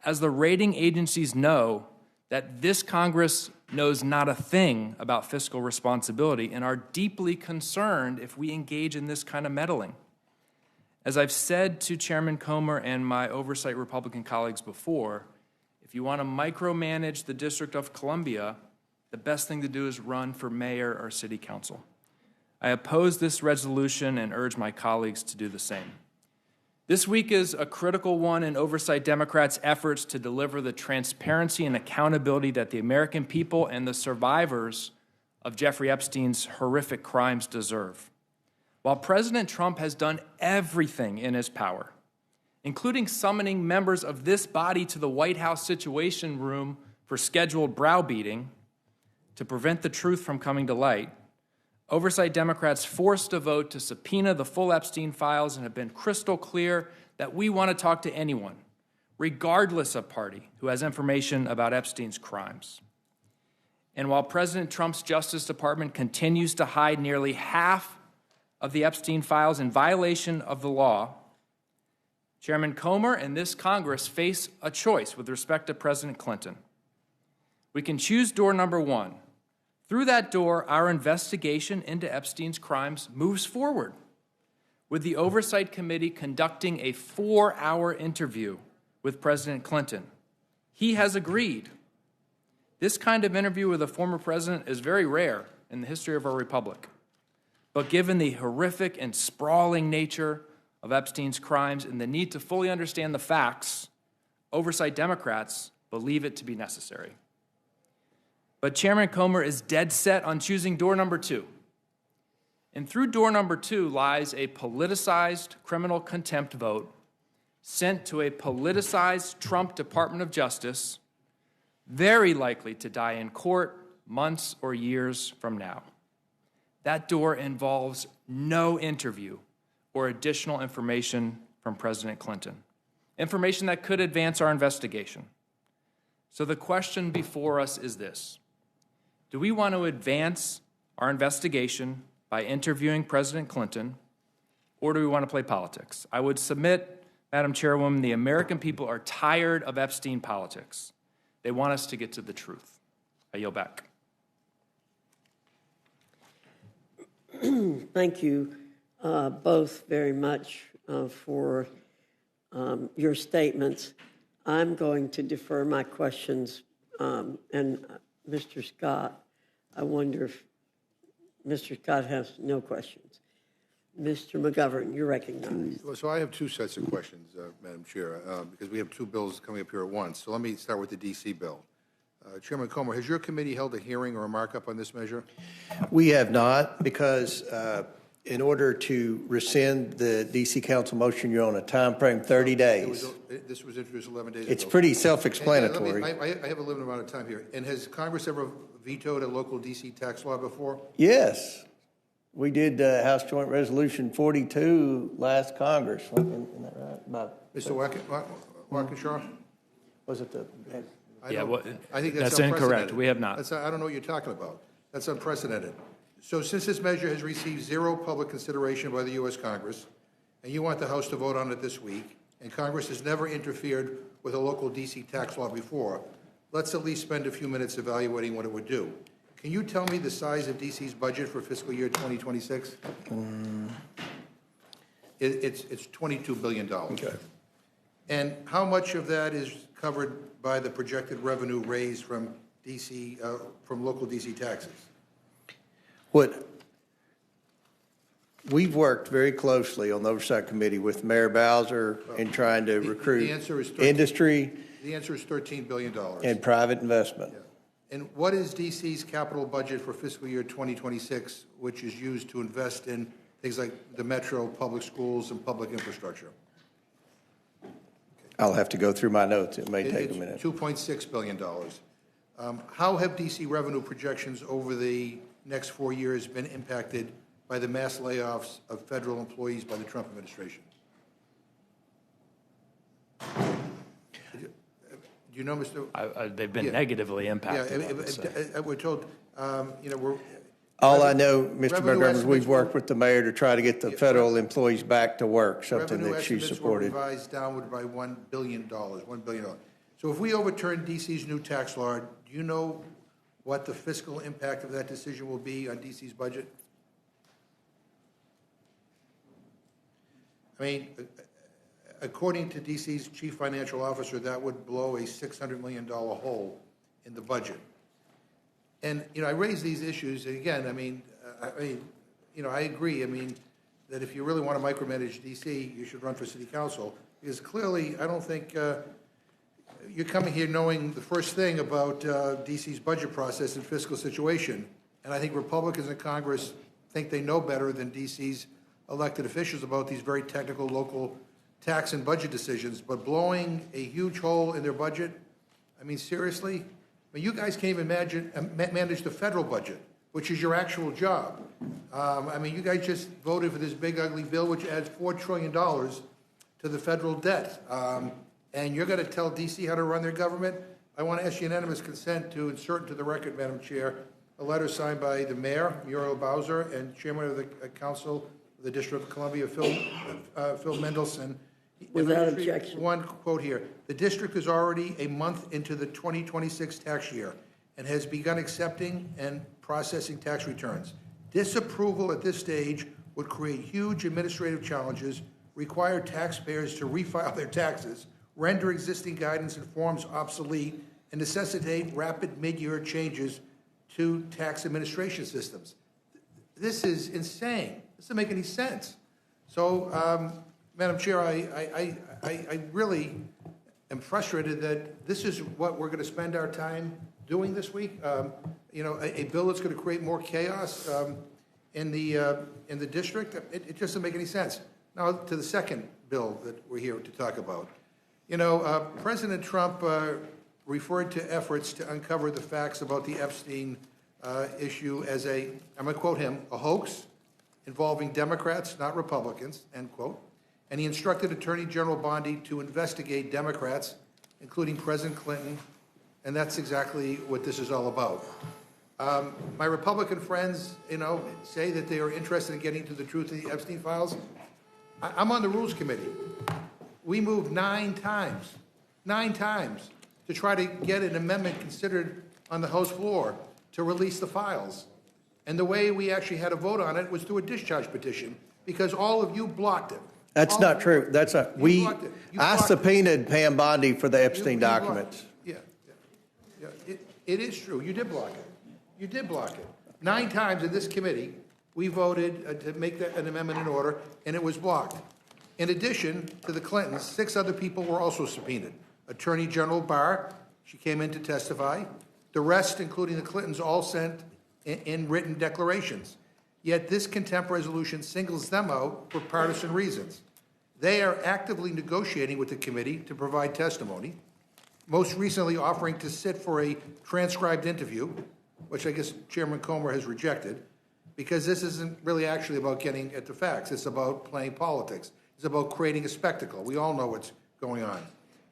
as the rating agencies know that this Congress knows not a thing about fiscal responsibility and are deeply concerned if we engage in this kind of meddling. As I've said to Chairman Comer and my oversight Republican colleagues before, if you want to micromanage the District of Columbia, the best thing to do is run for mayor or city council. I oppose this resolution and urge my colleagues to do the same. This week is a critical one in Oversight Democrats' efforts to deliver the transparency and accountability that the American people and the survivors of Jeffrey Epstein's horrific crimes deserve. While President Trump has done everything in his power, including summoning members of this body to the White House Situation Room for scheduled browbeating to prevent the truth from coming to light, Oversight Democrats forced a vote to subpoena the full Epstein files and have been crystal clear that we want to talk to anyone, regardless of party, who has information about Epstein's crimes. And while President Trump's Justice Department continues to hide nearly half of the Epstein files in violation of the law, Chairman Comer and this Congress face a choice with respect to President Clinton. We can choose door number one. Through that door, our investigation into Epstein's crimes moves forward, with the Oversight Committee conducting a 4-hour interview with President Clinton. He has agreed. This kind of interview with a former president is very rare in the history of our republic. But given the horrific and sprawling nature of Epstein's crimes and the need to fully understand the facts, Oversight Democrats believe it to be necessary. But Chairman Comer is dead set on choosing door number two. And through door number two lies a politicized criminal contempt vote sent to a politicized Trump Department of Justice, very likely to die in court months or years from now. That door involves no interview or additional information from President Clinton, information that could advance our investigation. So the question before us is this: do we want to advance our investigation by interviewing President Clinton, or do we want to play politics? I would submit, Madam Chairwoman, the American people are tired of Epstein politics. They want us to get to the truth. I yield back. Thank you both very much for your statements. I'm going to defer my questions. And Mr. Scott, I wonder if Mr. Scott has no questions. Mr. McGovern, you're recognized. Well, so I have two sets of questions, Madam Chair, because we have two bills coming up here at once. So let me start with the D.C. bill. Chairman Comer, has your committee held a hearing or a markup on this measure? We have not, because in order to rescind the D.C. Council motion, you're on a time frame 30 days. This was introduced 11 days It's ago. pretty self-explanatory. I have a limited amount of time here. And has Congress ever vetoed a local D.C. tax law before? Yes. We did House Joint Resolution 42 last Congress. Isn't that right? Mr. Waukesha? Was it the... I think that's incorrect. We have not. I don't know what you're talking about. That's unprecedented. So since this measure has received zero public consideration by the U.S. Congress, and you want the House to vote on it this week, and Congress has never interfered with a local D.C. tax law before, let's at least spend a few minutes evaluating what it would do. Can you tell me the size of D.C.'s budget for fiscal year 2026? It's $22 billion. Okay. And how much of that is covered by the projected revenue raised from D.C., from local D.C. taxes? We've worked very closely on the Oversight Committee with Mayor Bowser in trying to recruit industry. The answer is $13 billion. And private investment. Yeah. And what is D.C.'s capital budget for fiscal year 2026, which is used to invest in things like the metro, public schools, and public infrastructure? I'll have to go through my notes. It may take a minute. $2.6 billion. How have D.C. revenue projections over the next 4 years been impacted by the mass layoffs of federal employees by the Trump administration? Do you know, Mr.? They've been negatively impacted. Yeah, we're told, we're... All I know, Mr. McGovern, is we've worked with the mayor to try to get the federal employees back to work, something that she supported. Revenue estimates were revised downward by $1 billion. So if we overturn D.C.'s new tax law, do you know what the fiscal impact of that decision will be on D.C.'s budget? I mean, according to D.C.'s chief financial officer, that would blow a $600 million hole in the budget. And, I raise these issues, and again, I agree. that if you really want to micromanage D.C., you should run for city council, because clearly, I don't think you're coming here knowing the first thing about D.C.'s budget process and fiscal situation, and I think Republicans in Congress think they know better than D.C.'s elected officials about these very technical local tax and budget decisions, but blowing a huge hole in their budget, I mean, seriously? I mean, you guys can't even manage the federal budget, which is your actual job. I mean, you guys just voted for this big, ugly bill, which adds $4 trillion to the federal debt. And you're going to tell D.C. how to run their government? I want to ask unanimous consent to insert into the record, Madam Chair, a letter signed by the mayor, Muriel Bowser, and chairman of the council of the District of Columbia, Phil Mendelson. Without objection. One quote here. The district is already a month into the 2026 tax year and has begun accepting and processing tax returns. Disapproval at this stage would create huge administrative challenges, require taxpayers to refile their taxes, render existing guidance and forms obsolete, and necessitate rapid mid-year changes to tax administration systems. This is insane. This doesn't make any sense. So, Madam Chair, I really am frustrated that this is what we're going to spend our time doing this week. You know, a bill that's going to create more chaos in the district. It just doesn't make any sense. Now, to the second bill that we're here to talk about. You know, President Trump referred to efforts to uncover the facts about the Epstein issue as I'm going to quote him, a hoax involving Democrats, not Republicans, end quote. And he instructed Attorney General Bondi to investigate Democrats, including President Clinton, and that's exactly what this is all about. My Republican friends, you know, say that they are interested in getting to the truth of the Epstein files. I'm on the Rules Committee. We moved 9 times to try to get an amendment considered on the House floor to release the files. And the way we actually had a vote on it was through a discharge petition, because all of you blocked it. That's not true. That's not. I subpoenaed Pam Bondi for the Epstein documents. Yeah. It is true. You did block it. You did block it. 9 times in this committee, we voted to make an amendment in order, and it was blocked. In addition to the Clintons, 6 other people were also subpoenaed. Attorney General Barr, she came in to testify. The rest, including the Clintons, all sent in written declarations. Yet this contempt resolution singles them out for partisan reasons. They are actively negotiating with the committee to provide testimony, most recently offering to sit for a transcribed interview, which I guess Chairman Comer has rejected, because this isn't really actually about getting at the facts. It's about playing politics. It's about creating a spectacle. We all know what's going on.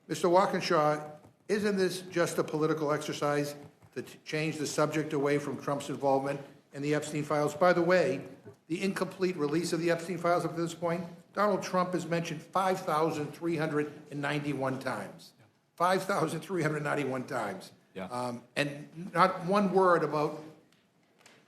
Mr. Walkinshaw, isn't this just a political exercise to change the subject away from Trump's involvement in the Epstein files? By the way, the incomplete release of the Epstein files up to this point, Donald Trump has mentioned 5,391 times. 5,391 times. Yeah. And not one word about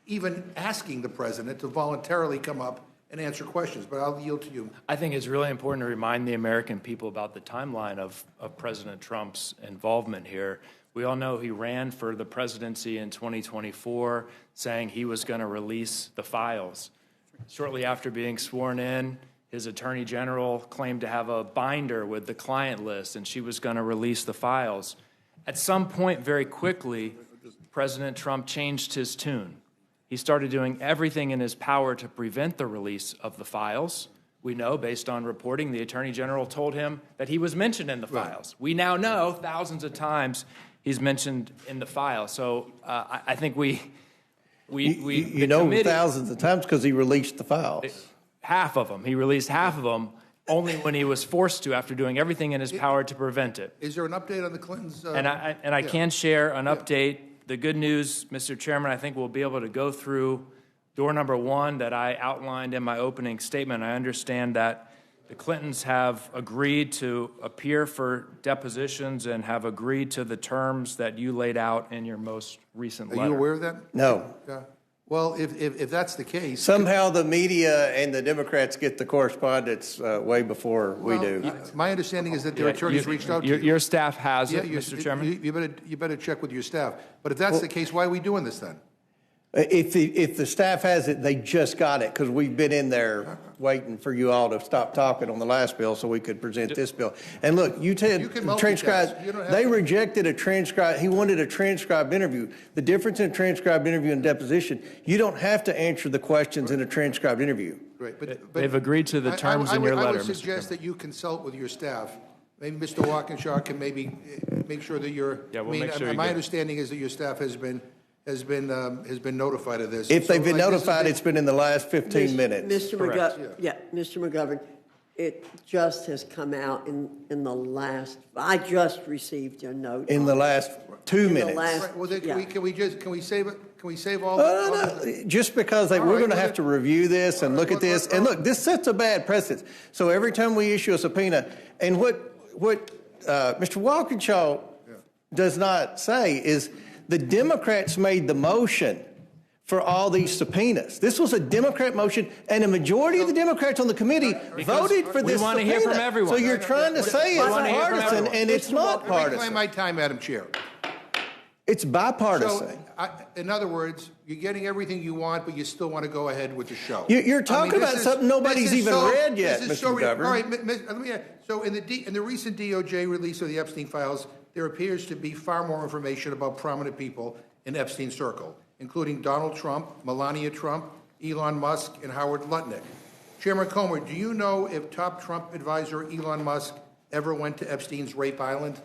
even asking the president to voluntarily come up and answer questions, but I'll yield to you. I think it's really important to remind the American people about the timeline of President Trump's involvement here. We all know he ran for the presidency in 2024, saying he was going to release the files. Shortly after being sworn in, his attorney general claimed to have a binder with the client list, and she was going to release the files. At some point, very quickly, President Trump changed his tune. He started doing everything in his power to prevent the release of the files. We know, based on reporting, the Attorney General told him that he was mentioned in the files. We now know thousands of times he's mentioned in the file. So I think we thousands of times because he released the files. Half of them. He released half of them only when he was forced to, after doing everything in his power to prevent it. Is there an update on the Clintons? I can share an update. The good news, Mr. Chairman, I think we'll be able to go through door number 1 that I outlined in my opening statement. I understand that the Clintons have agreed to appear for depositions and have agreed to the terms that you laid out in your most recent letter. Are you aware of that? No. Well, if that's the case... Somehow the media and the Democrats get the correspondence way before we do. My understanding is that their attorneys reached out to you. Your staff has it, Mr. Chairman. You better check with your staff. But if that's the case, why are we doing this then? If the staff has it, they just got it, because we've been in there waiting for you all to stop talking on the last bill so we could present this bill. And look, you said transcribed. They rejected a transcribed. He wanted a transcribed interview. The difference in a transcribed interview and deposition, you don't have to answer the questions in a transcribed interview. Right, but They've agreed to the terms in your letter, I would Mr. suggest that you consult with your staff. Maybe Mr. Walkinshaw can maybe make sure that you're. Yeah, we'll make sure. My understanding is that your staff has been notified of this. If they've been notified, it's been in the last 15 minutes. Mr. McGovern, it just has come out in the last, I just received your note. In the last 2 minutes. Right, well, then can we save it? Can we save all? No. Just because we're going to have to review this and look at this. And look, this sets a bad precedent. So every time we issue a subpoena, and what Mr. Walkinshaw does not say is the Democrats made the motion for all these subpoenas. This was a Democrat motion, and a majority of the Democrats on the committee voted for this subpoena. We want to hear from everyone. So you're trying to say it's partisan, and it's not partisan. Reclaim my time, Madam Chair. It's bipartisan. So, in other words, you're getting everything you want, but you still want to go ahead with the show. You're talking about something nobody's even read yet, Mr. McGovern. All right, let me add. So in the recent DOJ release of the Epstein files, there appears to be far more information about prominent people in Epstein's circle, including Donald Trump, Melania Trump, Elon Musk, and Howard Lutnick. Chairman Comer, do you know if top Trump advisor Elon Musk ever went to Epstein's rape island?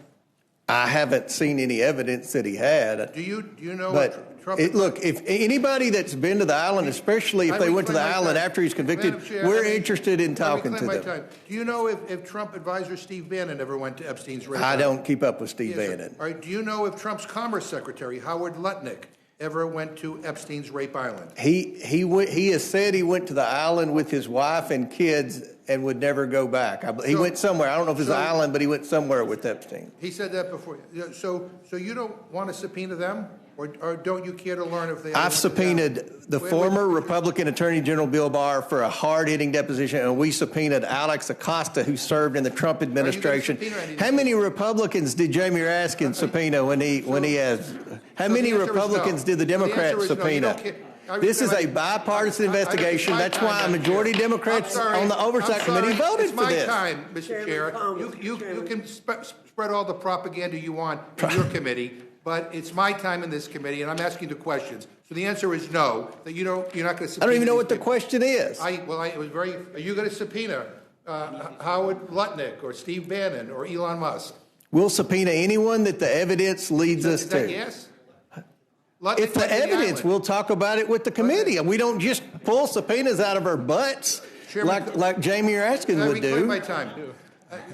I haven't seen any evidence that he had. Do you know? But look, if anybody that's been to the island, especially if they went to the island after he's convicted, we're interested in talking to them. Do you know if Trump advisor Steve Bannon ever went to Epstein's rape I island? don't keep up with Steve Bannon. All right. Do you know if Trump's Commerce Secretary Howard Lutnick ever went to Epstein's rape island? He has said he went to the island with his wife and kids and would never go back. He went somewhere. I don't know if it's an island, but he went somewhere with Epstein. He said that before. So you don't want to subpoena them, or don't you care to learn if they? I've subpoenaed the former Republican Attorney General Bill Barr for a hard-hitting deposition, and we subpoenaed Alex Acosta, who served in the Trump administration. How many Republicans did Jamie Raskin subpoena when he has? How many Republicans did the Democrats subpoena? This is a bipartisan investigation. That's why a majority of Democrats on the Oversight Committee voted for this. It's my time, Mr. Chair. You can spread all the propaganda you want in your committee, but it's my time in this committee, and I'm asking the questions. So the answer is no. That you're not going to subpoena. I don't even know what the question is. It was very. Are you going to subpoena Howard Lutnick or Steve Bannon or Elon Musk? We'll subpoena anyone that the evidence leads us to. Yes. If the evidence, we'll talk about it with the committee. And we don't just pull subpoenas out of our butts like Jamie Raskin would do. My time.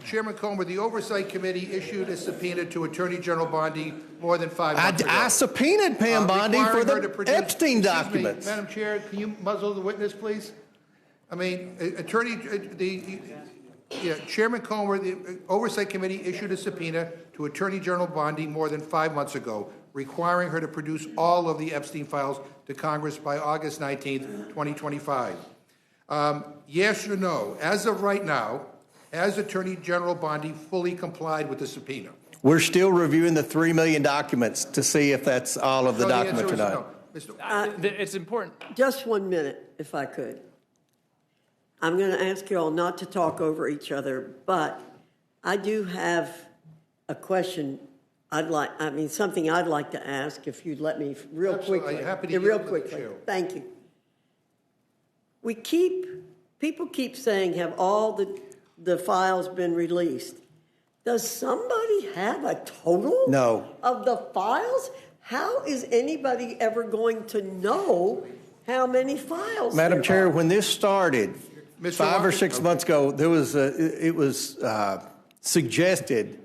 Chairman Comer, the Oversight Committee issued a subpoena to Attorney General Bondi more than 5 months ago. I subpoenaed Pam Bondi for the Epstein documents. Madam Chair, can you muzzle the witness, please? I mean, Chairman Comer, the Oversight Committee issued a subpoena to Attorney General Bondi more than 5 months ago, requiring her to produce all of the Epstein files to Congress by August 19th, 2025. Yes or no? As of right now, has Attorney General Bondi fully complied with the subpoena? We're still reviewing the 3 million documents to see if that's all of the documents or not. It's important. Just 1 minute, if I could. I'm going to ask you all not to talk over each other, but I do have a question something I'd like to ask, if you'd let me real quickly. Happy to real quickly. Thank you. People keep saying, have all the files been released? Does somebody have a total of the files? How is anybody ever going to know how many files? Madam Chair, when this started 5 or 6 months ago, it was suggested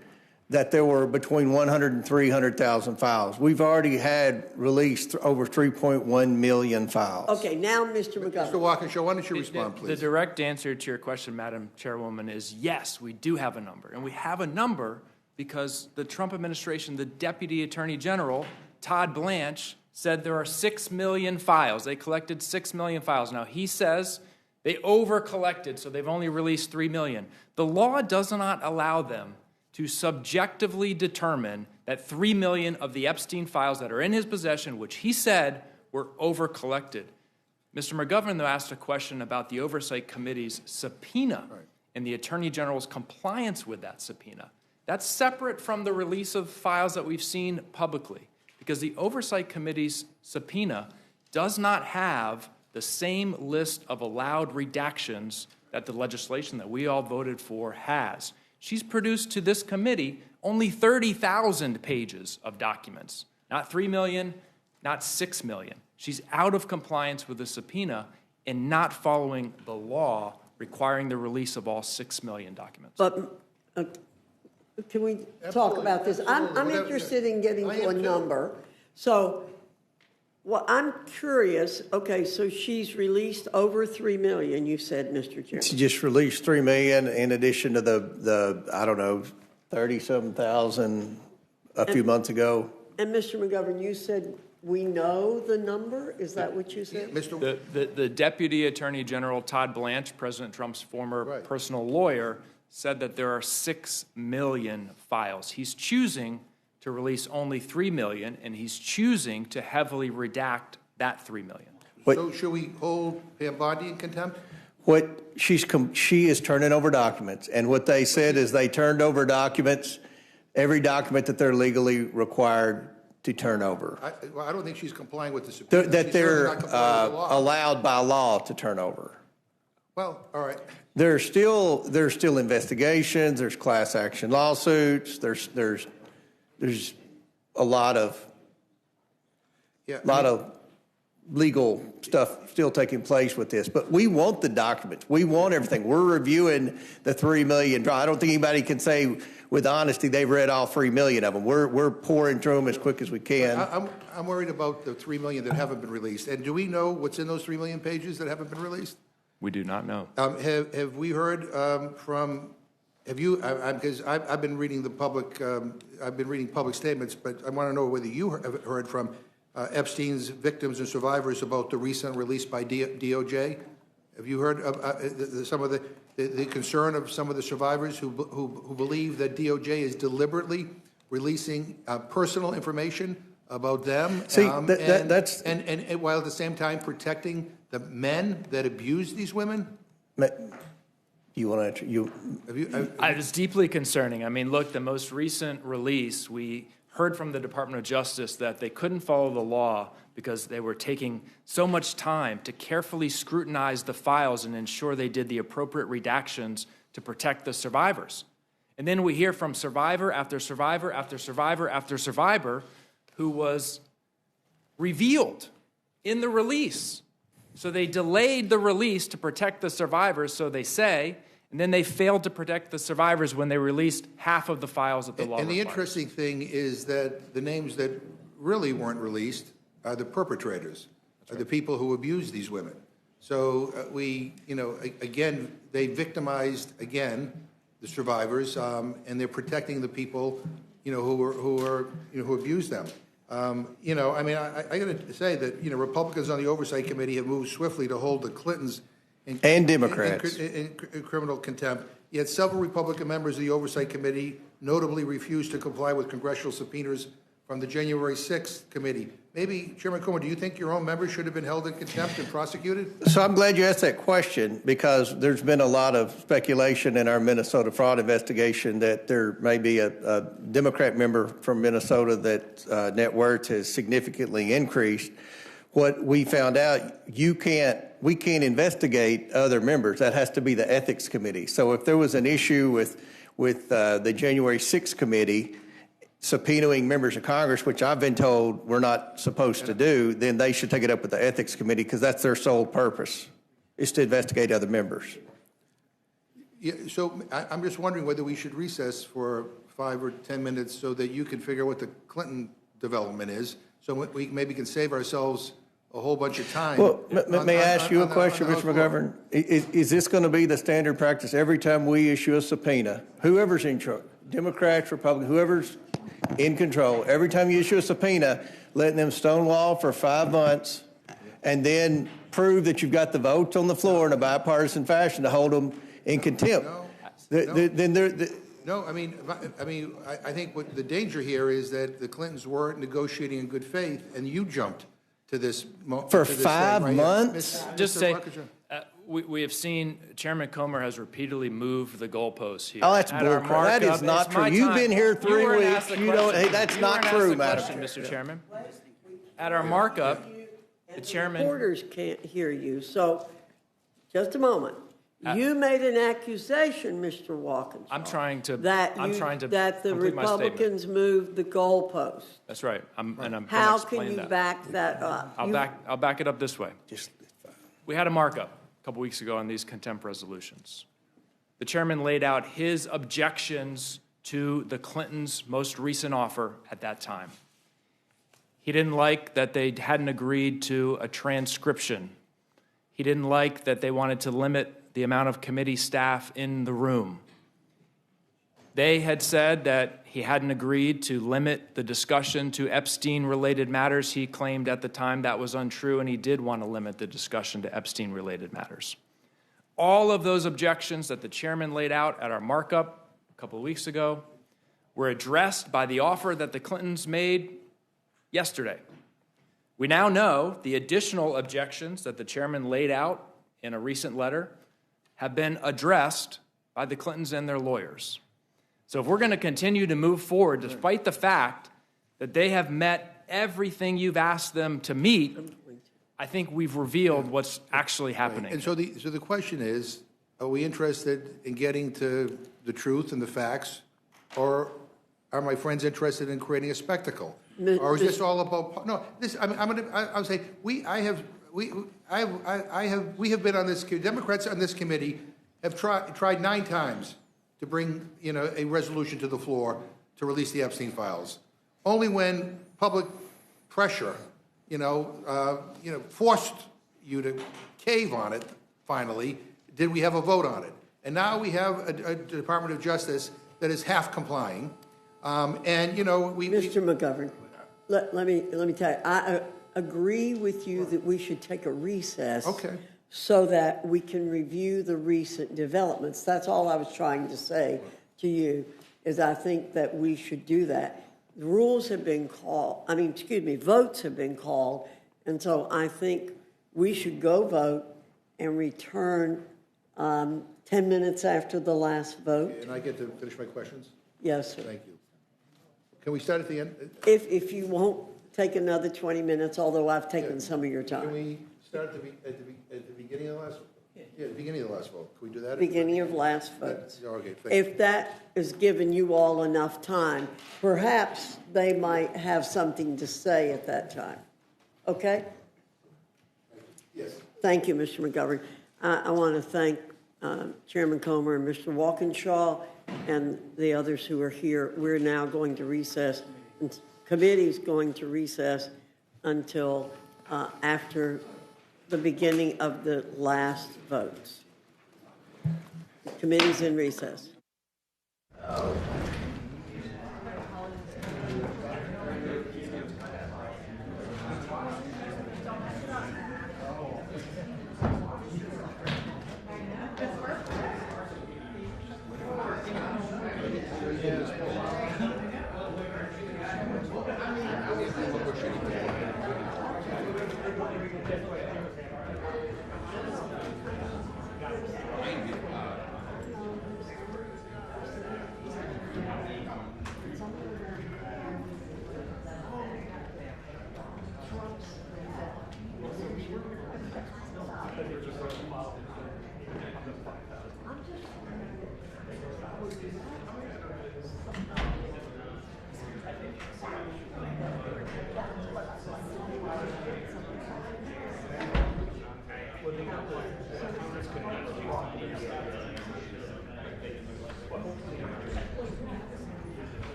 that there were between 100 and 300,000 files. We've already had released over 3.1 million files. Okay, now, Mr. McGovern. Mr. Walkinshaw, why don't you respond, please? The direct answer to your question, Madam Chairwoman, is yes, we do have a number. And we have a number because the Trump administration, the Deputy Attorney General, Todd Blanche, said there are 6 million files. They collected 6 million files. Now, he says they over-collected, so they've only released 3 million. The law does not allow them to subjectively determine that 3 million of the Epstein files that are in his possession, which he said were over-collected. Mr. McGovern, though, asked a question about the Oversight Committee's subpoena and the Attorney General's compliance with that subpoena. That's separate from the release of files that we've seen publicly, because the Oversight Committee's subpoena does not have the same list of allowed redactions that the legislation that we all voted for has. She's produced to this committee only 30,000 pages of documents, not 3 million, not 6 million. She's out of compliance with the subpoena and not following the law requiring the release of all 6 million documents. But can we talk about this? I'm interested in getting to a number. So, well, I'm curious. Okay, so she's released over 3 million, you said, Mr. Chairman. She just released 3 million in addition to the I don't know, 30-something thousand a few months ago. And Mr. McGovern, you said we know the number? Is that what you said? The Deputy Attorney General, Todd Blanche, President Trump's former personal lawyer, said that there are 6 million files. He's choosing to release only 3 million, and he's choosing to heavily redact that 3 million. So should we hold Pam Bondi in contempt? She is turning over documents, and what they said is they turned over documents, every document that they're legally required to turn over. I don't think she's complying with the subpoena. That they're allowed by law to turn over. Well, all right. There's still investigations. There's class action lawsuits. There's a lot of legal stuff still taking place with this. But we want the documents. We want everything. We're reviewing the 3 million. I don't think anybody can say with honesty they've read all 3 million of them. We're pouring through them as quick as we can. I'm worried about the 3 million that haven't been released. And do we know what's in those 3 million pages that haven't been released? We do not know. Have we heard from? Have you? Because I've been reading the public. I've been reading public statements, but I want to know whether you have heard from Epstein's victims and survivors about the recent release by DOJ. Have you heard of some of the concern of some of the survivors who believe that DOJ is deliberately releasing personal information about them? See, that's while at the same time protecting the men that abuse these women? You want to answer? It was deeply concerning. I mean, look, the most recent release, we heard from the Department of Justice that they couldn't follow the law because they were taking so much time to carefully scrutinize the files and ensure they did the appropriate redactions to protect the survivors. And then we hear from survivor after survivor after survivor after survivor who was revealed in the release. So they delayed the release to protect the survivors, so they say, and then they failed to protect the survivors when they released half of the files that the law requires. And the interesting thing is that the names that really weren't released are the perpetrators, are the people who abused these women. So again, they victimized, again, the survivors, and they're protecting the people, who abused them. I got to say that, Republicans on the Oversight Committee have moved swiftly to hold the Clintons and Democrats in criminal contempt. Yet several Republican members of the Oversight Committee notably refused to comply with congressional subpoenas from the January 6th committee. Maybe, Chairman Comer, do you think your own members should have been held in contempt and prosecuted? So I'm glad you asked that question, because there's been a lot of speculation in our Minnesota fraud investigation that there may be a Democrat member from Minnesota that net worth has significantly increased. What we found out, we can't investigate other members. That has to be the ethics committee. So if there was an issue with the January 6th committee subpoenaing members of Congress, which I've been told we're not supposed to do, then they should take it up with the ethics committee, because that's their sole purpose, is to investigate other members. Yeah, so I'm just wondering whether we should recess for 5 or 10 minutes so that you can figure out what the Clinton development is, so we maybe can save ourselves a whole bunch of time. Well, may I ask you a question, Mr. McGovern? Is this going to be the standard practice every time we issue a subpoena? Whoever's in charge, Democrats, Republicans, whoever's in control, every time you issue a subpoena, letting them stonewall for 5 months and then prove that you've got the votes on the floor in a bipartisan fashion to hold them in contempt. No, I think what the danger here is that the Clintons weren't negotiating in good faith, and you jumped to this For 5 months? Just say, we have seen Chairman Comer has repeatedly moved the goalposts here. Oh, that's At our bullcrap. That markup, is not it's my true. You've time. been here You 3 weren't weeks. asked the You don't, question. hey, that's You not weren't asked true, the Madam question, Chair. Mr. Chairman. At our markup, the chairman. Reporters can't hear you, so just a moment. You made an accusation, Mr. Walkinshaw. I'm trying to that the complete my statement. Republicans moved the goalpost. That's right. I'm How gonna can explain you that. back that up? I'll back it up this way. We had a markup a couple weeks ago on these contempt resolutions. The chairman laid out his objections to the Clintons' most recent offer at that time. He didn't like that they hadn't agreed to a transcription. He didn't like that they wanted to limit the amount of committee staff in the room. They had said that he hadn't agreed to limit the discussion to Epstein-related matters. He claimed at the time that was untrue, and he did want to limit the discussion to Epstein-related matters. All of those objections that the chairman laid out at our markup a couple of weeks ago were addressed by the offer that the Clintons made yesterday. We now know the additional objections that the chairman laid out in a recent letter have been addressed by the Clintons and their lawyers. So if we're going to continue to move forward, despite the fact that they have met everything you've asked them to meet, I think we've revealed what's actually happening. And so the question is, are we interested in getting to the truth and the facts, or are my friends interested in creating a spectacle? Or is this all about, no, this, I'll say, we have been on this, Democrats on this committee have tried 9 times to bring, a resolution to the floor to release the Epstein files. Only when public pressure, forced you to cave on it, finally, did we have a vote on it. And now we have a Department of Justice that is half complying. Mr. McGovern, let me tell you, I agree with you that we should take a recess. Okay. So that we can review the recent developments. That's all I was trying to say to you, is I think that we should do that. The rules have been called, votes have been called, and so I think we should go vote and return 10 minutes after the last vote. And I get to finish my questions? Yes, sir. Thank you. Can we start at the end? If you won't take another 20 minutes, although I've taken some of your time. Can we start at the beginning of the last? Yeah, the beginning of the last vote. Can we do that? Beginning of last vote. Okay, thank you. If that is giving you all enough time, perhaps they might have something to say at that time. Okay? Yes. Thank you, Mr. McGovern. I want to thank Chairman Comer and Mr. Walkinshaw and the others who are here. We're now going to recess. And committee's going to recess until after the beginning of the last votes. Committee's in recess.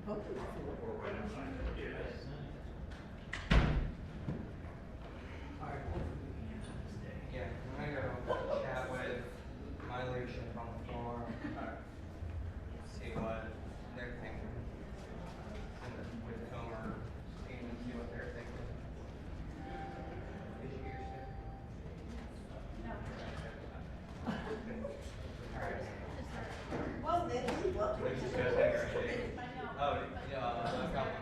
Yeah, I'm gonna go chat with my leadership on the floor, see what they're thinking. And with Homer, see what they're thinking. Did you hear Steve? No. Well, then, what? Oh, yeah,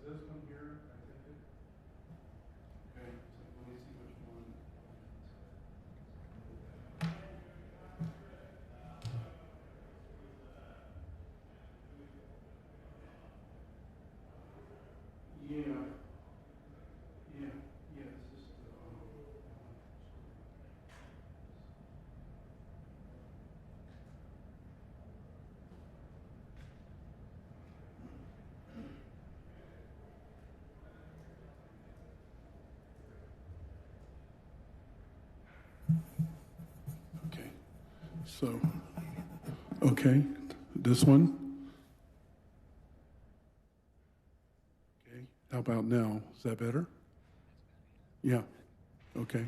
this one here, I think it. Okay, so let me see which one. Yeah. Yeah, yes, this is the, okay, so, okay, this one. Okay, how about now? Is that better? Yeah, okay.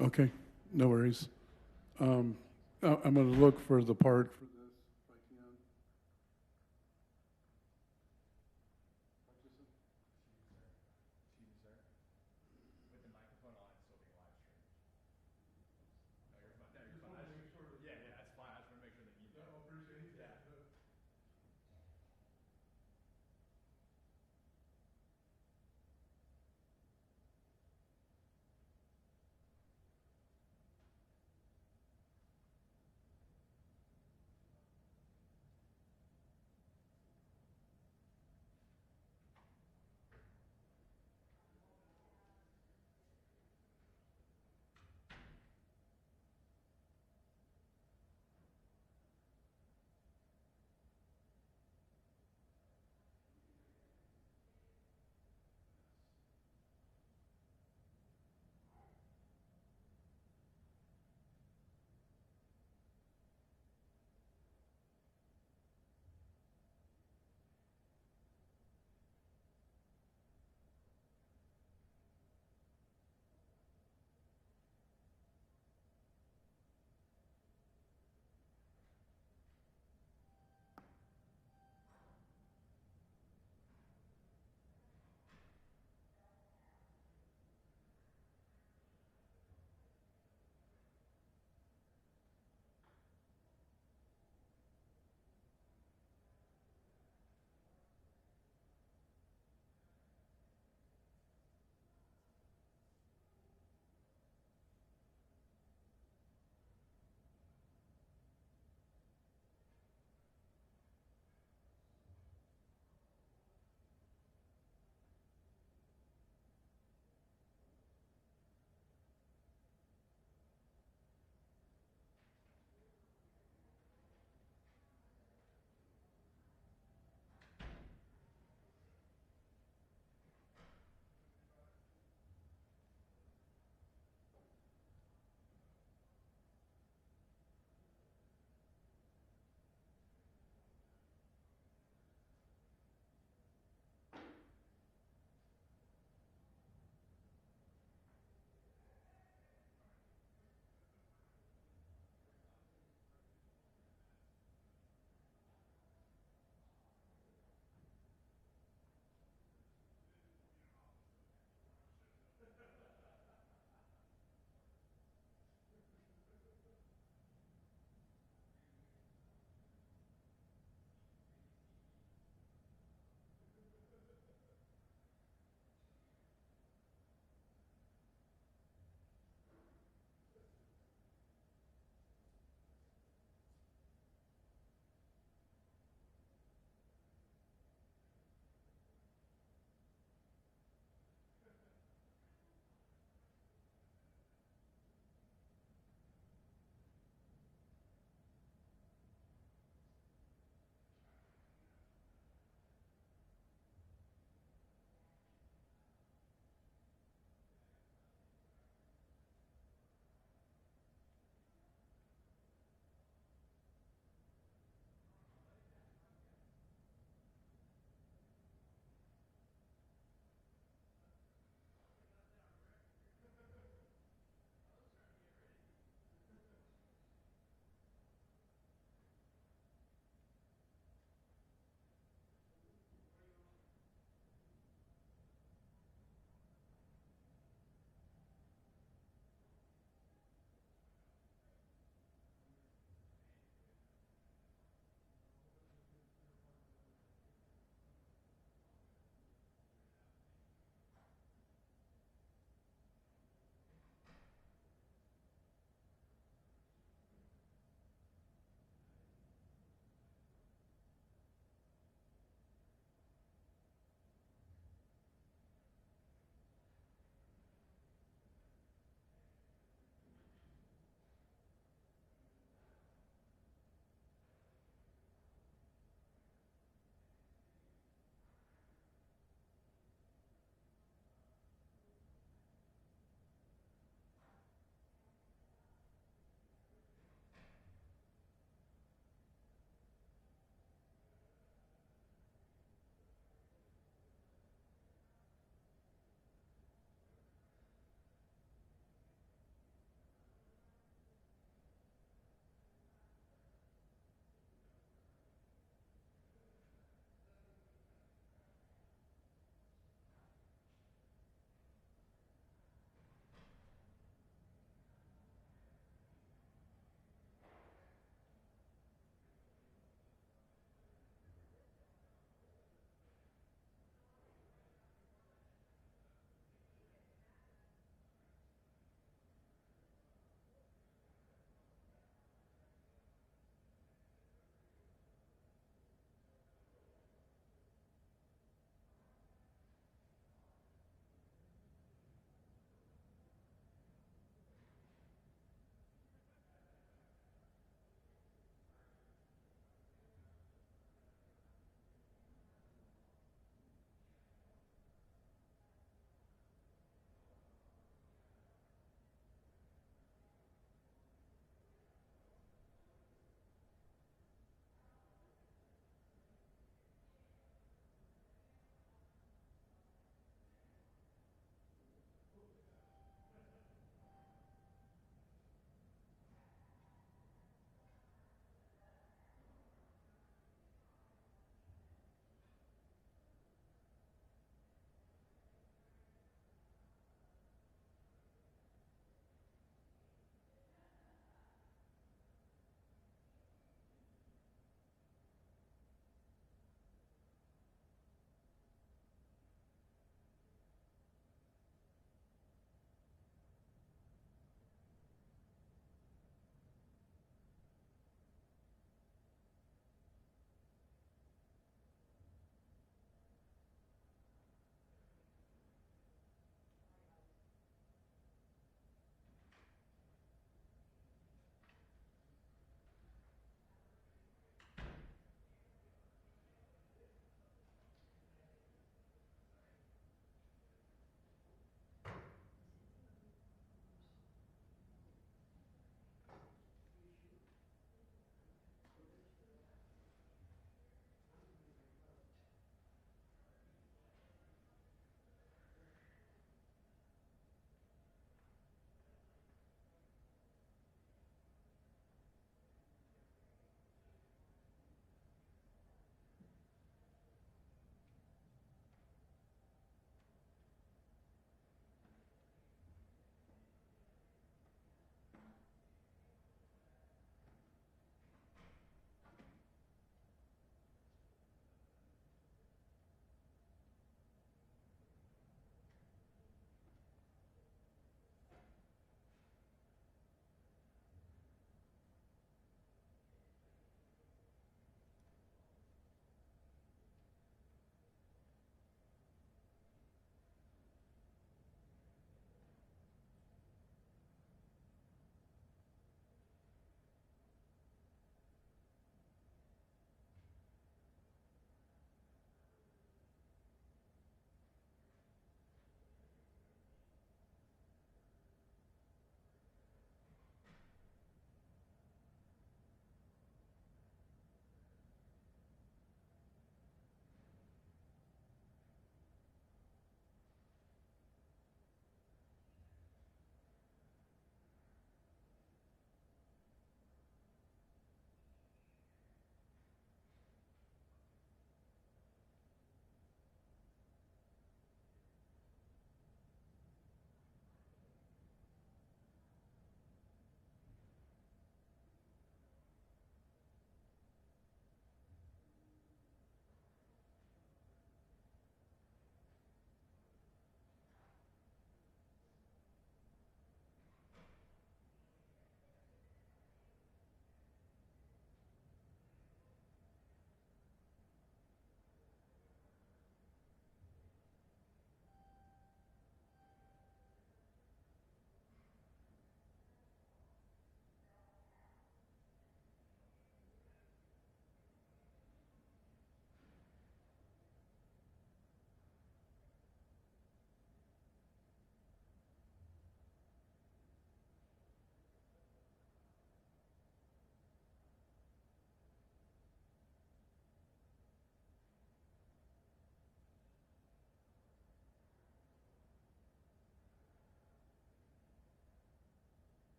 Okay, no worries. I'm going to look for the part for this if I can.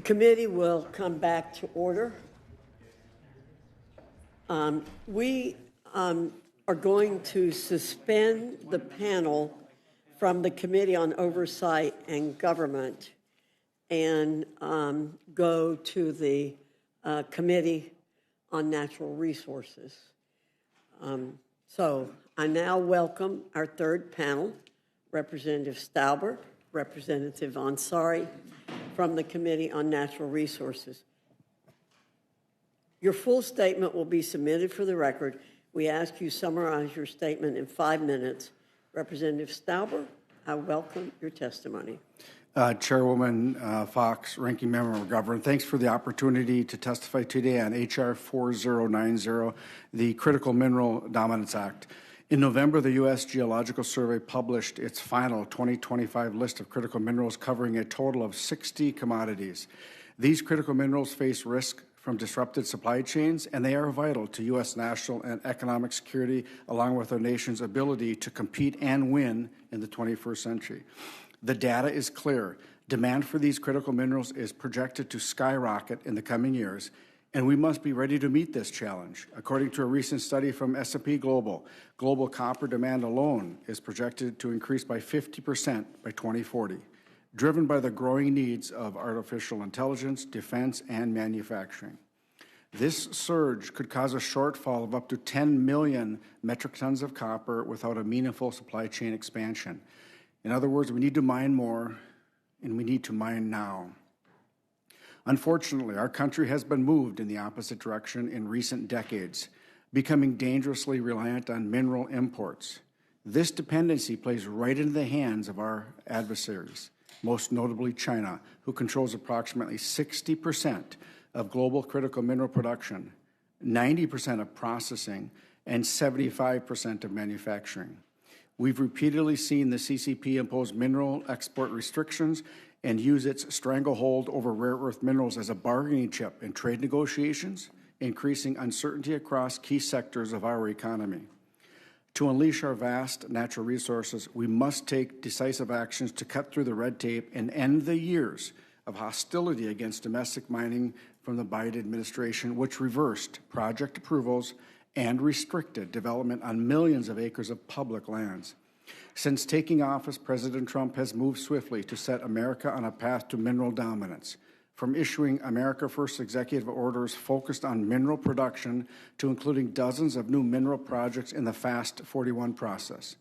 The committee will come back to order. We are going to suspend the panel from the Committee on Oversight and Government and go to the Committee on Natural Resources. So I now welcome our third panel, Representative Stauber, Representative Ansari from the Committee on Natural Resources. Your full statement will be submitted for the record. We ask you summarize your statement in 5 minutes. Representative Stauber, I welcome your testimony. Chairwoman Fox, Ranking Member McGovern, thanks for the opportunity to testify today on H.R. 4090, the Critical Mineral Dominance Act. In November, the U.S. Geological Survey published its final 2025 list of critical minerals covering a total of 60 commodities. These critical minerals face risk from disrupted supply chains, and they are vital to U.S. national and economic security, along with our nation's ability to compete and win in the 21st century. The data is clear. Demand for these critical minerals is projected to skyrocket in the coming years, and we must be ready to meet this challenge. According to a recent study from S&P Global, global copper demand alone is projected to increase by 50% by 2040. Driven by the growing needs of artificial intelligence, defense, and manufacturing. This surge could cause a shortfall of up to 10 million metric tons of copper without a meaningful supply chain expansion. In other words, we need to mine more, and we need to mine now. Unfortunately, our country has been moved in the opposite direction in recent decades, becoming dangerously reliant on mineral imports. This dependency plays right into the hands of our adversaries, most notably China, who controls approximately 60% of global critical mineral production, 90% of processing, and 75% of manufacturing. We've repeatedly seen the CCP impose mineral export restrictions and use its stranglehold over rare earth minerals as a bargaining chip in trade negotiations, increasing uncertainty across key sectors of our economy. To unleash our vast natural resources, we must take decisive actions to cut through the red tape and end the years of hostility against domestic mining from the Biden administration, which reversed project approvals and restricted development on millions of acres of public lands. Since taking office, President Trump has moved swiftly to set America on a path to mineral dominance, from issuing America First executive orders focused on mineral production to including dozens of new mineral projects in the FAST 41 process.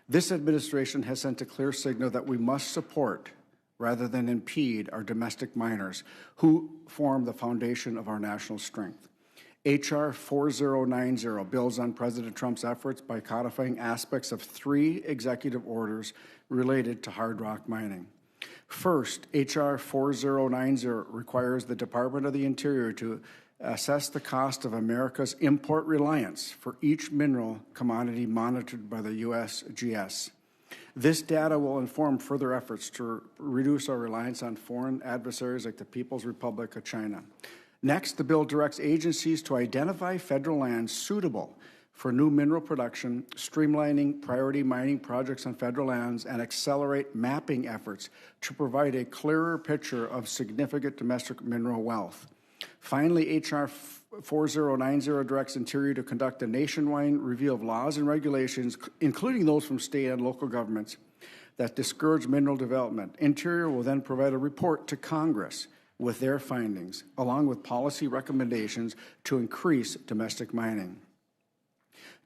This administration has sent a clear signal that we must support rather than impede our domestic miners, who form the foundation of our national strength. H.R. 4090 builds on President Trump's efforts by codifying aspects of 3 executive orders related to hard rock mining. First, H.R. 4090 requires the Department of the Interior to assess the cost of America's import reliance for each mineral commodity monitored by the USGS. This data will inform further efforts to reduce our reliance on foreign adversaries like the People's Republic of China. Next, the bill directs agencies to identify federal lands suitable for new mineral production, streamlining priority mining projects on federal lands, and accelerate mapping efforts to provide a clearer picture of significant domestic mineral wealth. Finally, H.R. 4090 directs Interior to conduct a nationwide review of laws and regulations, including those from state and local governments, that discourage mineral development. Interior will then provide a report to Congress with their findings, along with policy recommendations to increase domestic mining.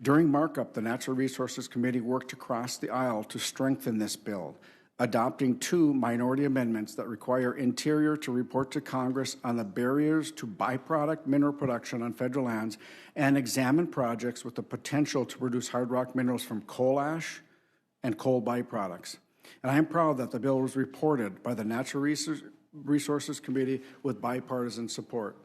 During markup, the Natural Resources Committee worked across the aisle to strengthen this bill, adopting 2 minority amendments that require Interior to report to Congress on the barriers to byproduct mineral production on federal lands and examine projects with the potential to produce hard rock minerals from coal ash and coal byproducts. And I am proud that the bill was reported by the Natural Resources Committee with bipartisan support.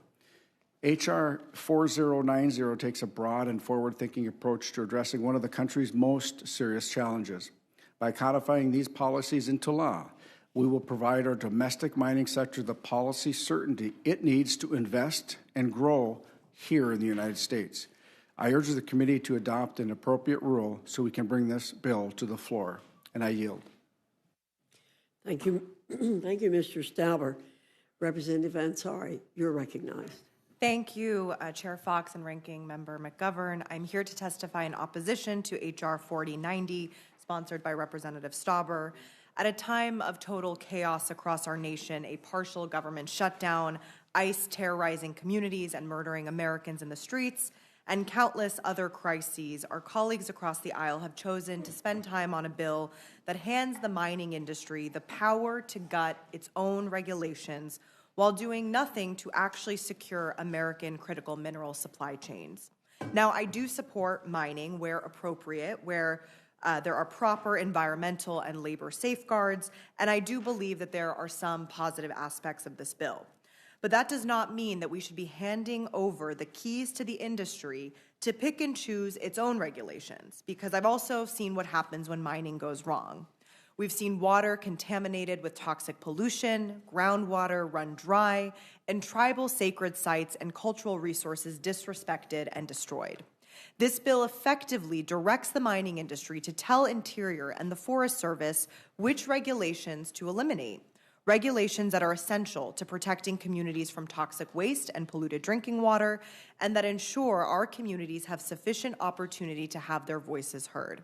H.R. 4090 takes a broad and forward-thinking approach to addressing one of the country's most serious challenges. By codifying these policies into law, we will provide our domestic mining sector the policy certainty it needs to invest and grow here in the United States. I urge the committee to adopt an appropriate rule so we can bring this bill to the floor, and I yield. Thank you. Thank you, Mr. Stauber. Representative Ansari, you're recognized. Thank you, Chair Fox and Ranking Member McGovern. I'm here to testify in opposition to H.R. 4090, sponsored by Representative Stauber. At a time of total chaos across our nation, a partial government shutdown, ICE terrorizing communities and murdering Americans in the streets, and countless other crises, our colleagues across the aisle have chosen to spend time on a bill that hands the mining industry the power to gut its own regulations while doing nothing to actually secure American critical mineral supply chains. Now, I do support mining where appropriate, where there are proper environmental and labor safeguards, and I do believe that there are some positive aspects of this bill. But that does not mean that we should be handing over the keys to the industry to pick and choose its own regulations, because I've also seen what happens when mining goes wrong. We've seen water contaminated with toxic pollution, groundwater run dry, and tribal sacred sites and cultural resources disrespected and destroyed. This bill effectively directs the mining industry to tell Interior and the Forest Service which regulations to eliminate, regulations that are essential to protecting communities from toxic waste and polluted drinking water, and that ensure our communities have sufficient opportunity to have their voices heard.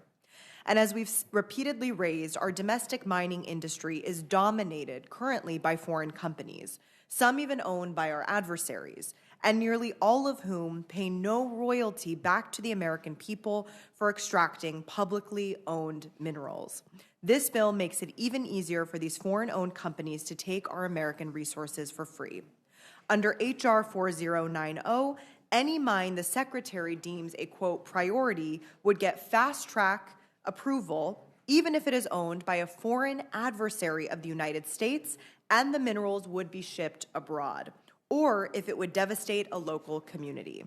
And as we've repeatedly raised, our domestic mining industry is dominated currently by foreign companies, some even owned by our adversaries, and nearly all of whom pay no royalty back to the American people for extracting publicly owned minerals. This bill makes it even easier for these foreign-owned companies to take our American resources for free. Under H.R. 4090, any mine the Secretary deems a, quote, priority would get fast-track approval, even if it is owned by a foreign adversary of the United States and the minerals would be shipped abroad, or if it would devastate a local community.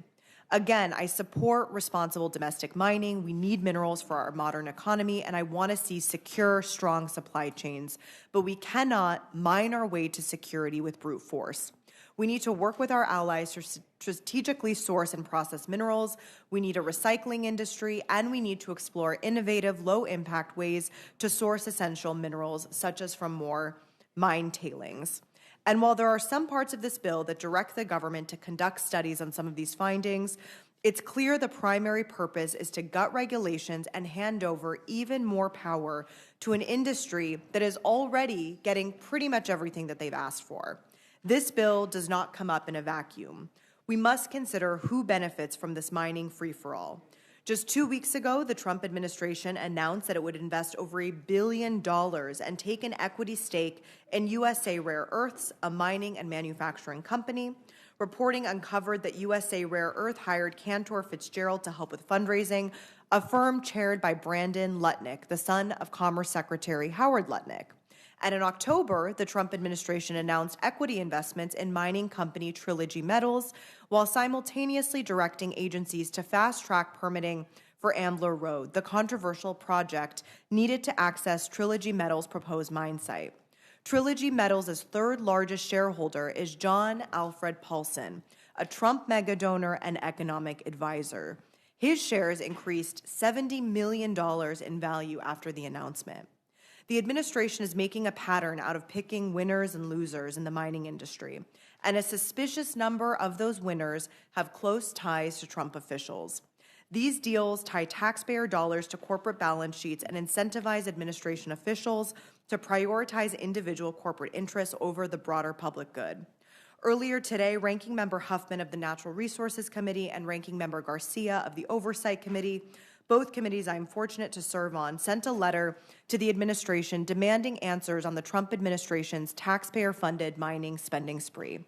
Again, I support responsible domestic mining. We need minerals for our modern economy, and I want to see secure, strong supply chains, but we cannot mine our way to security with brute force. We need to work with our allies to strategically source and process minerals. We need a recycling industry, and we need to explore innovative, low-impact ways to source essential minerals, such as from more mine tailings. And while there are some parts of this bill that direct the government to conduct studies on some of these findings, it's clear the primary purpose is to gut regulations and hand over even more power to an industry that is already getting pretty much everything that they've asked for. This bill does not come up in a vacuum. We must consider who benefits from this mining free-for-all. Just 2 weeks ago, the Trump administration announced that it would invest over $1 billion and take an equity stake in USA Rare Earths, a mining and manufacturing company. Reporting uncovered that USA Rare Earth hired Cantor Fitzgerald to help with fundraising, a firm chaired by Brandon Lutnick, the son of Commerce Secretary Howard Lutnick. And in October, the Trump administration announced equity investments in mining company Trilogy Metals, while simultaneously directing agencies to fast-track permitting for Ambler Road, the controversial project needed to access Trilogy Metals' proposed mine site. Trilogy Metals' third largest shareholder is John Alfred Paulson, a Trump megadonor and economic advisor. His shares increased $70 million in value after the announcement. The administration is making a pattern out of picking winners and losers in the mining industry, and a suspicious number of those winners have close ties to Trump officials. These deals tie taxpayer dollars to corporate balance sheets and incentivize administration officials to prioritize individual corporate interests over the broader public good. Earlier today, Ranking Member Huffman of the Natural Resources Committee and Ranking Member Garcia of the Oversight Committee, both committees I'm fortunate to serve on, sent a letter to the administration demanding answers on the Trump administration's taxpayer-funded mining spending spree.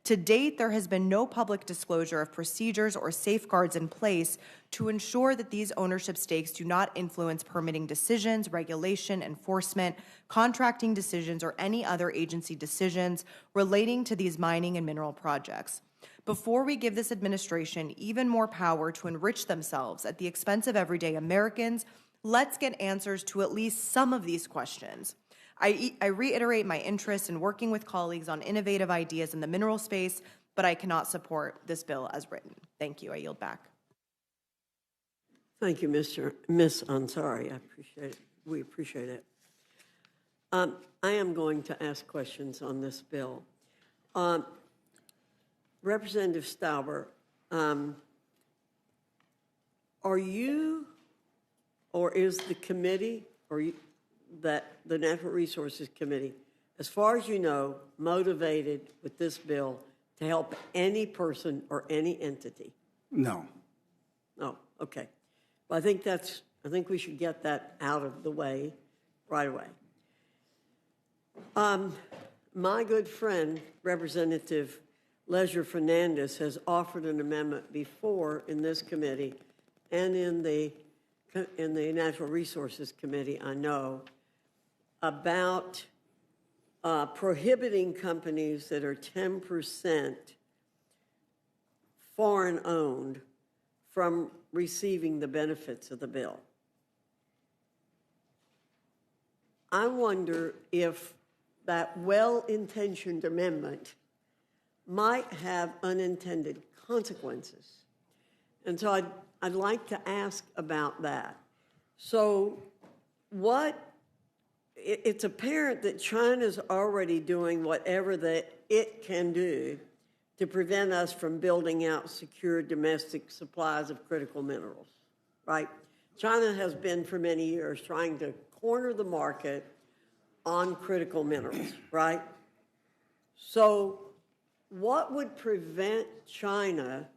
To date, there has been no public disclosure of procedures or safeguards in place to ensure that these ownership stakes do not influence permitting decisions, regulation, enforcement, contracting decisions, or any other agency decisions relating to these mining and mineral projects. Before we give this administration even more power to enrich themselves at the expense of everyday Americans, let's get answers to at least some of these questions. I reiterate my interest in working with colleagues on innovative ideas in the mineral space, but I cannot support this bill as written. Thank you. I yield back. Thank you, Miss Ansari. I appreciate it. We appreciate it. I am going to ask questions on this bill. Representative Stauber, are you, or is the committee, that the Natural Resources Committee, as far as you know, motivated with this bill to help any person or any entity? No. No, okay. Well, I think we should get that out of the way right away. My good friend, Representative Leisure Fernandez, has offered an amendment before in this committee and in the Natural Resources Committee, I know, about prohibiting companies that are 10% foreign-owned from receiving the benefits of the bill. I wonder if that well-intentioned amendment might have unintended consequences. And so I'd like to ask about that. So it's apparent that China's already doing whatever that it can do to prevent us from building out secure domestic supplies of critical minerals, right? China has been for many years trying to corner the market on critical minerals, right? So what would prevent China,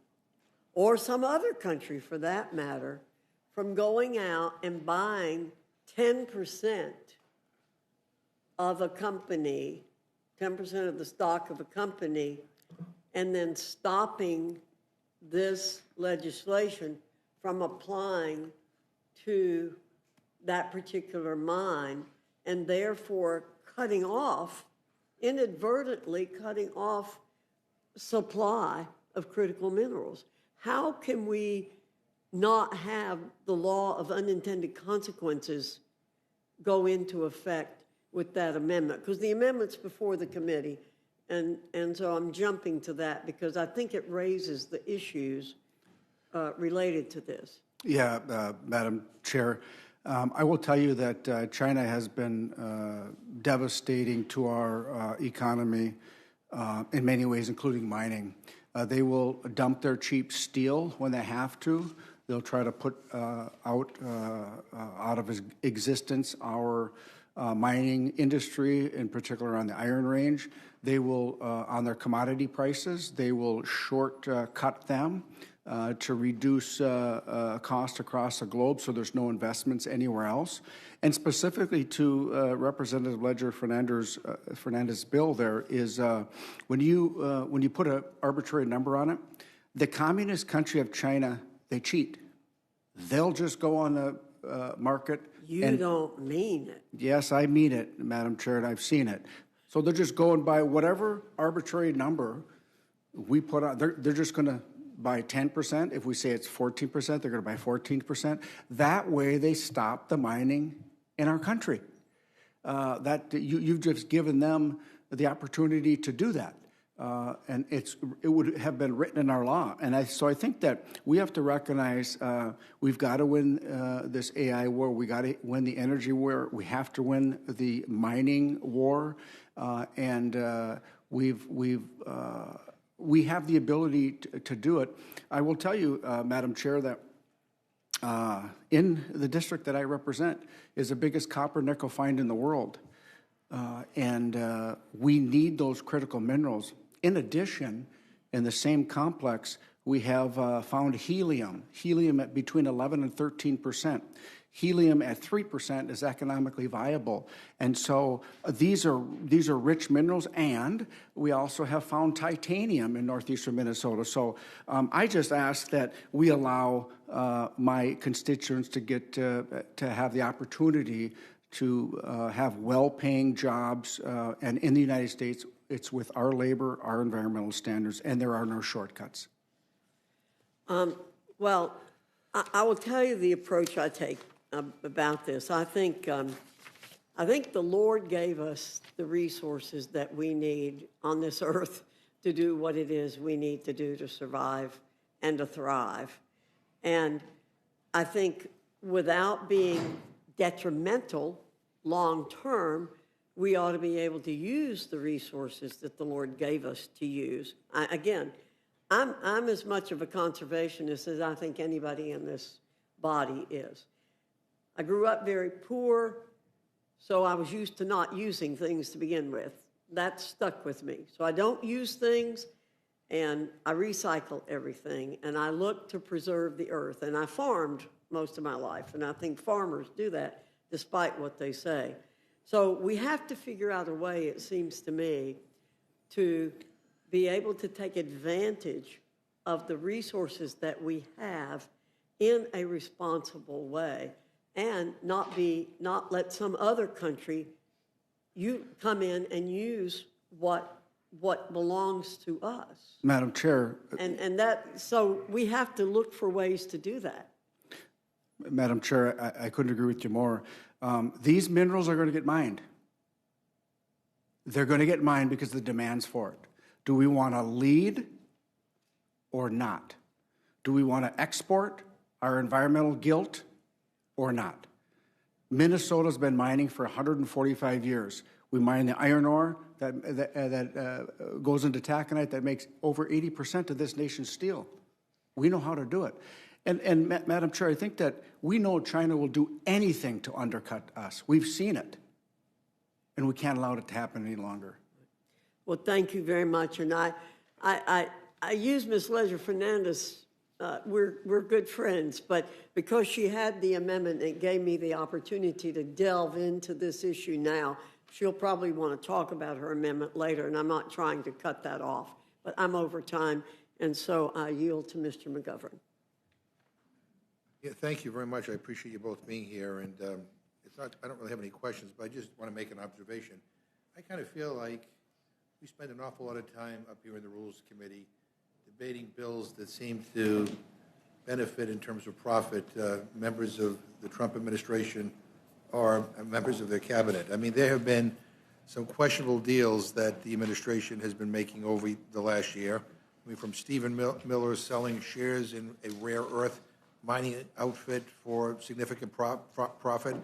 or some other country for that matter, from going out and buying 10% of a company, 10% of the stock of a company, and then stopping this legislation from applying to that particular mine, and therefore inadvertently cutting off supply of critical minerals? How can we not have the law of unintended consequences go into effect with that amendment? Because the amendment's before the committee, and so I'm jumping to that because I think it raises the issues related to this. Yeah, Madam Chair. I will tell you that China has been devastating to our economy in many ways, including mining. They will dump their cheap steel when they have to. They'll try to put out of existence our mining industry, in particular on the Iron Range. They will, on their commodity prices, they will cut them to reduce cost across the globe, so there's no investments anywhere else. And specifically to Representative Leisure Fernandez's bill, there is when you put an arbitrary number on it, the communist country of China, they cheat. They'll just go on the market. You don't mean it. Yes, I mean it, Madam Chair, and I've seen it. So they're just going by whatever arbitrary number we put on. They're just going to buy 10%. If we say it's 14%, they're going to buy 14%. That way, they stop the mining in our country. You've just given them the opportunity to do that. And it would have been written in our law. And so I think that we have to recognize we've got to win this AI war. We got to win the energy war. We have to win the mining war. We have the ability to do it. I will tell you, Madam Chair, that in the district that I represent is the biggest copper nickel find in the world. And we need those critical minerals. In addition, in the same complex, we have found helium at between 11 and 13%. Helium at 3% is economically viable. And so these are rich minerals, and we also have found titanium in northeastern Minnesota. So I just ask that we allow my constituents to get to have the opportunity to have well-paying jobs. And in the United States, it's with our labor, our environmental standards, and there are no shortcuts. Well, I will tell you the approach I take about this. I think the Lord gave us the resources that we need on this earth to do what it is we need to do to survive and to thrive. And I think without being detrimental long term, we ought to be able to use the resources that the Lord gave us to use. I'm as much of a conservationist as I think anybody in this body is. I grew up very poor, so I was used to not using things to begin with. That stuck with me. So I don't use things, and I recycle everything, and I look to preserve the earth. And I farmed most of my life, and I think farmers do that despite what they say. So we have to figure out a way, it seems to me, to be able to take advantage of the resources that we have in a responsible way, and not let some other country come in and use what belongs to us. Madam Chair. So we have to look for ways to do that. Madam Chair, I couldn't agree with you more. These minerals are going to get mined. They're going to get mined because the demand's for it. Do we want to lead or not? Do we want to export our environmental guilt or not? Minnesota's been mining for 145 years. We mine the iron ore that goes into taconite that makes over 80% of this nation's steel. We know how to do it. And Madam Chair, I think that we know China will do anything to undercut us. We've seen it, and we can't allow it to happen any longer. Well, thank you very much. And I use Ms. Leisure-Fernandez. We're good friends, but because she had the amendment, it gave me the opportunity to delve into this issue now. She'll probably want to talk about her amendment later, and I'm not trying to cut that off. But I'm over time, and so I yield to Mr. McGovern. Yeah, thank you very much. I appreciate you both being here. And I don't really have any questions, but I just want to make an observation. I kind of feel like we spend an awful lot of time up here in the Rules Committee debating bills that seem to benefit in terms of profit members of the Trump administration or members of their cabinet. I mean, there have been some questionable deals that the administration has been making over the last year. I mean, from Stephen Miller selling shares in a rare earth mining outfit for significant profit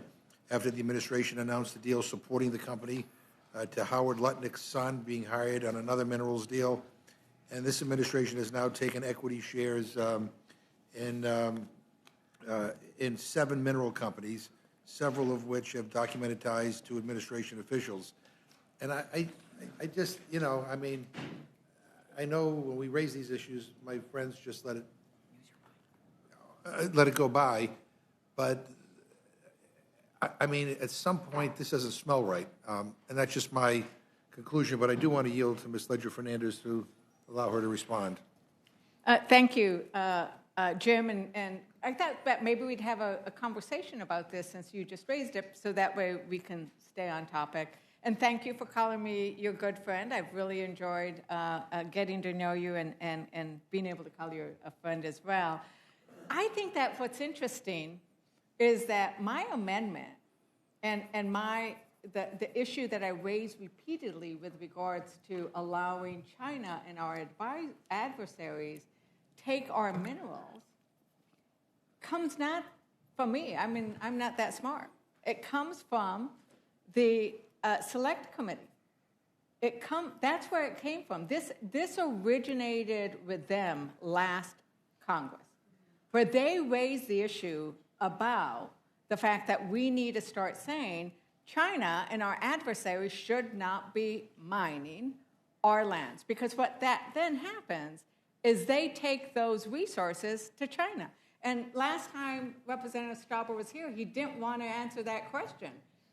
after the administration announced the deal supporting the company, to Howard Lutnick's son being hired on another minerals deal. And this administration has now taken equity shares in 7 mineral companies, several of which have documented ties to administration officials. And I just, I mean, I know when we raise these issues, my friends just let it go by, but I mean, at some point, this doesn't smell right, and that's just my conclusion, but I do want to yield to Ms. Leisure-Fernandez to allow her to respond. Thank you, Jim, and I thought that maybe we'd have a conversation about this since you just raised it, so that way we can stay on topic. And thank you for calling me your good friend. I've really enjoyed getting to know you and being able to call you a friend as well. I think that what's interesting is that my amendment and the issue that I raised repeatedly with regards to allowing China and our adversaries take our minerals comes not from me. I mean, I'm not that smart. It comes from the Select Committee. That's where it came from. This originated with them last Congress, where they raised the issue about the fact that we need to start saying China and our adversaries should not be mining our lands. Because what that then happens is they take those resources to China. And last time Representative Stauber was here, he didn't want to answer that question,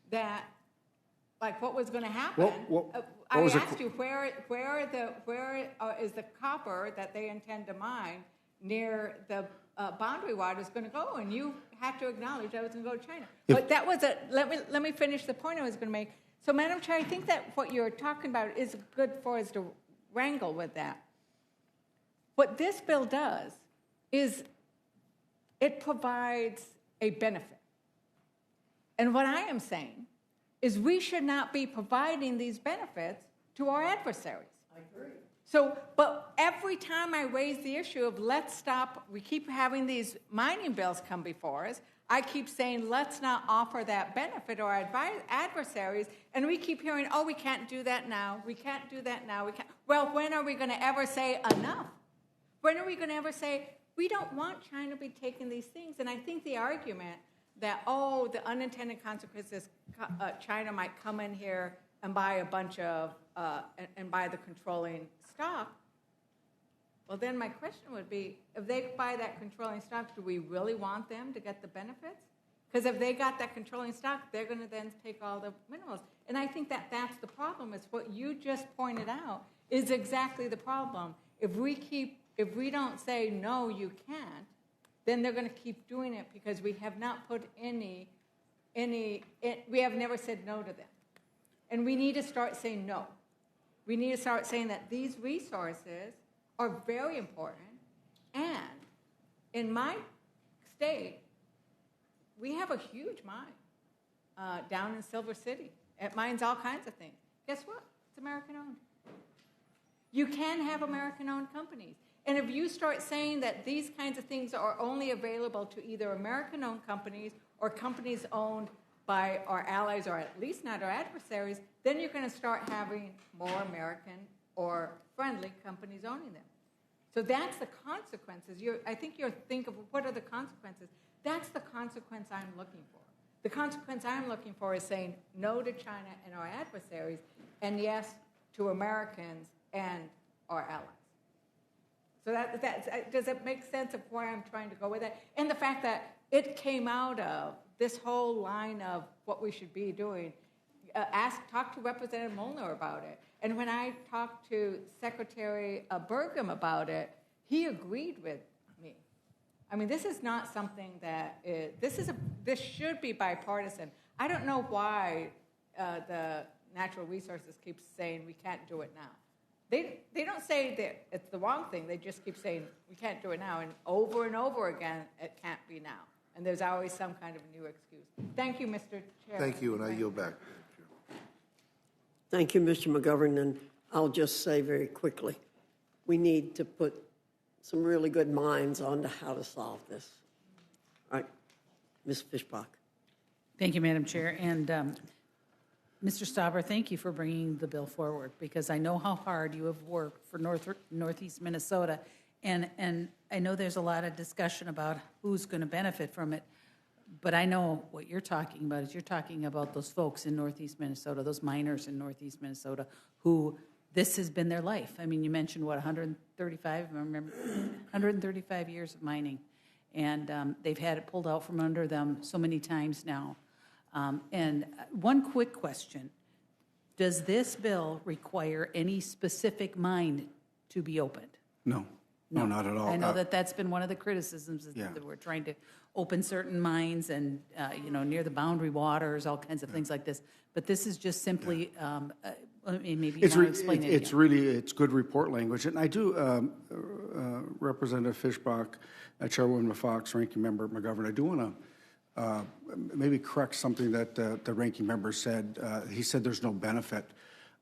that, like, what was going to happen. I asked you, where is the copper that they intend to mine near the boundary wire is going to go, and you have to acknowledge that was going to go to China. But that was let me finish the point I was going to make. So, Madam Chair, I think that what you're talking about is good for us to wrangle with that. What this bill does is it provides a benefit. And what I am saying is we should not be providing these benefits to our adversaries. I agree. So, but every time I raise the issue of let's stop, we keep having these mining bills come before us. I keep saying, let's not offer that benefit to our adversaries, and we keep hearing, oh, we can't do that now, we can't do that now, we can't. Well, when are we going to ever say enough? When are we going to ever say, we don't want China to be taking these things? And I think the argument that, oh, the unintended consequences, China might come in here and buy a bunch of, and buy the controlling stock, well, then my question would be, if they buy that controlling stock, do we really want them to get the benefits? Because if they got that controlling stock, they're going to then take all the minerals. And I think that that's the problem. It's what you just pointed out is exactly the problem. If we don't say, no, you can't, then they're going to keep doing it because we have not put we have never said no to them. And we need to start saying no. We need to start saying that these resources are very important. And in my state, we have a huge mine down in Silver City. It mines all kinds of things. Guess what? It's American-owned. You can have American-owned companies. And if you start saying that these kinds of things are only available to either American-owned companies or companies owned by our allies or at least not our adversaries, then you're going to start having more American or friendly companies owning them. So that's the consequences. I think you're thinking of what are the consequences. That's the consequence I'm looking for. The consequence I'm looking for is saying no to China and our adversaries and yes to Americans and our allies. So does it make sense of where I'm trying to go with that? And the fact that it came out of this whole line of what we should be doing. Talk to Representative Molnar about it. And when I talked to Secretary Burgum about it, he agreed with me. I mean, this is not something that this should be bipartisan. I don't know why the natural resources keep saying we can't do it now. They don't say that it's the wrong thing. They just keep saying we can't do it now, and over again, it can't be now. And there's always some kind of new excuse. Thank you, Mr. Chair. Thank you, and I yield back. Thank you, Mr. McGovern, and I'll just say very quickly, we need to put some really good minds on to how to solve this. All right, Ms. Fischbach. Thank you, Madam Chair. And Mr. Stauber, thank you for bringing the bill forward because I know how hard you have worked for Northeast Minnesota. And I know there's a lot of discussion about who's going to benefit from it. But I know what you're talking about is you're talking about those folks in Northeast Minnesota, those miners in Northeast Minnesota, who this has been their life. I mean, you mentioned, 135 years of mining. And they've had it pulled out from under them so many times now. And one quick question. Does this bill require any specific mine to be opened? No. No, not at all. I know that's been one of the criticisms is that we're trying to open certain mines and, near the boundary waters, all kinds of things like this. But this is just simply, maybe you want to explain it. It's good report language. And I do, Representative Fischbach, Chairwoman Fox, Ranking Member McGovern, I do want to maybe correct something that the Ranking Member said. He said there's no benefit.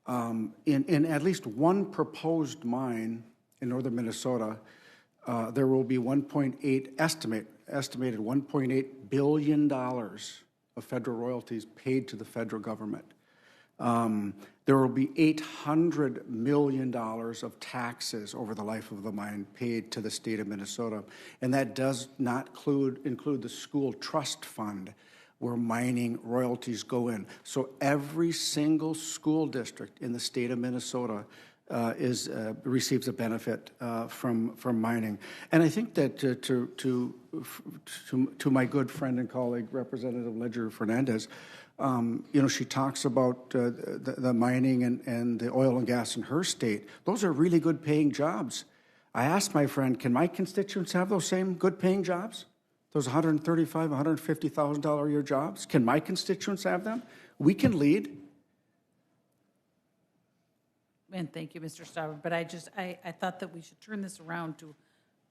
In at least one proposed mine in northern Minnesota, there will be estimated $1.8 billion of federal royalties paid to the federal government. There will be $800 million of taxes over the life of the mine paid to the state of Minnesota, and that does not include the school trust fund where mining royalties go in. So every single school district in the state of Minnesota receives a benefit from mining. And I think that to my good friend and colleague, Representative Ledger Fernandez, she talks about the mining and the oil and gas in her state. Those are really good paying jobs. I asked my friend, can my constituents have those same good paying jobs? Those $135,000, $150,000 a year jobs? Can my constituents have them? We can lead. And thank you, Mr. Stauber. But I thought that we should turn this around to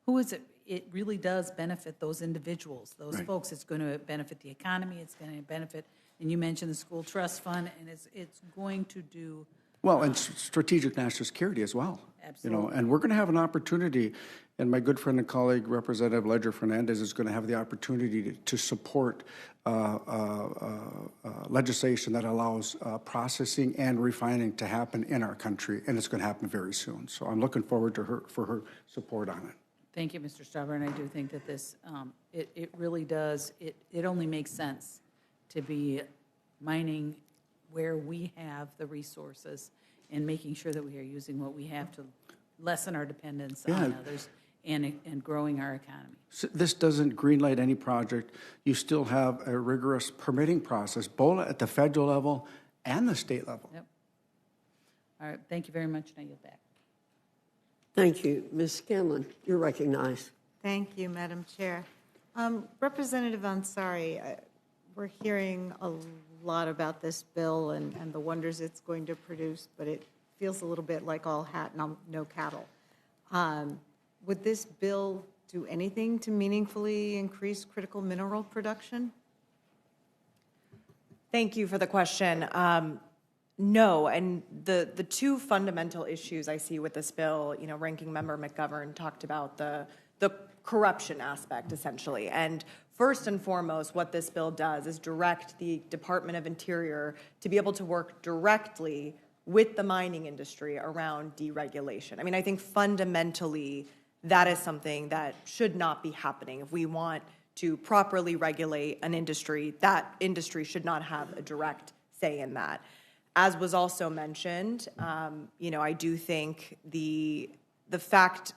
who is it? It really does benefit those individuals, those folks. It's going to benefit the economy. It's going to benefit, and you mentioned the school trust fund, and it's going to do Well, and strategic national security as well. Absolutely. You know, and we're going to have an opportunity, and my good friend and colleague, Representative Ledger Fernandez, is going to have the opportunity to support legislation that allows processing and refining to happen in our country, and it's going to happen very soon. So I'm looking forward to her support on it. Thank you, Mr. Stauber, and I do think that this, it really does, it only makes sense to be mining where we have the resources and making sure that we are using what we have to lessen our dependence on others and growing our economy. So this doesn't greenlight any project. You still have a rigorous permitting process, both at the federal level and the state level. Yep. All right, thank you very much, and I yield back. Thank you. Ms. Scanlon, you're recognized. Thank you, Madam Chair. Representative Ansari, we're hearing a lot about this bill and the wonders it's going to produce, but it feels a little bit like all hat, no cattle. Would this bill do anything to meaningfully increase critical mineral production? Thank you for the question. No, and the two fundamental issues I see with this bill, you know, Ranking Member McGovern talked about the corruption aspect, essentially. And first and foremost, what this bill does is direct the Department of Interior to be able to work directly with the mining industry around deregulation. I mean, I think fundamentally that is something that should not be happening. If we want to properly regulate an industry, that industry should not have a direct say in that. As was also mentioned, you know, I do think the fact,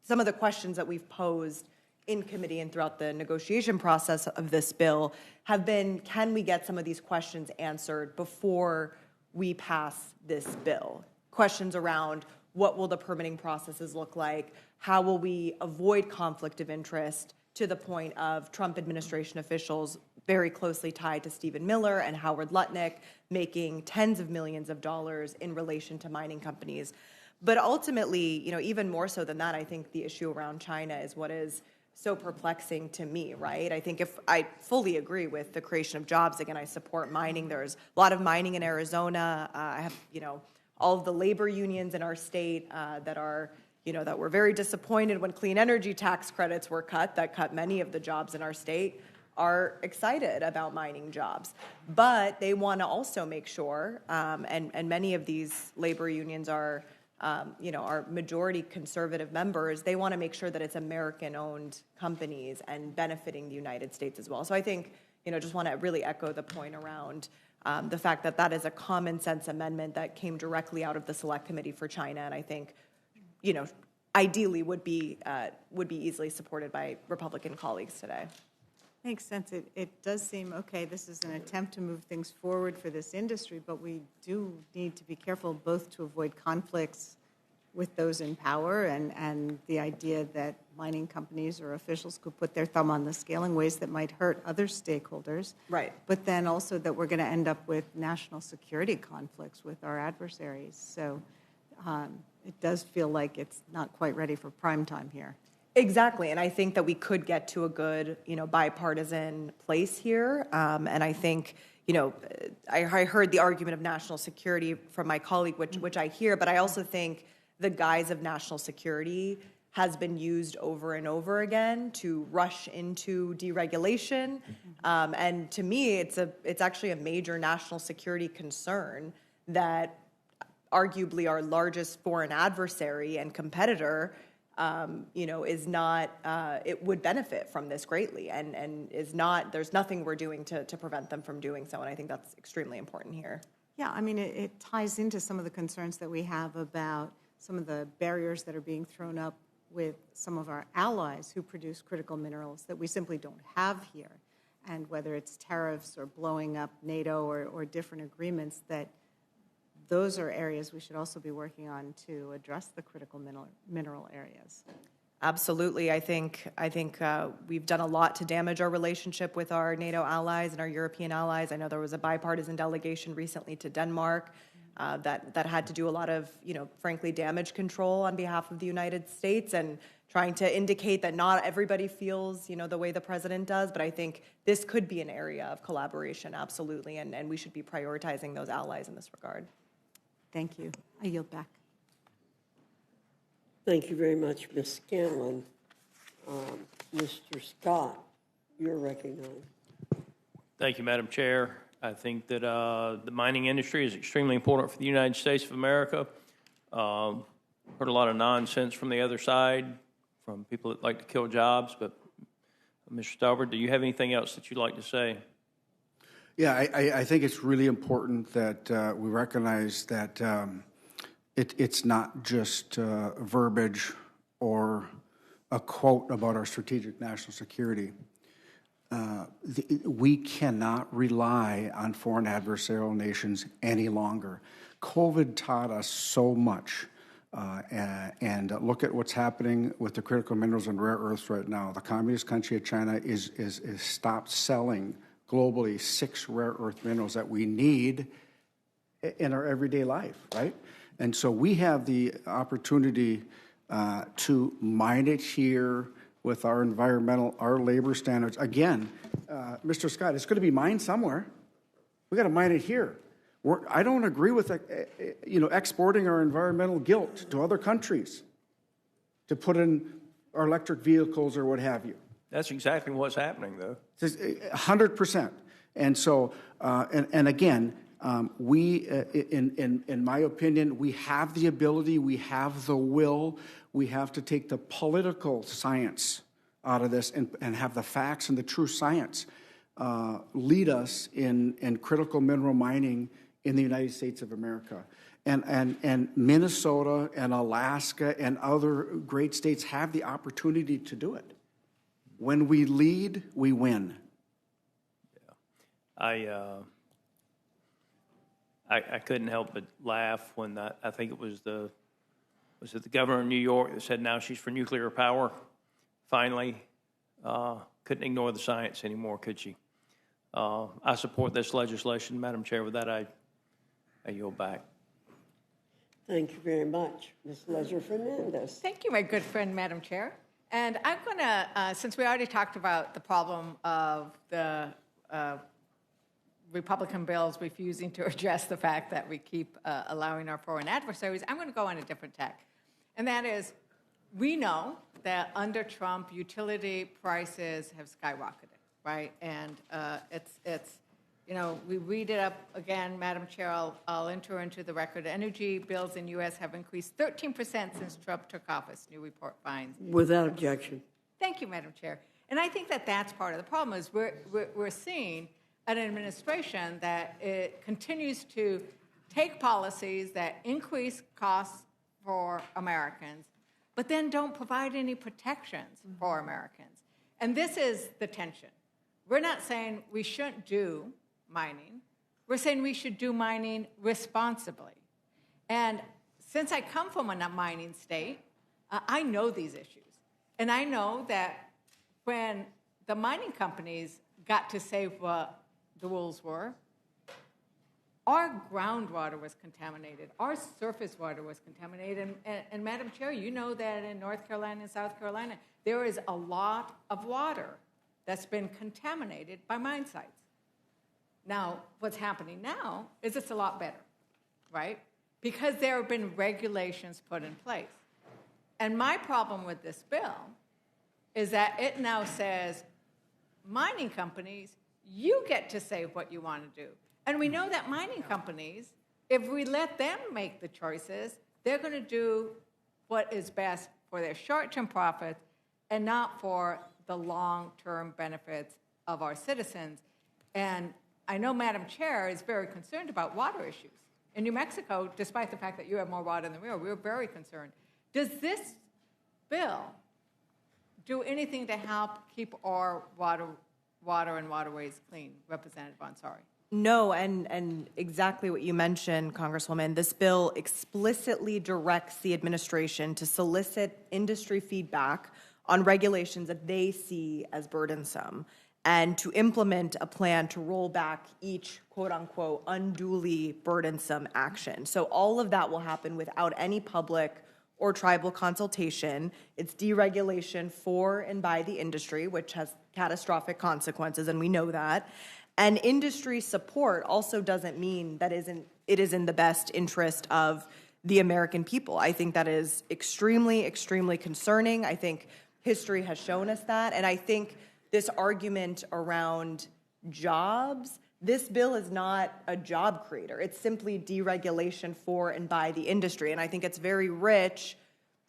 some of the questions that we've posed in committee and throughout the negotiation process of this bill have been, can we get some of these questions answered before we pass this bill? Questions around what will the permitting processes look like? How will we avoid conflict of interest to the point of Trump administration officials very closely tied to Stephen Miller and Howard Lutnick making tens of millions of dollars in relation to mining companies? But ultimately, you know, even more so than that, I think the issue around China is what is so perplexing to me, right? I think if I fully agree with the creation of jobs, again, I support mining. There's a lot of mining in Arizona. I have, you know, all of the labor unions in our state that are, you know, that were very disappointed when clean energy tax credits were cut, that cut many of the jobs in our state, are excited about mining jobs. But they want to also make sure, and many of these labor unions are, you know, are majority conservative members, they want to make sure that it's American-owned companies and benefiting the United States as well. So I think, you know, just want to really echo the point around the fact that that is a common sense amendment that came directly out of the Select Committee for China, and I think, you know, ideally would be easily supported by Republican colleagues today. Makes sense. It does seem, okay, this is an attempt to move things forward for this industry, but we do need to be careful both to avoid conflicts with those in power and the idea that mining companies or officials could put their thumb on the scale in ways that might hurt other stakeholders. Right. But then also that we're going to end up with national security conflicts with our adversaries. So it does feel like it's not quite ready for prime time here. Exactly, and I think that we could get to a good, you know, bipartisan place here. And I think, you know, I heard the argument of national security from my colleague, which I hear, but I also think the guise of national security has been used over and over again to rush into deregulation. And to me, it's actually a major national security concern that arguably our largest foreign adversary and competitor, you know, is not, it would benefit from this greatly and is not, there's nothing we're doing to prevent them from doing so. And I think that's extremely important here. Yeah, I mean, it ties into some of the concerns that we have about some of the barriers that are being thrown up with some of our allies who produce critical minerals that we simply don't have here. And whether it's tariffs or blowing up NATO or different agreements, that those are areas we should also be working on to address the critical mineral areas. Absolutely. I think we've done a lot to damage our relationship with our NATO allies and our European allies. I know there was a bipartisan delegation recently to Denmark that had to do a lot of, you know, frankly, damage control on behalf of the United States and trying to indicate that not everybody feels, you know, the way the president does. But I think this could be an area of collaboration, absolutely, and we should be prioritizing those allies in this regard. Thank you. I yield back. Thank you very much, Ms. Scanlon. Mr. Scott, you're recognized. Thank you, Madam Chair. I think that the mining industry is extremely important for the United States of America. Heard a lot of nonsense from the other side, from people that like to kill jobs, but Mr. Stauber, do you have anything else that you'd like to say? Yeah, I think it's really important that we recognize that it's not just verbiage or a quote about our strategic national security. We cannot rely on foreign adversarial nations any longer. COVID taught us so much. And look at what's happening with the critical minerals and rare earths right now. The communist country of China is stopped selling globally 6 rare earth minerals that we need in our everyday life, right? And so we have the opportunity to mine it here with our environmental, our labor standards. Again, Mr. Scott, it's going to be mined somewhere. We got to mine it here. I don't agree with exporting our environmental guilt to other countries to put in our electric vehicles or what have you. That's exactly what's happening, though. 100%. And so, and again, we, in my opinion, we have the ability, we have the will, we have to take the political science out of this and have the facts and the true science lead us in critical mineral mining in the United States of America. And Minnesota and Alaska and other great states have the opportunity to do it. When we lead, we win. Yeah. I couldn't help but laugh when I think it was the governor of New York that said now she's for nuclear power. Finally, couldn't ignore the science anymore, could she? I support this legislation, Madam Chair. With that, I yield back. Thank you very much. Ms. Leisure-Fernandez. Thank you, my good friend, Madam Chair. And I'm going to, since we already talked about the problem of the Republican bills refusing to address the fact that we keep allowing our foreign adversaries, I'm going to go on a different tack. And that is, we know that under Trump, utility prices have skyrocketed, right? And it's you know, we read it up again, Madam Chair, I'll enter into the record. Energy bills in U.S. have increased 13% since Trump took office, new report finds. Without objection. Thank you, Madam Chair. And I think that that's part of the problem is we're seeing an administration that it continues to take policies that increase costs for Americans, but then don't provide any protections for Americans. And this is the tension. We're not saying we shouldn't do mining. We're saying we should do mining responsibly. And since I come from a mining state, I know these issues. And I know that when the mining companies got to say what the rules were, our groundwater was contaminated. Our surface water was contaminated. And Madam Chair, you know that in North Carolina and South Carolina, there is a lot of water that's been contaminated by mine sites. Now, what's happening now is it's a lot better, right? Because there have been regulations put in place. And my problem with this bill is that it now says, mining companies, you get to say what you want to do. And we know that mining companies, if we let them make the choices, they're going to do what is best for their short-term profits and not for the long-term benefits of our citizens. And I know Madam Chair is very concerned about water issues. In New Mexico, despite the fact that you have more water than we are, we're very concerned. Does this bill do anything to help keep our water and waterways clean? Representative Ansari. No, and exactly what you mentioned, Congresswoman, this bill explicitly directs the administration to solicit industry feedback on regulations that they see as burdensome and to implement a plan to roll back each quote-unquote unduly burdensome action. So all of that will happen without any public or tribal consultation. It's deregulation for and by the industry, which has catastrophic consequences, and we know that. And industry support also doesn't mean that isn't it is in the best interest of the American people. I think that is extremely, extremely concerning. I think history has shown us that. And I think this argument around jobs, this bill is not a job creator. It's simply deregulation for and by the industry. And I think it's very rich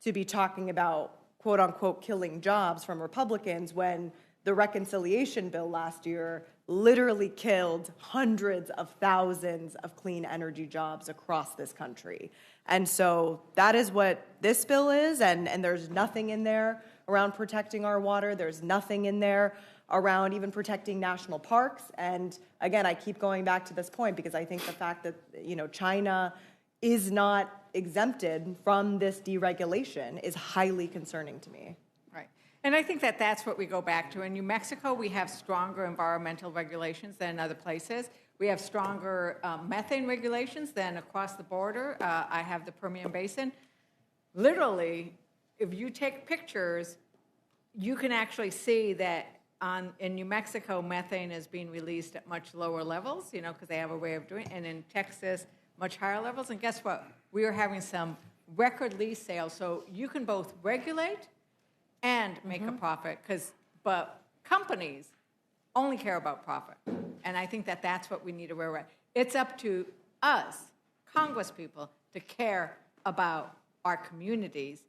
to be talking about, quote unquote, killing jobs from Republicans when the reconciliation bill last year literally killed hundreds of thousands of clean energy jobs across this country. And so that is what this bill is, and there's nothing in there around protecting our water. There's nothing in there around even protecting national parks. And again, I keep going back to this point because I think the fact that, China is not exempted from this deregulation is highly concerning to me. Right. And I think that that's what we go back to. In New Mexico, we have stronger environmental regulations than other places. We have stronger methane regulations than across the border. I have the Permian Basin. Literally, if you take pictures, you can actually see that in New Mexico, methane is being released at much lower levels, because they have a way of doing it. And in Texas, much higher levels. And guess what? We are having some record lease sales. So you can both regulate and make a profit, but companies only care about profit. And I think that that's what we need to wear. It's up to us, Congress people, to care about our communities.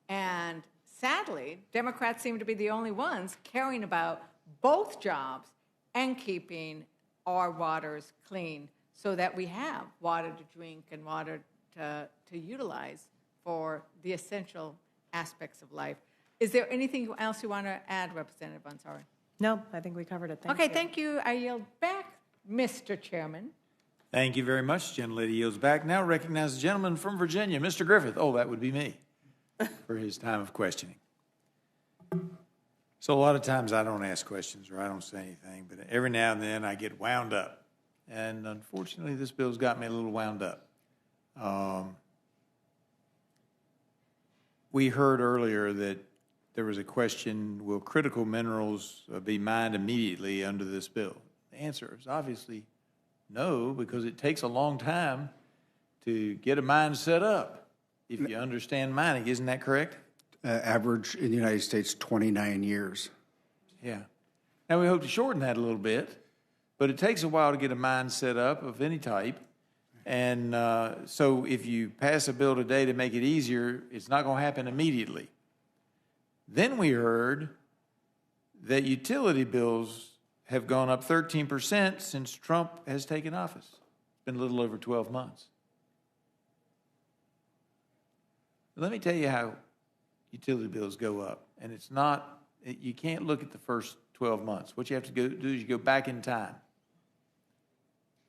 And sadly, Democrats seem to be the only ones caring about both jobs and keeping our waters clean so that we have water to drink and water to utilize for the essential aspects of life. Is there anything else you want to add, Representative Ansari? No, I think we covered it. Okay, thank you. I yield back, Mr. Chairman. Thank you very much. The gentlelady yields back. Now recognize the gentleman from Virginia, Mr. Griffith. Oh, that would be me for his time of questioning. So a lot of times I don't ask questions or I don't say anything, but every now and then I get wound up. And unfortunately, this bill's got me a little wound up. We heard earlier that there was a question, will critical minerals be mined immediately under this bill? The answer is obviously no, because it takes a long time to get a mine set up, if you understand mining. Isn't that correct? Average in the United States, 29 years. Yeah. Now, we hope to shorten that a little bit, but it takes a while to get a mine set up of any type. And so if you pass a bill today to make it easier, it's not going to happen immediately. Then we heard that utility bills have gone up 13% since Trump has taken office. It's been a little over 12 months. Let me tell you how utility bills go up. And it's not, you can't look at the first 12 months. What you have to do is you go back in time.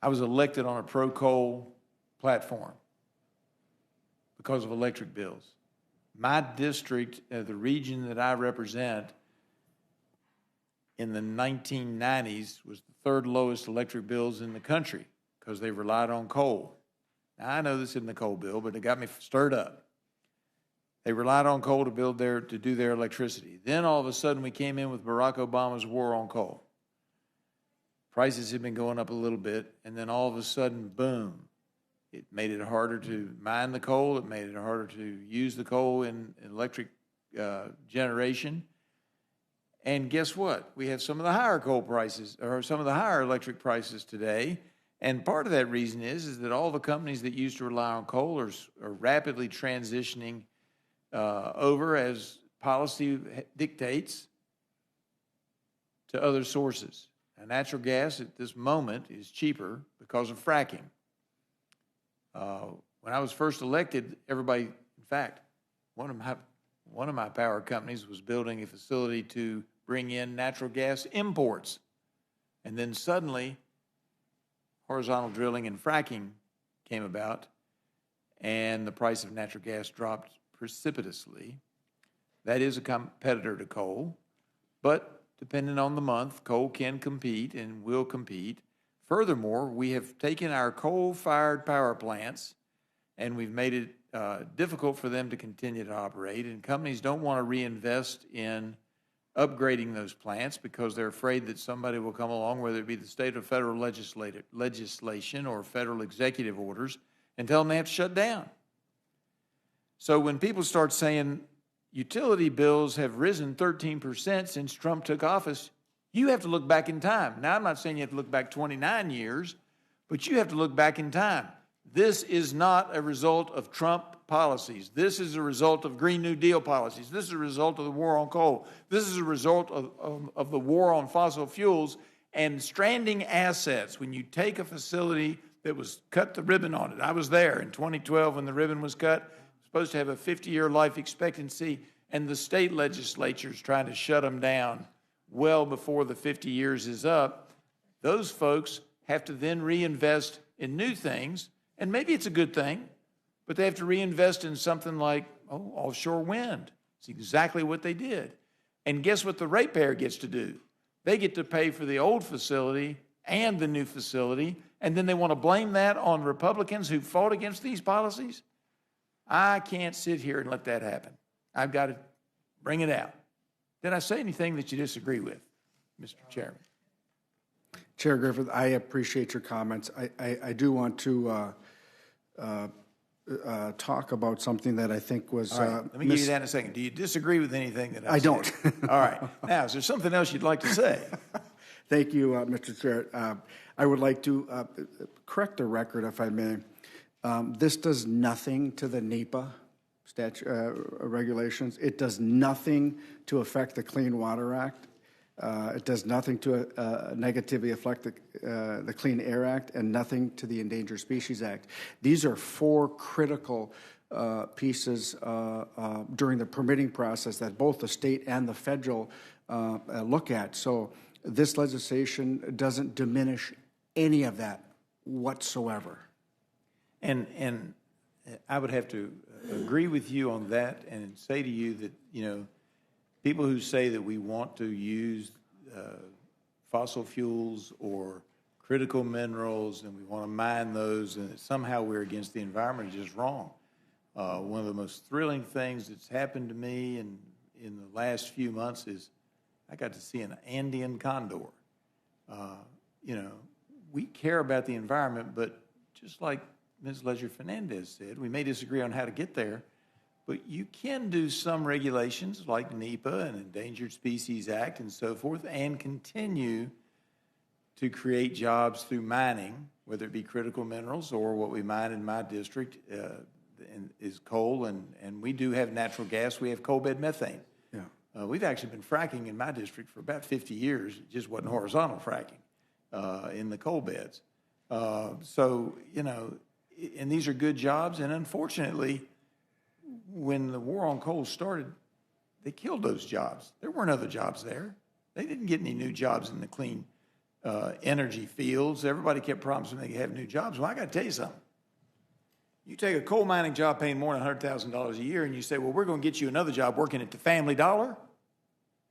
I was elected on a pro-coal platform because of electric bills. My district, the region that I represent, in the 1990s was the third lowest electric bills in the country because they relied on coal. Now, I know this isn't the coal bill, but it got me stirred up. They relied on coal to do their electricity. Then all of a sudden we came in with Barack Obama's war on coal. Prices had been going up a little bit, and then all of a sudden, boom, it made it harder to mine the coal. It made it harder to use the coal in electric generation. And guess what? We have some of the higher coal prices, or some of the higher electric prices today. And part of that reason is that all the companies that used to rely on coal are rapidly transitioning over, as policy dictates, to other sources. Now, natural gas at this moment is cheaper because of fracking. When I was first elected, everybody, in fact, one of my power companies was building a facility to bring in natural gas imports. And then suddenly, horizontal drilling and fracking came about, and the price of natural gas dropped precipitously. That is a competitor to coal, but depending on the month, coal can compete and will compete. Furthermore, we have taken our coal-fired power plants and we've made it difficult for them to continue to operate, and companies don't want to reinvest in upgrading those plants because they're afraid that somebody will come along, whether it be the state or federal legislation or federal executive orders, and tell them they have to shut down. So when people start saying utility bills have risen 13% since Trump took office, you have to look back in time. Now, I'm not saying you have to look back 29 years, but you have to look back in time. This is not a result of Trump policies. This is a result of Green New Deal policies. This is a result of the war on coal. This is a result of the war on fossil fuels and stranding assets. When you take a facility that was cut the ribbon on it, I was there in 2012 when the ribbon was cut, supposed to have a 50-year life expectancy, and the state legislature is trying to shut them down well before the 50 years is up. Those folks have to then reinvest in new things, and maybe it's a good thing, but they have to reinvest in something like, offshore wind. It's exactly what they did. And guess what the ratepayer gets to do? They get to pay for the old facility and the new facility, and then they want to blame that on Republicans who fought against these policies? I can't sit here and let that happen. I've got to bring it out. Did I say anything that you disagree with, Mr. Chairman? Chair Griffith, I appreciate your comments. I do want to talk about something that I think was. All right, let me give you that in a second. Do you disagree with anything that I said? don't. All right. Now, is there something else you'd like to say? Thank you, Mr. Chair. I would like to correct the record, if I may. This does nothing to the NEPA regulations. It does nothing to affect the Clean Water Act. It does nothing to negatively affect the Clean Air Act, and nothing to the Endangered Species Act. These are four critical pieces during the permitting process that both the state and the federal look at. So this legislation doesn't diminish any of that whatsoever. And I would have to agree with you on that and say to you that, you know, people who say that we want to use fossil fuels or critical minerals and we want to mine those and that somehow we're against the environment is just wrong. One of the most thrilling things that's happened to me in the last few months is I got to see an Andean condor. You know, we care about the environment, but just like Ms. Ledger-Fernandez said, we may disagree on how to get there, but you can do some regulations like NEPA and Endangered Species Act and so forth and continue to create jobs through mining, whether it be critical minerals or what we mine in my district is coal, and we do have natural gas. We have coal bed methane. Yeah. We've actually been fracking in my district for about 50 years. It just wasn't horizontal fracking in the coal beds. So, you know, and these are good jobs, and unfortunately, when the war on coal started, they killed those jobs. There weren't other jobs there. They didn't get any new jobs in the clean energy fields. Everybody kept promising they could have new jobs. Well, I got to tell you something. You take a coal mining job paying more than $100,000 a year, and you say, well, we're going to get you another job working at the Family Dollar.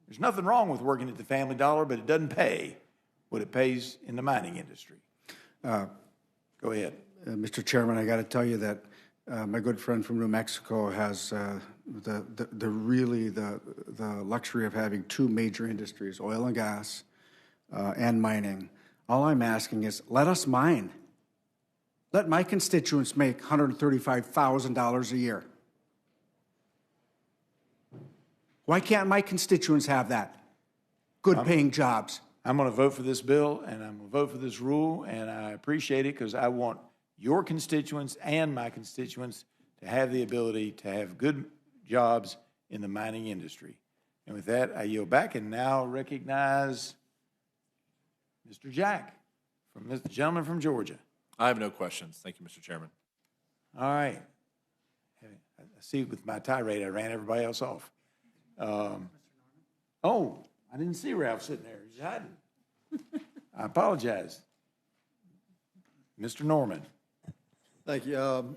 There's nothing wrong with working at the Family Dollar, but it doesn't pay what it pays in the mining industry. Go ahead. Mr. Chairman, I got to tell you that my good friend from New Mexico has the luxury of having two major industries, oil and gas and mining. All I'm asking is let us mine. Let my constituents make $135,000 a year. Why can't my constituents have that? Good paying jobs. I'm going to vote for this bill, and I'm going to vote for this rule, and I appreciate it because I want your constituents and my constituents to have the ability to have good jobs in the mining industry. And with that, I yield back and now recognize Mr. Jack, the gentleman from Georgia. I have no questions. Thank you, Mr. Chairman. All right. I see with my tirade, I ran everybody else off. Oh, I didn't see Ralph sitting there. He's hiding. I apologize. Mr. Norman. Thank you.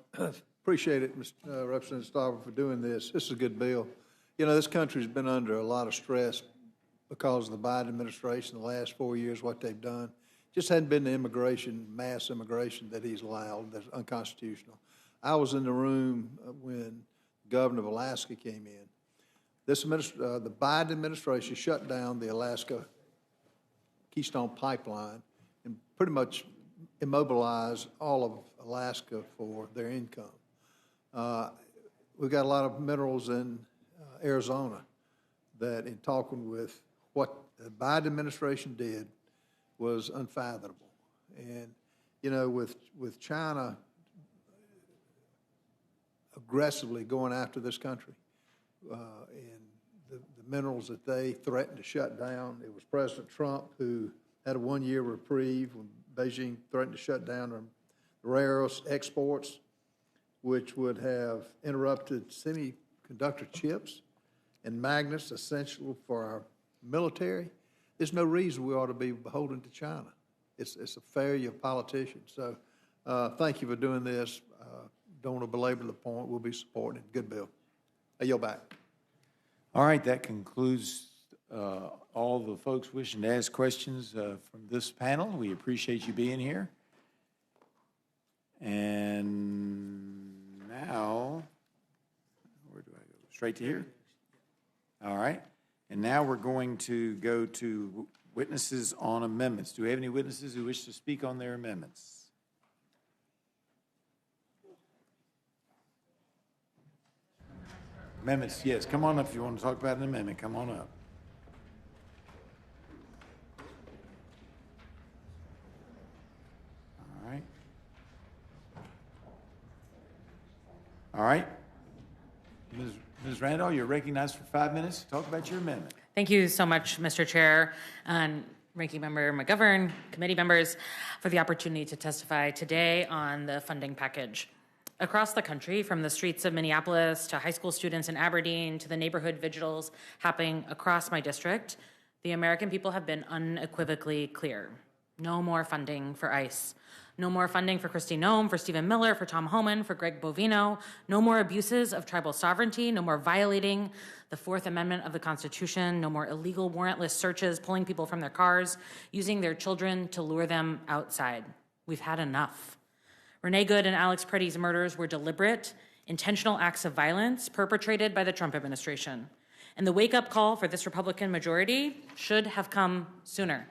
Appreciate it, Mr. Representative Stauber, for doing this. This is a good bill. You know, this country's been under a lot of stress because of the Biden administration the last 4 years, what they've done. Just hadn't been the immigration, mass immigration that he's allowed. That's unconstitutional. I was in the room when the governor of Alaska came in. The Biden administration shut down the Alaska Keystone Pipeline and pretty much immobilized all of Alaska for their income. We've got a lot of minerals in Arizona that, in talking with what the Biden administration did, was unfathomable. And, you know, with China aggressively going after this country and the minerals that they threatened to shut down, it was President Trump who had a one-year reprieve when Beijing threatened to shut down the rare earth exports, which would have interrupted semiconductor chips and magnets essential for our military. There's no reason we ought to be beholden to China. It's a failure of politicians. So thank you for doing this. Don't want to belabor the point. We'll be supporting it. Good bill. I yield back. All right, that concludes all the folks wishing to ask questions from this panel. We appreciate you being here. And now, where do I go? Straight to here? All right. And now we're going to go to witnesses on amendments. Do we have any witnesses who wish to speak on their amendments? Amendments, yes. Come on up if you want to talk about an amendment. Come on up. All right. All right. Ms. Randall, you're recognized for 5 minutes to talk about your amendment. Thank you so much, Mr. Chair, and Ranking Member McGovern, committee members, for the opportunity to testify today on the funding package. Across the country, from the streets of Minneapolis to high school students in Aberdeen to the neighborhood vigils happening across my district, the American people have been unequivocally clear. No more funding for ICE. No more funding for Kristi Noem, for Stephen Miller, for Tom Holman, for Greg Bovino. No more abuses of tribal sovereignty. No more violating the Fourth Amendment of the Constitution. No more illegal warrantless searches, pulling people from their cars, using their children to lure them outside. We've had enough. Renee Good and Alex Preddy's murders were deliberate, intentional acts of violence perpetrated by the Trump administration. And the wake-up call for this Republican majority should have come sooner.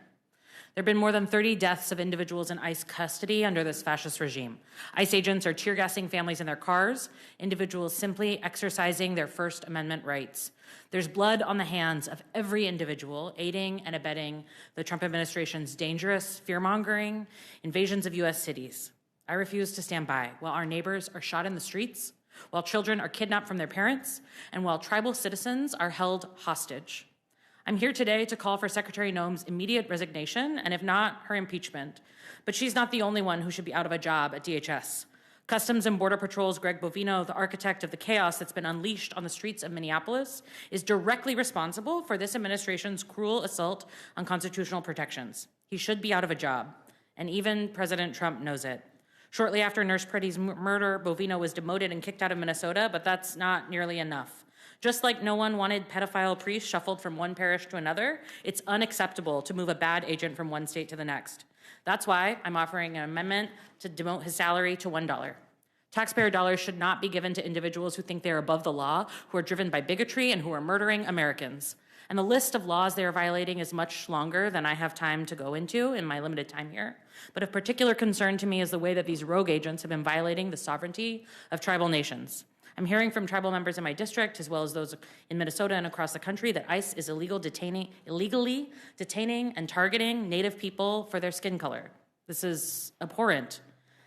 There have been more than 30 deaths of individuals in ICE custody under this fascist regime. ICE agents are tear gassing families in their cars, individuals simply exercising their First Amendment rights. There's blood on the hands of every individual aiding and abetting the Trump administration's dangerous, fear-mongering invasions of U.S. cities. I refuse to stand by while our neighbors are shot in the streets, while children are kidnapped from their parents, and while tribal citizens are held hostage. I'm here today to call for Secretary Noem's immediate resignation, and if not, her impeachment. But she's not the only one who should be out of a job at DHS. Customs and Border Patrol's Greg Bovino, the architect of the chaos that's been unleashed on the streets of Minneapolis, is directly responsible for this administration's cruel assault on constitutional protections. He should be out of a job, and even President Trump knows it. Shortly after Nurse Preddy's murder, Bovino was demoted and kicked out of Minnesota, but that's not nearly enough. Just like no one wanted pedophile priests shuffled from one parish to another, it's unacceptable to move a bad agent from one state to the next. That's why I'm offering an amendment to demote his salary to $1. Taxpayer dollars should not be given to individuals who think they're above the law, who are driven by bigotry, and who are murdering Americans. And the list of laws they are violating is much longer than I have time to go into in my limited time here. But of particular concern to me is the way that these rogue agents have been violating the sovereignty of tribal nations. I'm hearing from tribal members in my district, as well as those in Minnesota and across the country, that ICE is illegally detaining and targeting Native people for their skin color. This is abhorrent.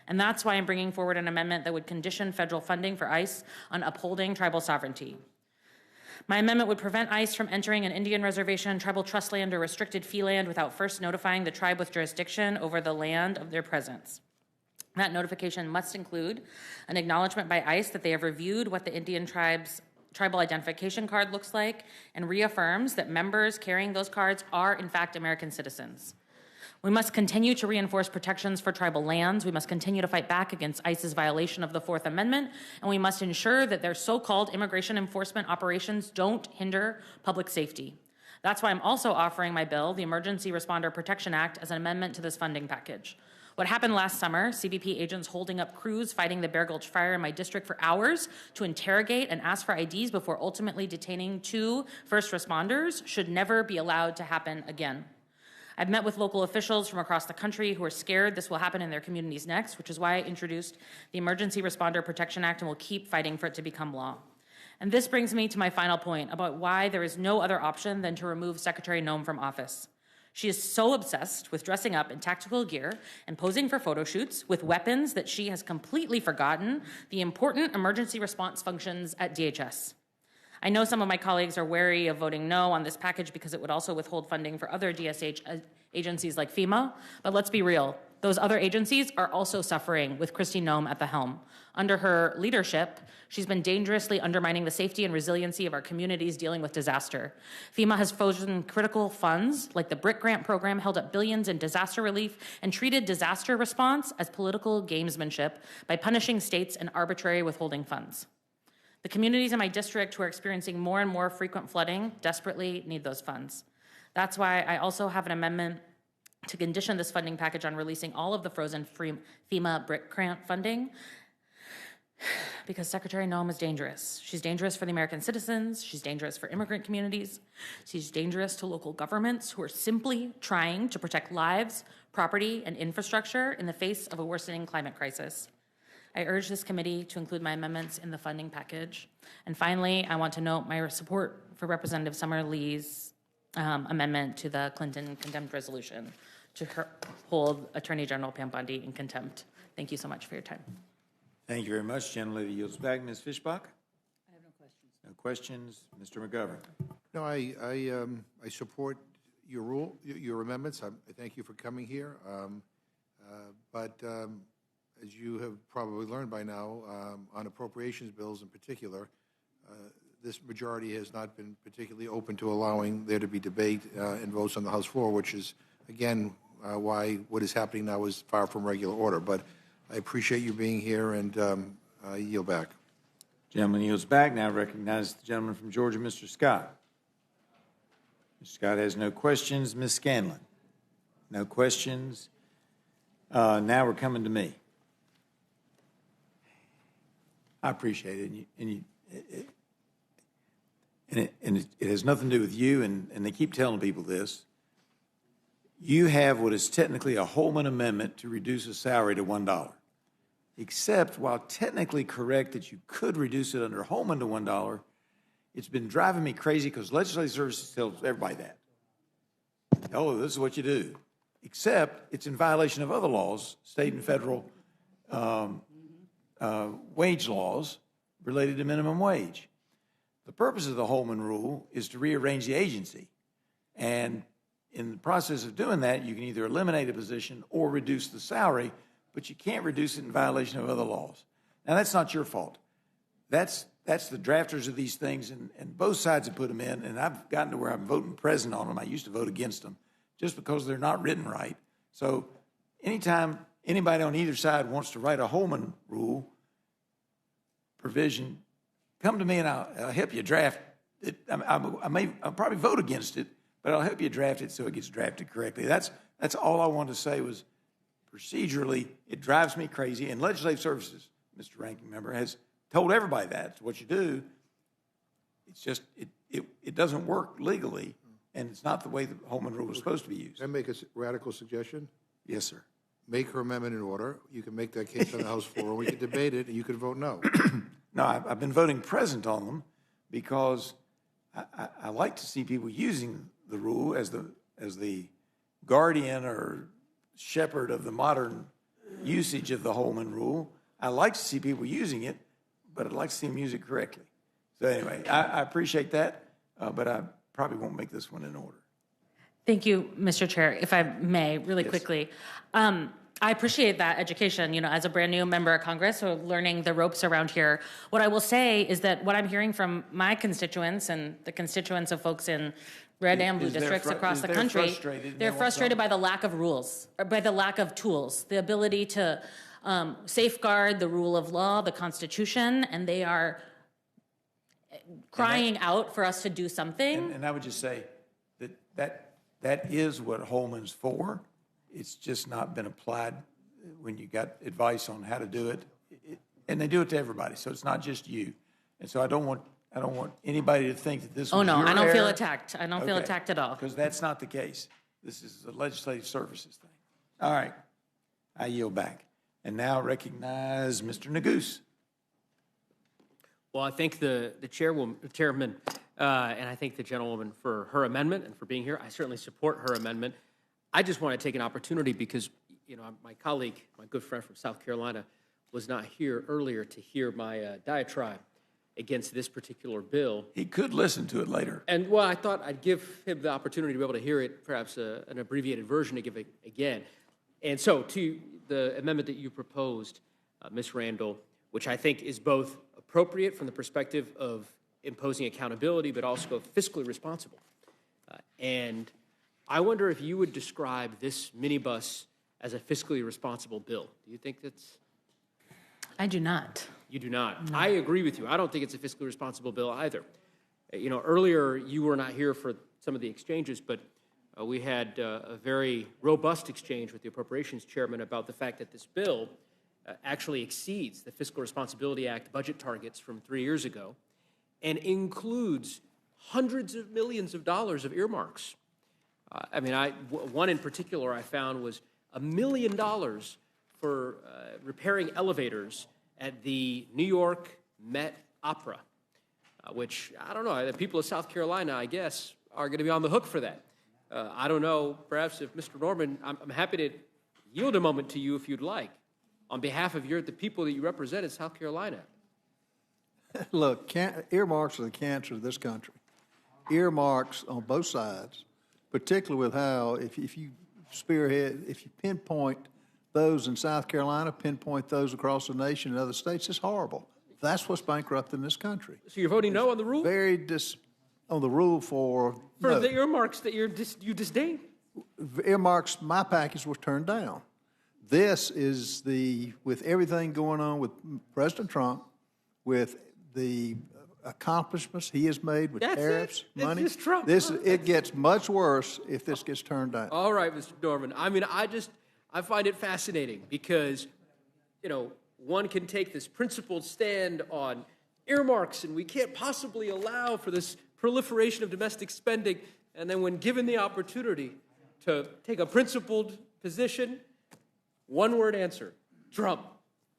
And that's why I'm bringing forward an amendment that would condition federal funding for ICE on upholding tribal sovereignty. My amendment would prevent ICE from entering an Indian reservation, tribal trust land, or restricted fee land without first notifying the tribe with jurisdiction over the land of their presence. That notification must include an acknowledgement by ICE that they have reviewed what the Indian tribe's tribal identification card looks like and reaffirms that members carrying those cards are, in fact, American citizens. We must continue to reinforce protections for tribal lands. We must continue to fight back against ICE's violation of the Fourth Amendment, and we must ensure that their so-called immigration enforcement operations don't hinder public safety. That's why I'm also offering my bill, the Emergency Responder Protection Act, as an amendment to this funding package. What happened last summer, CBP agents holding up crews fighting the Bear Gulch fire in my district for hours to interrogate and ask for IDs before ultimately detaining 2 first responders, should never be allowed to happen again. I've met with local officials from across the country who are scared this will happen in their communities next, which is why I introduced the Emergency Responder Protection Act and will keep fighting for it to become law. And this brings me to my final point about why there is no other option than to remove Secretary Noem from office. She is so obsessed with dressing up in tactical gear and posing for photo shoots with weapons that she has completely forgotten the important emergency response functions at DHS. I know some of my colleagues are wary of voting no on this package because it would also withhold funding for other DSH agencies like FEMA, but let's be real. Those other agencies are also suffering with Kristi Noem at the helm. Under her leadership, she's been dangerously undermining the safety and resiliency of our communities dealing with disaster. FEMA has frozen critical funds like the BRIC grant program, held up billions in disaster relief, and treated disaster response as political gamesmanship by punishing states and arbitrary withholding funds. The communities in my district who are experiencing more and more frequent flooding desperately need those funds. That's why I also have an amendment to condition this funding package on releasing all of the frozen FEMA BRIC grant funding, because Secretary Noem is dangerous. She's dangerous for the American citizens. She's dangerous for immigrant communities. She's dangerous to local governments who are simply trying to protect lives, property, and infrastructure in the face of a worsening climate crisis. I urge this committee to include my amendments in the funding package. And finally, I want to note my support for Representative Summer Lee's amendment to the Clinton contempt resolution to hold Attorney General Pam Bondi in contempt. Thank you so much for your time. Thank you very much. Gentlelady yields back. Ms. Fischbach? I have no questions. No questions. Mr. McGovern? No, I support your amendments. I thank you for coming here. But as you have probably learned by now, on appropriations bills in particular, this majority has not been particularly open to allowing there to be debate and votes on the House floor, which is, again, why what is happening now is far from regular order. But I appreciate you being here, and I yield back. Gentleman yields back. Now recognize the gentleman from Georgia, Mr. Scott. Mr. Scott has no questions. Ms. Scanlon? No questions. Now we're coming to me. I appreciate it, and it has nothing to do with you, and they keep telling people this. You have what is technically a Holman amendment to reduce a salary to $1, except while technically correct that you could reduce it under Holman to $1, it's been driving me crazy because legislative services tells everybody that. Oh, this is what you do, except it's in violation of other laws, state and federal wage laws related to minimum wage. The purpose of the Holman rule is to rearrange the agency. And in the process of doing that, you can either eliminate a position or reduce the salary, but you can't reduce it in violation of other laws. Now, that's not your fault. That's the drafters of these things, and both sides have put them in, and I've gotten to where I'm voting present on them. I used to vote against them just because they're not written right. So anytime anybody on either side wants to write a Holman rule provision, come to me and I'll help you draft it. I'll probably vote against it, but I'll help you draft it so it gets drafted correctly. That's all I wanted to say was procedurally, it drives me crazy. And Legislative Services, Mr. Ranking Member, has told everybody that's what you do. It's just, it doesn't work legally, and it's not the way the Holman rule was supposed to be used. Can I make a radical suggestion? Yes, sir. Make her amendment in order. You can make that case on the House floor, and we can debate it, and you can vote no. No, I've been voting present on them because I like to see people using the rule as the guardian or shepherd of the modern usage of the Holman rule. I like to see people using it, but I'd like to see them use it correctly. So anyway, I appreciate that, but I probably won't make this one in order. Thank you, Mr. Chair. If I may, really quickly. I appreciate that education, as a brand new member of Congress, so learning the ropes around here. What I will say is that what I'm hearing from my constituents and the constituents of folks in red and blue districts across the country, they're frustrated by the lack of rules, or by the lack of tools, the ability to safeguard the rule of law, the Constitution, and they are crying out for us to do something. And I would just say that is what Holman's for. It's just not been applied when you got advice on how to do it, and they do it to everybody, so it's not just you. And so I don't want anybody to think that this was Oh, no, your I don't feel error. attacked. I don't feel Okay. attacked at all. Because that's not the case. This is a legislative services thing. All right, I yield back. And now recognize Mr. Neguse. Well, I thank the chairman, and I thank the gentlewoman for her amendment and for being here. I certainly support her amendment. I just want to take an opportunity because, my colleague, my good friend from South Carolina, was not here earlier to hear my diatribe against this particular bill. He could listen to it later. And, well, I thought I'd give him the opportunity to be able to hear it, perhaps an abbreviated version to give it again. And so, to the amendment that you proposed, Ms. Randall, which I think is both appropriate from the perspective of imposing accountability, but also fiscally responsible. And I wonder if you would describe this minibus as a fiscally responsible bill. Do you think that's... I do not. You do not. No. I agree with you. I don't think it's a fiscally responsible bill either. Earlier you were not here for some of the exchanges, but we had a very robust exchange with the Appropriations Chairman about the fact that this bill actually exceeds the Fiscal Responsibility Act budget targets from 3 years ago and includes hundreds of millions of dollars of earmarks. One in particular I found was $1 million for repairing elevators at the New York Met Opera, which, I don't know, the people of South Carolina, I guess, are going to be on the hook for that. I don't know, perhaps if Mr. Norman, I'm happy to yield a moment to you if you'd like, on behalf of the people that you represent in South Carolina. Look, earmarks are the cancer of this country. Earmarks on both sides, particularly with how, if you pinpoint those in South Carolina, pinpoint those across the nation and other states, it's horrible. That's what's bankrupting this country. So you're voting no on the rule? On the rule for no. The earmarks that you disdain? Earmarks, my package was turned down. This is with everything going on with President Trump, with the accomplishments he has made with tariffs, money. It's just Trump. It gets much worse if this gets turned down. All right, Mr. Norman. I find it fascinating because, one can take this principled stand on earmarks and we can't possibly allow for this proliferation of domestic spending. And then when given the opportunity to take a principled position, one-word answer, Trump,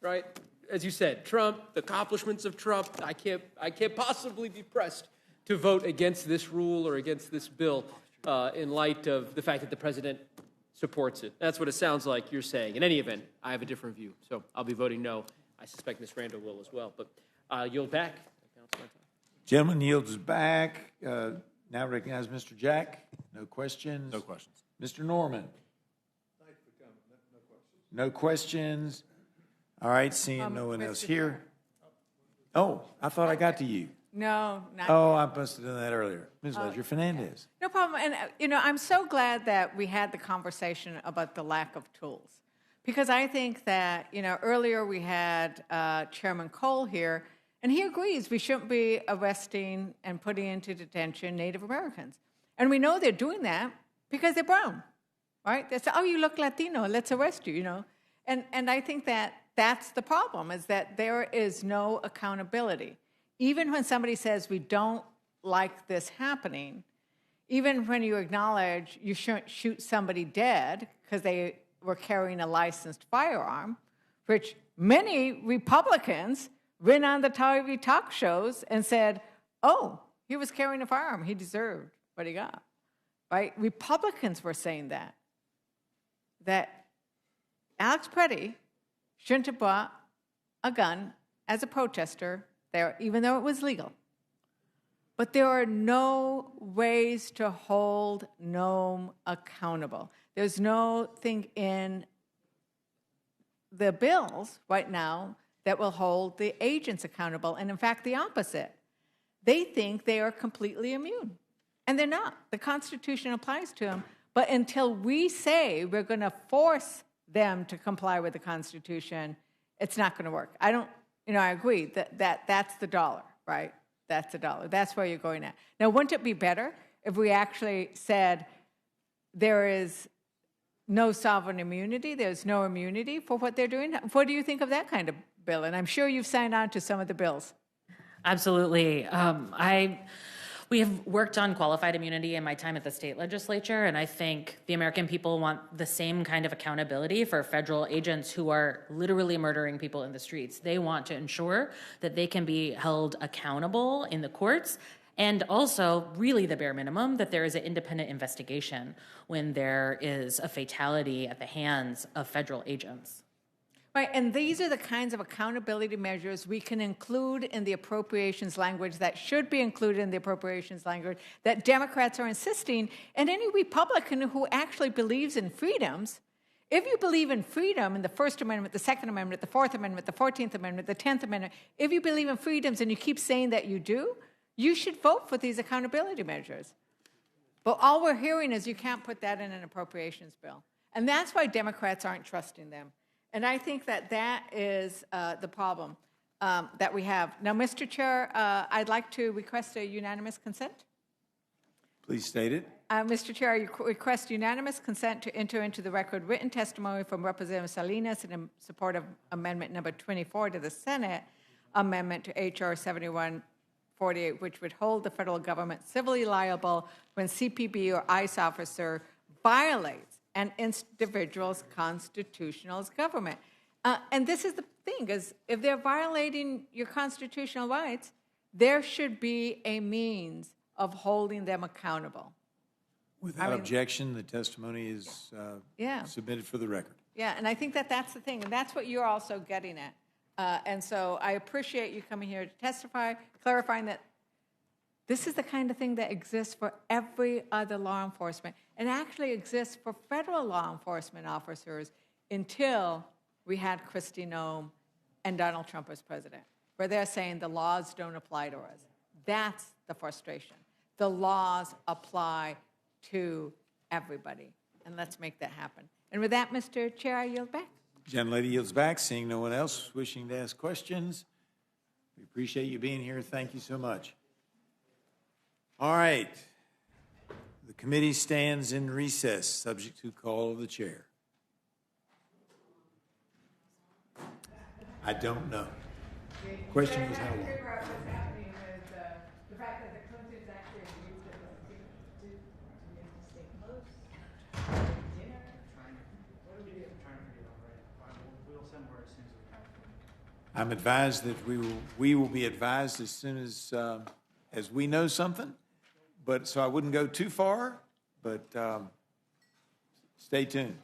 right? As you said, Trump, the accomplishments of Trump. I can't possibly be pressed to vote against this rule or against this bill in light of the fact that the president supports it. That's what it sounds like you're saying. In any event, I have a different view, so I'll be voting no. I suspect Ms. Randall will as well, but yield back. Gentleman yields back. Now recognize Mr. Jack. No questions? No questions. Mr. Norman? Thank you for coming. No questions. All right, seeing no one else here. Oh, I thought I got to you. No, not Oh, I must have done that earlier. Ms. Ledger-Fernandez. No problem. And, I'm so glad that we had the conversation about the lack of tools. Because I think that, earlier we had Chairman Cole here, and he agrees we shouldn't be arresting and putting into detention Native Americans. And we know they're doing that because they're brown, right? They say, oh, you look Latino, let's arrest you, And I think that that's the problem, is that there is no accountability. Even when somebody says we don't like this happening, even when you acknowledge you shouldn't shoot somebody dead because they were carrying a licensed firearm, which many Republicans went on the TV talk shows and said, oh, he was carrying a firearm. He deserved what he got, right? Republicans were saying that Alex Preddy shouldn't have bought a gun as a protester there, even though it was legal. But there are no ways to hold Noam accountable. There's nothing in the bills right now that will hold the agents accountable. And in fact, the opposite. They think they are completely immune. And they're not. The Constitution applies to them. But until we say we're going to force them to comply with the Constitution, it's not going to work. I agree that that's the dollar, right? That's the dollar. That's where you're going at. Now, wouldn't it be better if we actually said there is no sovereign immunity. There's no immunity for what they're doing. What do you think of that kind of bill? And I'm sure you've signed on to some of the bills. Absolutely. We have worked on qualified immunity in my time at the state legislature, and I think the American people want the same kind of accountability for federal agents who are literally murdering people in the streets. They want to ensure that they can be held accountable in the courts, and also, really the bare minimum, that there is an independent investigation when there is a fatality at the hands of federal agents. Right, and these are the kinds of accountability measures we can include in the appropriations language that should be included in the appropriations language that Democrats are insisting, and any Republican who actually believes in freedoms. If you believe in freedom in the First Amendment, the Second Amendment, the Fourth Amendment, the 14th Amendment, the 10th Amendment, if you believe in freedoms and you keep saying that you do, you should vote for these accountability measures. But all we're hearing is you can't put that in an appropriations bill. And that's why Democrats aren't trusting them. And I think that that is the problem that we have. Now, Mr. Chair, I'd like to request a unanimous consent. Please state it. Mr. Chair, I request unanimous consent to enter into the record written testimony from Representative Salinas in support of Amendment Number 24 to the Senate Amendment to H.R. 7148, which would hold the federal government civilly liable when CPB or ICE officer violates an individual's constitutional government. And this is the thing, is if they're violating your constitutional rights, there should be a means of holding them accountable. Without objection, the testimony is submitted for the record. Yeah, and I think that that's the thing, and that's what you're also getting at. And so I appreciate you coming here to testify, clarifying that this is the kind of thing that exists for every other law enforcement and actually exists for federal law enforcement officers until we had Kristi Noem and Donald Trump as president, where they're saying the laws don't apply to us. That's the frustration. The laws apply to everybody, and let's make that happen. And with that, Mr. Chair, I yield back. Gentlelady yields back, seeing no one else wishing to ask questions. We appreciate you being here. Thank you so much. All right. The committee stands in recess, subject to call of the chair. I don't know. Question was how long? I'm advised that we will be advised as soon as we know something. But so I wouldn't go too far, but stay tuned.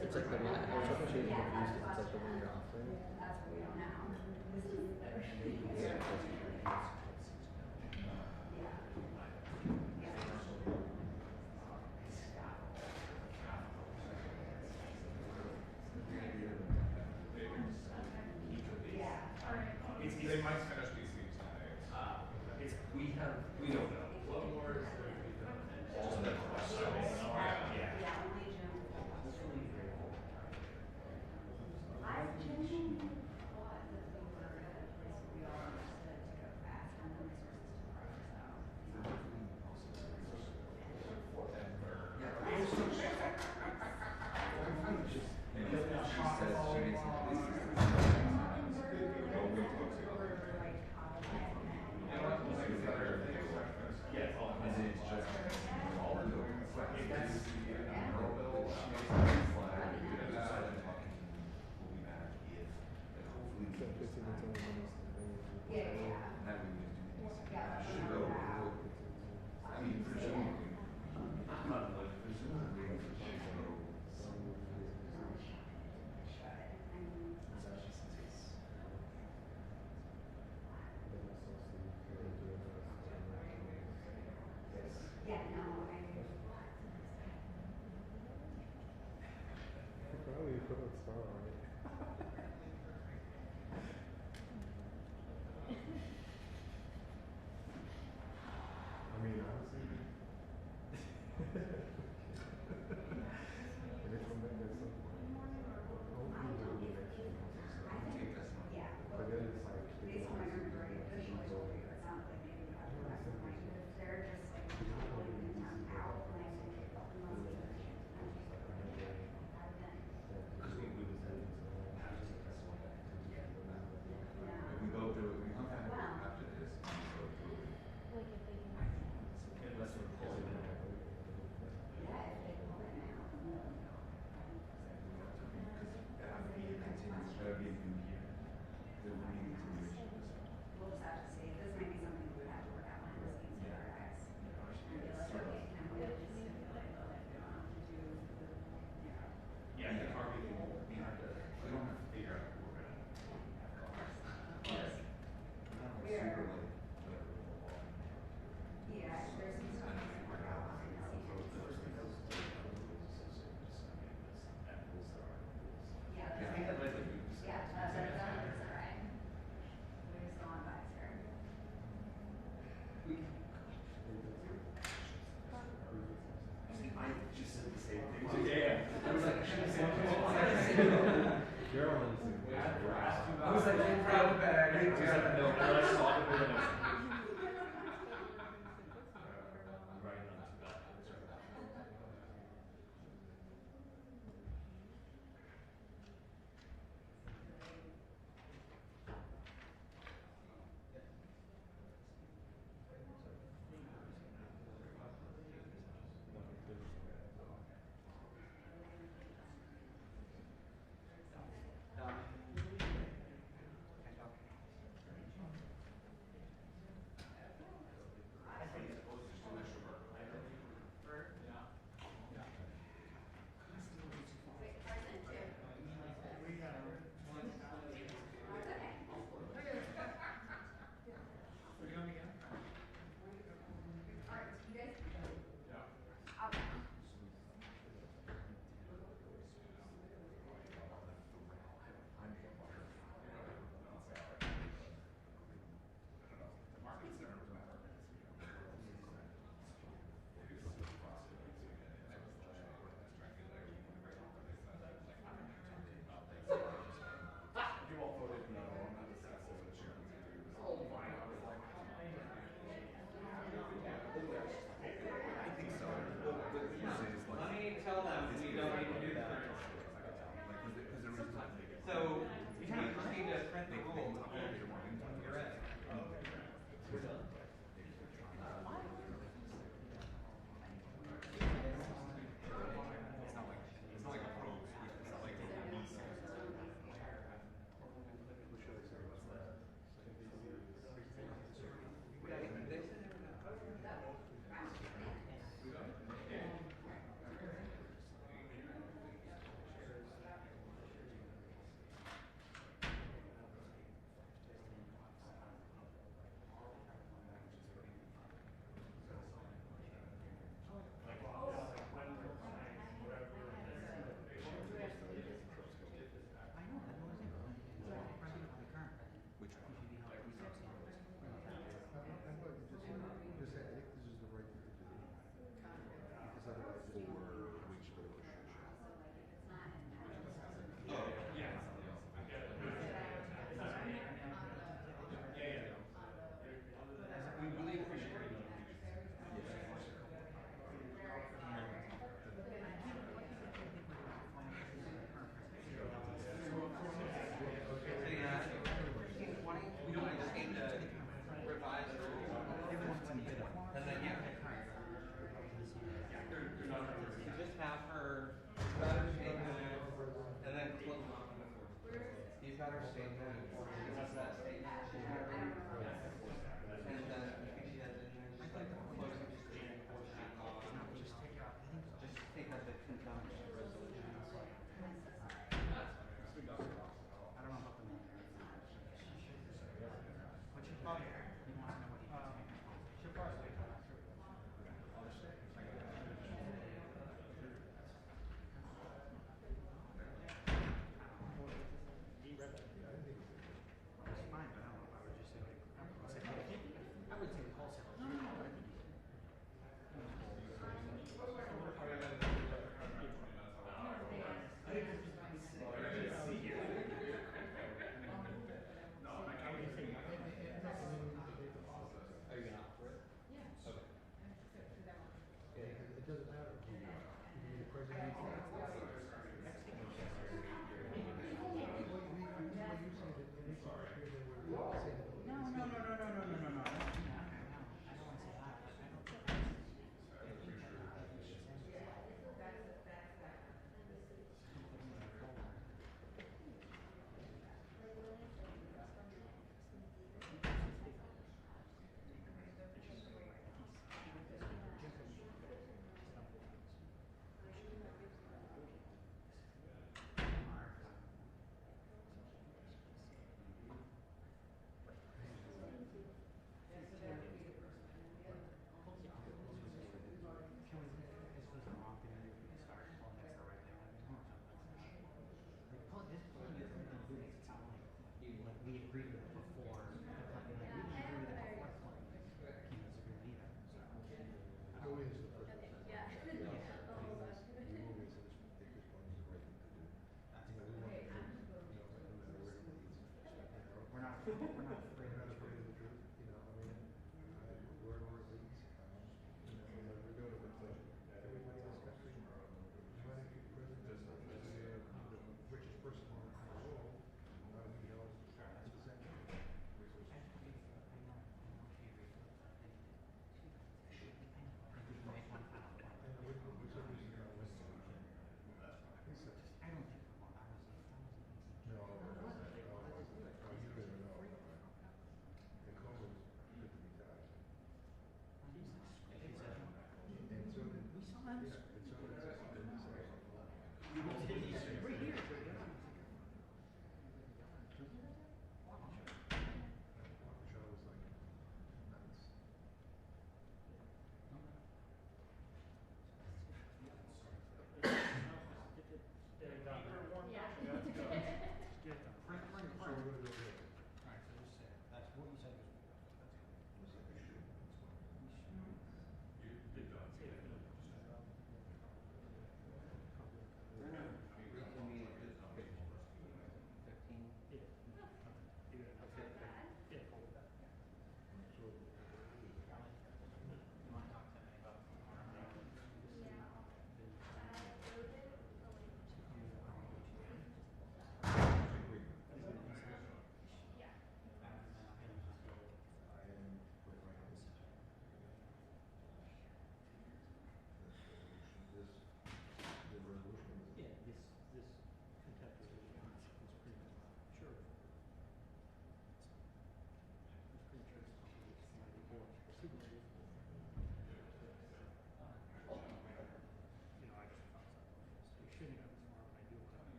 It's like the one, I was hoping she was confused if it's like the one you're offering. That's what we don't know. They might finish these things today. We don't know. What more is there to be done? Just that question. Yeah.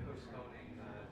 postponing the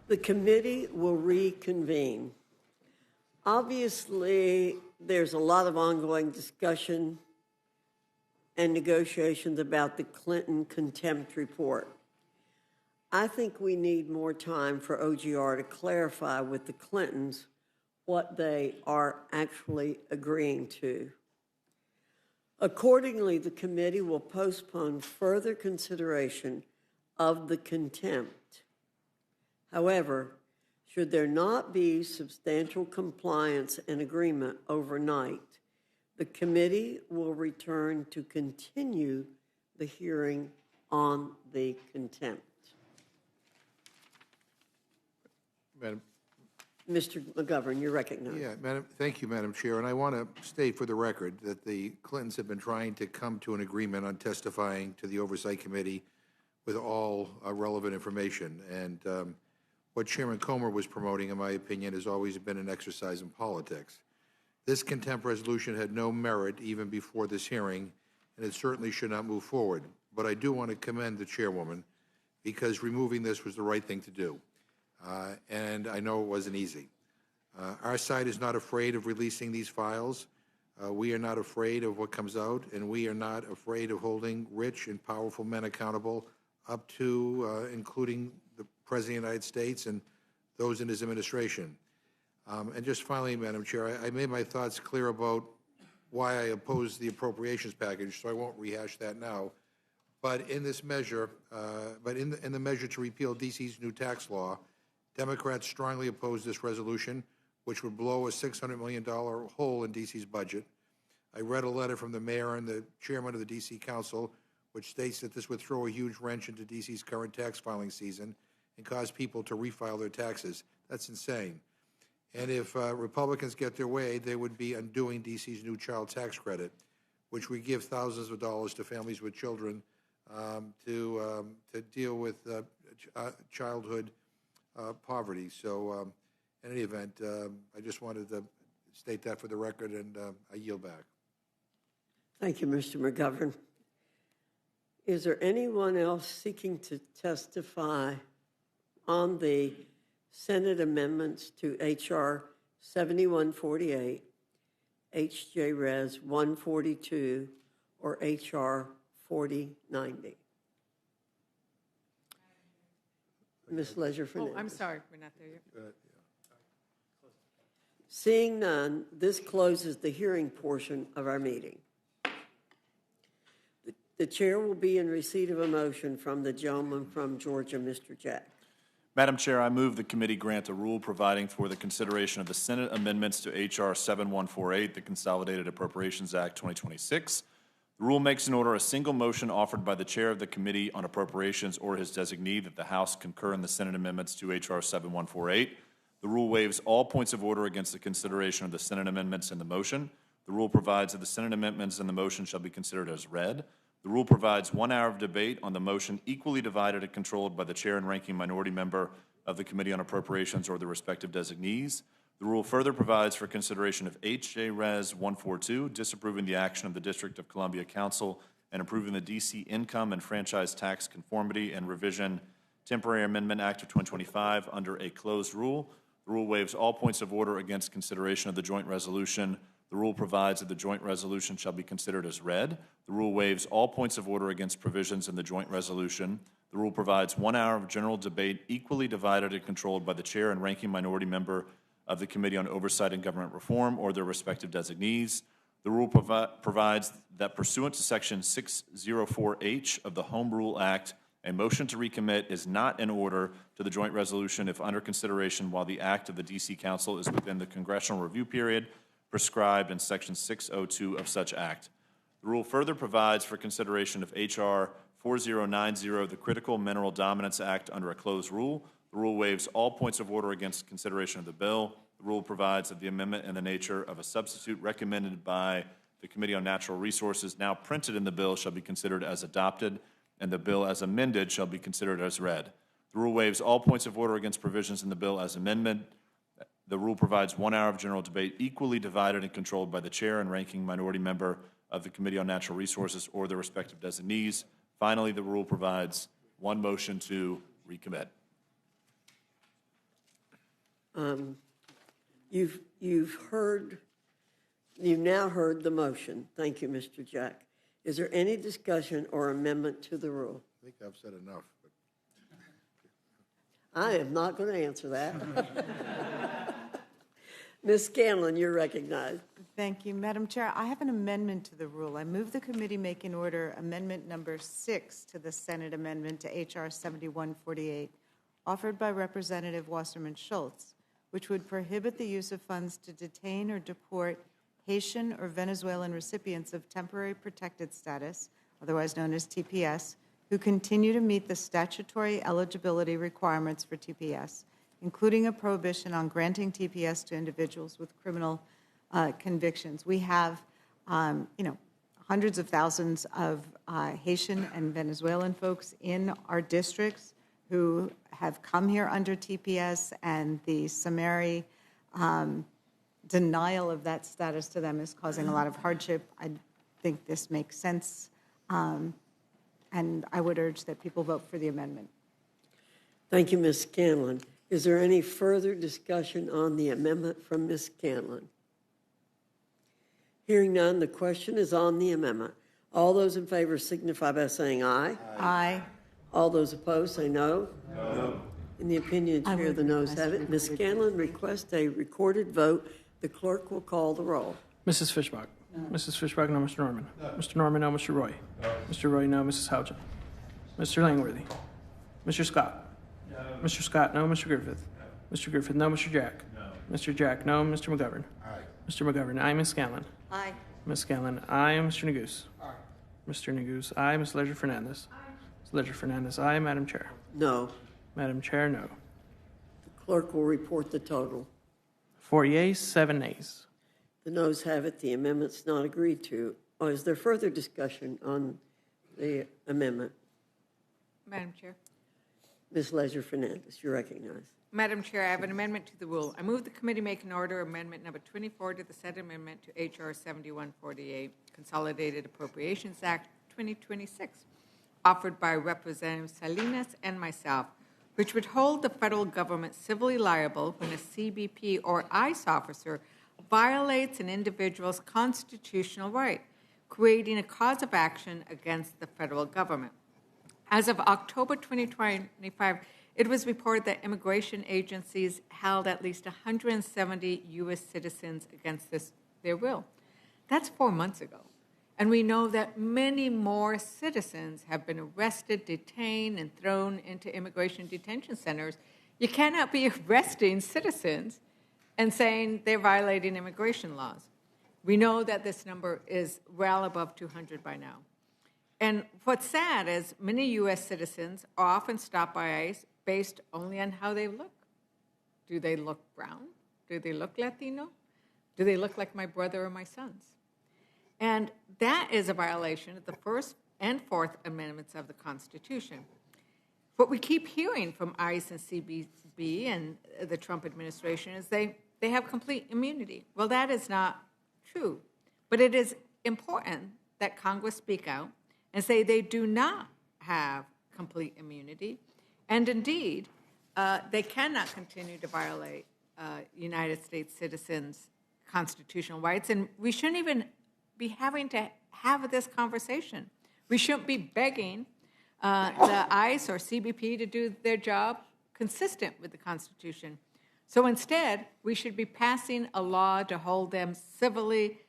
The committee will reconvene. Obviously, there's a lot of ongoing discussion and negotiations about the Clinton contempt report. I think we need more time for OGR to clarify with the Clintons what they are actually agreeing to. Accordingly, the committee will postpone further consideration of the contempt. However, should there not be substantial compliance and agreement overnight, the committee will return to continue the hearing on the contempt. Madam. Mr. McGovern, you're recognized. Yeah, thank you, Madam Chair. And I want to state for the record that the Clintons have been trying to come to an agreement on testifying to the Oversight Committee with all relevant information. And what Chairman Comer was promoting, in my opinion, has always been an exercise in politics. This contempt resolution had no merit even before this hearing, and it certainly should not move forward. But I do want to commend the chairwoman because removing this was the right thing to do. And I know it wasn't easy. Our side is not afraid of releasing these files. We are not afraid of what comes out, and we are not afraid of holding rich and powerful men accountable up to, including the President of the United States and those in his administration. And just finally, Madam Chair, I made my thoughts clear about why I oppose the appropriations package, so I won't rehash that now. But in this measure, in the measure to repeal D.C.'s new tax law, Democrats strongly oppose this resolution, which would blow a $600 million hole in D.C.'s budget. I read a letter from the mayor and the chairman of the D.C. Council, which states that this would throw a huge wrench into D.C.'s current tax filing season and cause people to refile their taxes. That's insane. And if Republicans get their way, they would be undoing D.C.'s new child tax credit, which would give thousands of dollars to families with children to deal with childhood poverty. So in any event, I just wanted to state that for the record, and I yield back. Thank you, Mr. McGovern. Is there anyone else seeking to testify on the Senate amendments to H.R. 7148, H.J. Res. 142, or H.R. 4090? Ms. Leisure-Fernandez. Oh, I'm sorry, we're not there yet. Seeing none, this closes the hearing portion of our meeting. The chair will be in receipt of a motion from the gentleman from Georgia, Mr. Jack. Madam Chair, I move the committee grant a rule providing for the consideration of the Senate amendments to H.R. 7148, the Consolidated Appropriations Act 2026, The rule makes in order a single motion offered by the chair of the Committee on Appropriations or his designee that the House concur in the Senate amendments to H.R. 7148. The rule waives all points of order against the consideration of the Senate amendments in the motion. The rule provides that the Senate amendments in the motion shall be considered as read. The rule provides 1 hour of debate on the motion equally divided and controlled by the chair and ranking minority member of the Committee on Appropriations or the respective designees. The rule further provides for consideration of H.J. Res. 142, disapproving the action of the District of Columbia Council and approving the D.C. Income and Franchise Tax Conformity and Revision Temporary Amendment Act of 2025 under a closed rule. The rule waives all points of order against consideration of the joint resolution. The rule provides that the joint resolution shall be considered as read. The rule waives all points of order against provisions in the joint resolution. The rule provides 1 hour of general debate equally divided and controlled by the chair and ranking minority member of the Committee on Oversight and Government Reform or their respective designees. The rule provides that pursuant to Section 604H of the Home Rule Act, a motion to recommit is not in order to the joint resolution if under consideration while the act of the D.C. Council is within the congressional review period prescribed in Section 602 of such act. The rule further provides for consideration of H.R. 4090, the Critical Mineral Dominance Act, under a closed rule. The rule waives all points of order against consideration of the bill. The rule provides that the amendment in the nature of a substitute recommended by the Committee on Natural Resources, now printed in the bill, shall be considered as adopted, and the bill as amended shall be considered as read. The rule waives all points of order against provisions in the bill as amended. The rule provides 1 hour of general debate equally divided and controlled by the chair and ranking minority member of the Committee on Natural Resources or their respective designees. Finally, the rule provides 1 motion to recommit. You've now heard the motion. Thank you, Mr. Jack. Is there any discussion or amendment to the rule? I think I've said enough. I am not going to answer that. Ms. Scanlon, you're recognized. Thank you, Madam Chair. I have an amendment to the rule. I move the committee make in order amendment number 6 to the Senate amendment to H.R. 7148, offered by Representative Wasserman Schultz, which would prohibit the use of funds to detain or deport Haitian or Venezuelan recipients of temporary protected status, otherwise known as TPS, who continue to meet the statutory eligibility requirements for TPS, including a prohibition on granting TPS to individuals with criminal convictions. We have, hundreds of thousands of Haitian and Venezuelan folks in our districts who have come here under TPS, and the summary denial of that status to them is causing a lot of hardship. I think this makes sense, and I would urge that people vote for the amendment. Thank you, Ms. Scanlon. Is there any further discussion on the amendment from Ms. Scanlon? Hearing none, the question is on the amendment. All those in favor signify by saying aye. Aye. All those opposed say no. No. In the opinion of the chair, the noes have it. Ms. Scanlon requests a recorded vote. The clerk will call the roll. Mrs. Fishbach. No. Mrs. Fishbach, no. Mr. Norman. No. Mr. Norman, no. Mr. Roy. No. Mr. Roy, no. Mrs. Houchin. Mr. Langworthy. Mr. Scott. No. Mr. Scott, no. Mr. Griffith. No. Mr. Griffith, no. Mr. Jack. No. Mr. Jack, no. Mr. McGovern. Aye. Mr. McGovern, aye. Ms. Scanlon. Aye. Ms. Scanlon, aye. Mr. Neguse. Aye. Mr. Neguse, aye. Ms. Ledger-Fernandez. Aye. Ms. Ledger-Fernandez, aye. Madam Chair. No. Madam Chair, no. The clerk will report the total. 4 yeas, 7 nays. The noes have it. The amendment's not agreed to. Oh, is there further discussion on the amendment? Madam Chair. Ms. Ledger-Fernandez, you're recognized. Madam Chair, I have an amendment to the rule. I move the committee make an order amendment number 24 to the said amendment to H.R. 7148, Consolidated Appropriations Act 2026, offered by Representative Salinas and myself, which would hold the federal government civilly liable when a CBP or ICE officer violates an individual's constitutional right, creating a cause of action against the federal government. As of October 2025, it was reported that immigration agencies held at least 170 U.S. citizens against their will. That's 4 months ago. And we know that many more citizens have been arrested, detained, and thrown into immigration detention centers. You cannot be arresting citizens and saying they're violating immigration laws. We know that this number is well above 200 by now. And what's sad is many U.S. citizens are often stopped by ICE based only on how they look. Do they look brown? Do they look Latino? Do they look like my brother or my sons? And that is a violation of the First and Fourth Amendments of the Constitution. What we keep hearing from ICE and CBP and the Trump administration is they have complete immunity. Well, that is not true. But it is important that Congress speak out and say they do not have complete immunity. And indeed, they cannot continue to violate United States citizens' constitutional rights. And we shouldn't even be having to have this conversation. We shouldn't be begging the ICE or CBP to do their job consistent with the Constitution. So instead, we should be passing a law to hold them civilly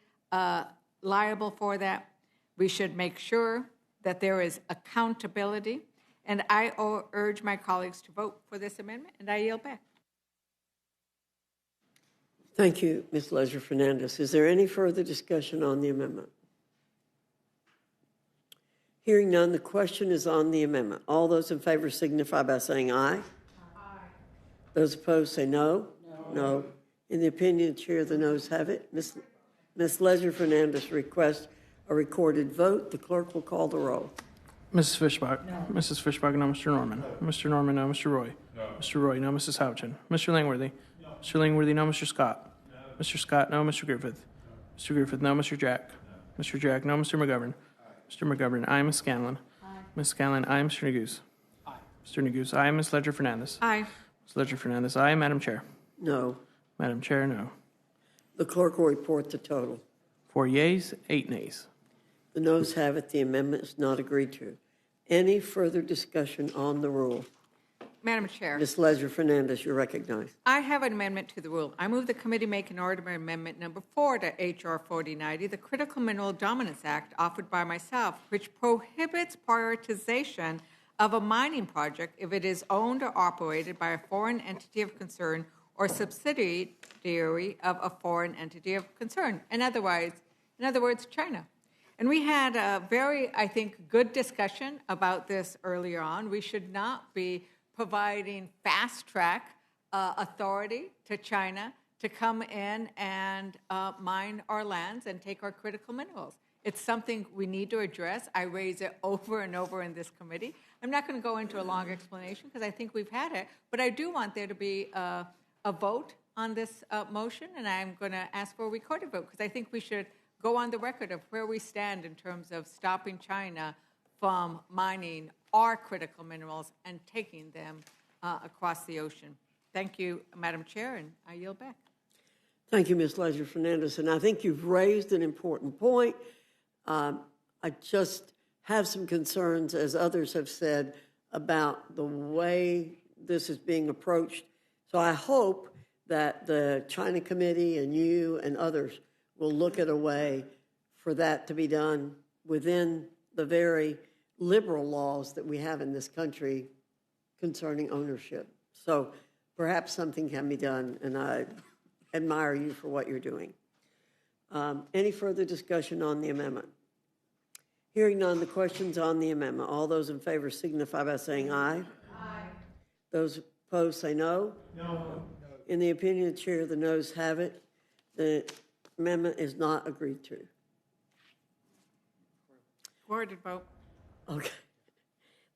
liable for that. We should make sure that there is accountability. And I urge my colleagues to vote for this amendment, and I yield back. Thank you, Ms. Leisure-Fernandez. Is there any further discussion on the amendment? Hearing none, the question is on the amendment. All those in favor signify by saying aye. Aye. Those opposed say no. No. In the opinion of the chair, the noes have it. Ms. Leisure-Fernandez requests a recorded vote. The clerk will call the roll. Mrs. Fishbach. No. Mrs. Fishbach, no. Mr. Norman. No. Mr. Norman, no. Mr. Roy. No. Mr. Roy, no. Mrs. Houchin. Mr. Langworthy. No. Mr. Langworthy, no. Mr. Scott. No. Mr. Scott, no. Mr. Griffith. No. Mr. Griffith, no. Mr. Jack. No. Mr. Jack, no. Mr. McGovern. Aye. Mr. McGovern, aye. Ms. Scanlon. Aye. Ms. Scanlon, aye. Mr. Neguse. Aye. Mr. Neguse, aye. Ms. Leisure-Fernandez. Aye. Ms. Leisure-Fernandez, aye. Madam Chair. No. Madam Chair, no. The clerk will report the total. 4 yeas, 8 nays. The noes have it. The amendment is not agreed to. Any further discussion on the rule? Madam Chair. Ms. Leisure-Fernandez, you're recognized. I have an amendment to the rule. I move the committee make an order amendment number 4 to H.R. 4090, the Critical Mineral Dominance Act, offered by myself, which prohibits prioritization of a mining project if it is owned or operated by a foreign entity of concern or subsidiary of a foreign entity of concern. In other words, China. And we had a very, I think, good discussion about this earlier on. We should not be providing fast-track authority to China to come in and mine our lands and take our critical minerals. It's something we need to address. I raise it over and over in this committee. I'm not going to go into a long explanation because I think we've had it, but I do want there to be a vote on this motion, and I'm going to ask for a recorded vote because I think we should go on the record of where we stand in terms of stopping China from mining our critical minerals and taking them across the ocean. Thank you, Madam Chair, and I yield back. Thank you, Ms. Leisure-Fernandez. And I think you've raised an important point. I just have some concerns, as others have said, about the way this is being approached. So I hope that the China Committee and you and others will look at a way for that to be done within the very liberal laws that we have in this country concerning ownership. So perhaps something can be done, and I admire you for what you're doing. Any further discussion on the amendment? Hearing none, the question's on the amendment. All those in favor signify by saying aye. Aye. Those opposed say no. No. In the opinion of the chair, the noes have it. The amendment is not agreed to. Recorded vote. Okay.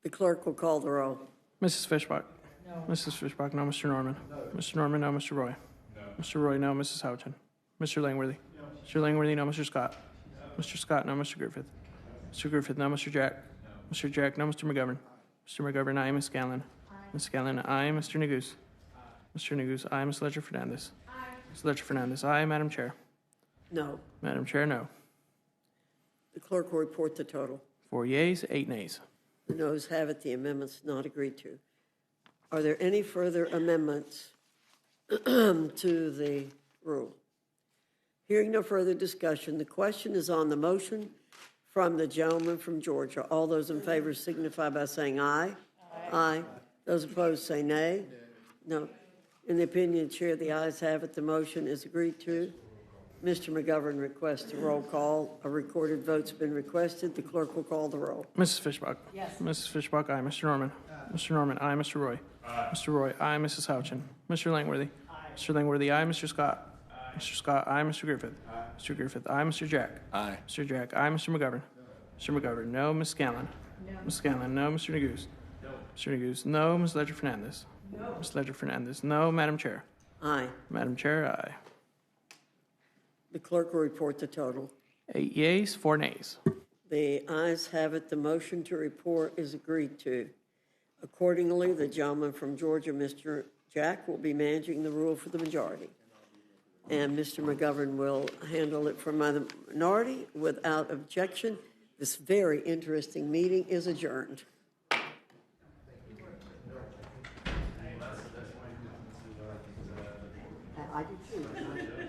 The clerk will call the roll. Mrs. Fishbach. No. Mrs. Fishbach, no. Mr. Norman. No. Mr. Norman, no. Mr. Roy. No. Mr. Roy, no. Mrs. Houchin. Mr. Langworthy. No. Mr. Langworthy, no. Mr. Scott. No. Mr. Scott, no. Mr. Griffith. No. Mr. Griffith, no. Mr. Jack. No. Mr. Jack, no. Mr. McGovern. Mr. McGovern, aye. Ms. Scanlon. Aye. Ms. Scanlon, aye. Mr. Neguse. Aye. Mr. Neguse, aye. Ms. Leisure-Fernandez. Aye. Ms. Leisure-Fernandez, aye. Madam Chair. No. Madam Chair, no. The clerk will report the total. 4 yeas, 8 nays. The noes have it. The amendment's not agreed to. Are there any further amendments to the rule? Hearing no further discussion, the question is on the motion from the gentleman from Georgia. All those in favor signify by saying aye. Aye. Aye. Those opposed say nay. No. In the opinion of the chair, the ayes have it. The motion is agreed to. Mr. McGovern requests a roll call. A recorded vote's been requested. The clerk will call the roll. Mrs. Fishbach? Yes. Mrs. Fishbach, aye. Mr. Norman? Mr. Norman, aye. Mr. Roy? Mr. Roy, aye. Mrs. Houchin? Mr. Langworthy? Mr. Langworthy, aye. Mr. Scott? Mr. Scott, aye. Mr. Griffith? Mr. Griffith, aye. Mr. Jack? Aye. Mr. Jack, aye. Mr. McGovern? Mr. McGovern, no. Ms. Scanlon? No. Ms. Scanlon, no. Mr. Neguse? No. Mr. Neguse, no. Ms. Ledger Fernandez? No. Ms. Ledger Fernandez, no. Madam Chair? Aye. Madam Chair, aye. The clerk will report the total. 8 yeas, 4 nays. The ayes have it. The motion to report is agreed to. Accordingly, the gentleman from Georgia, Mr. Jack, will be managing the rule for the majority. And Mr. McGovern will handle it for the minority without objection. This very interesting meeting is adjourned. I do too.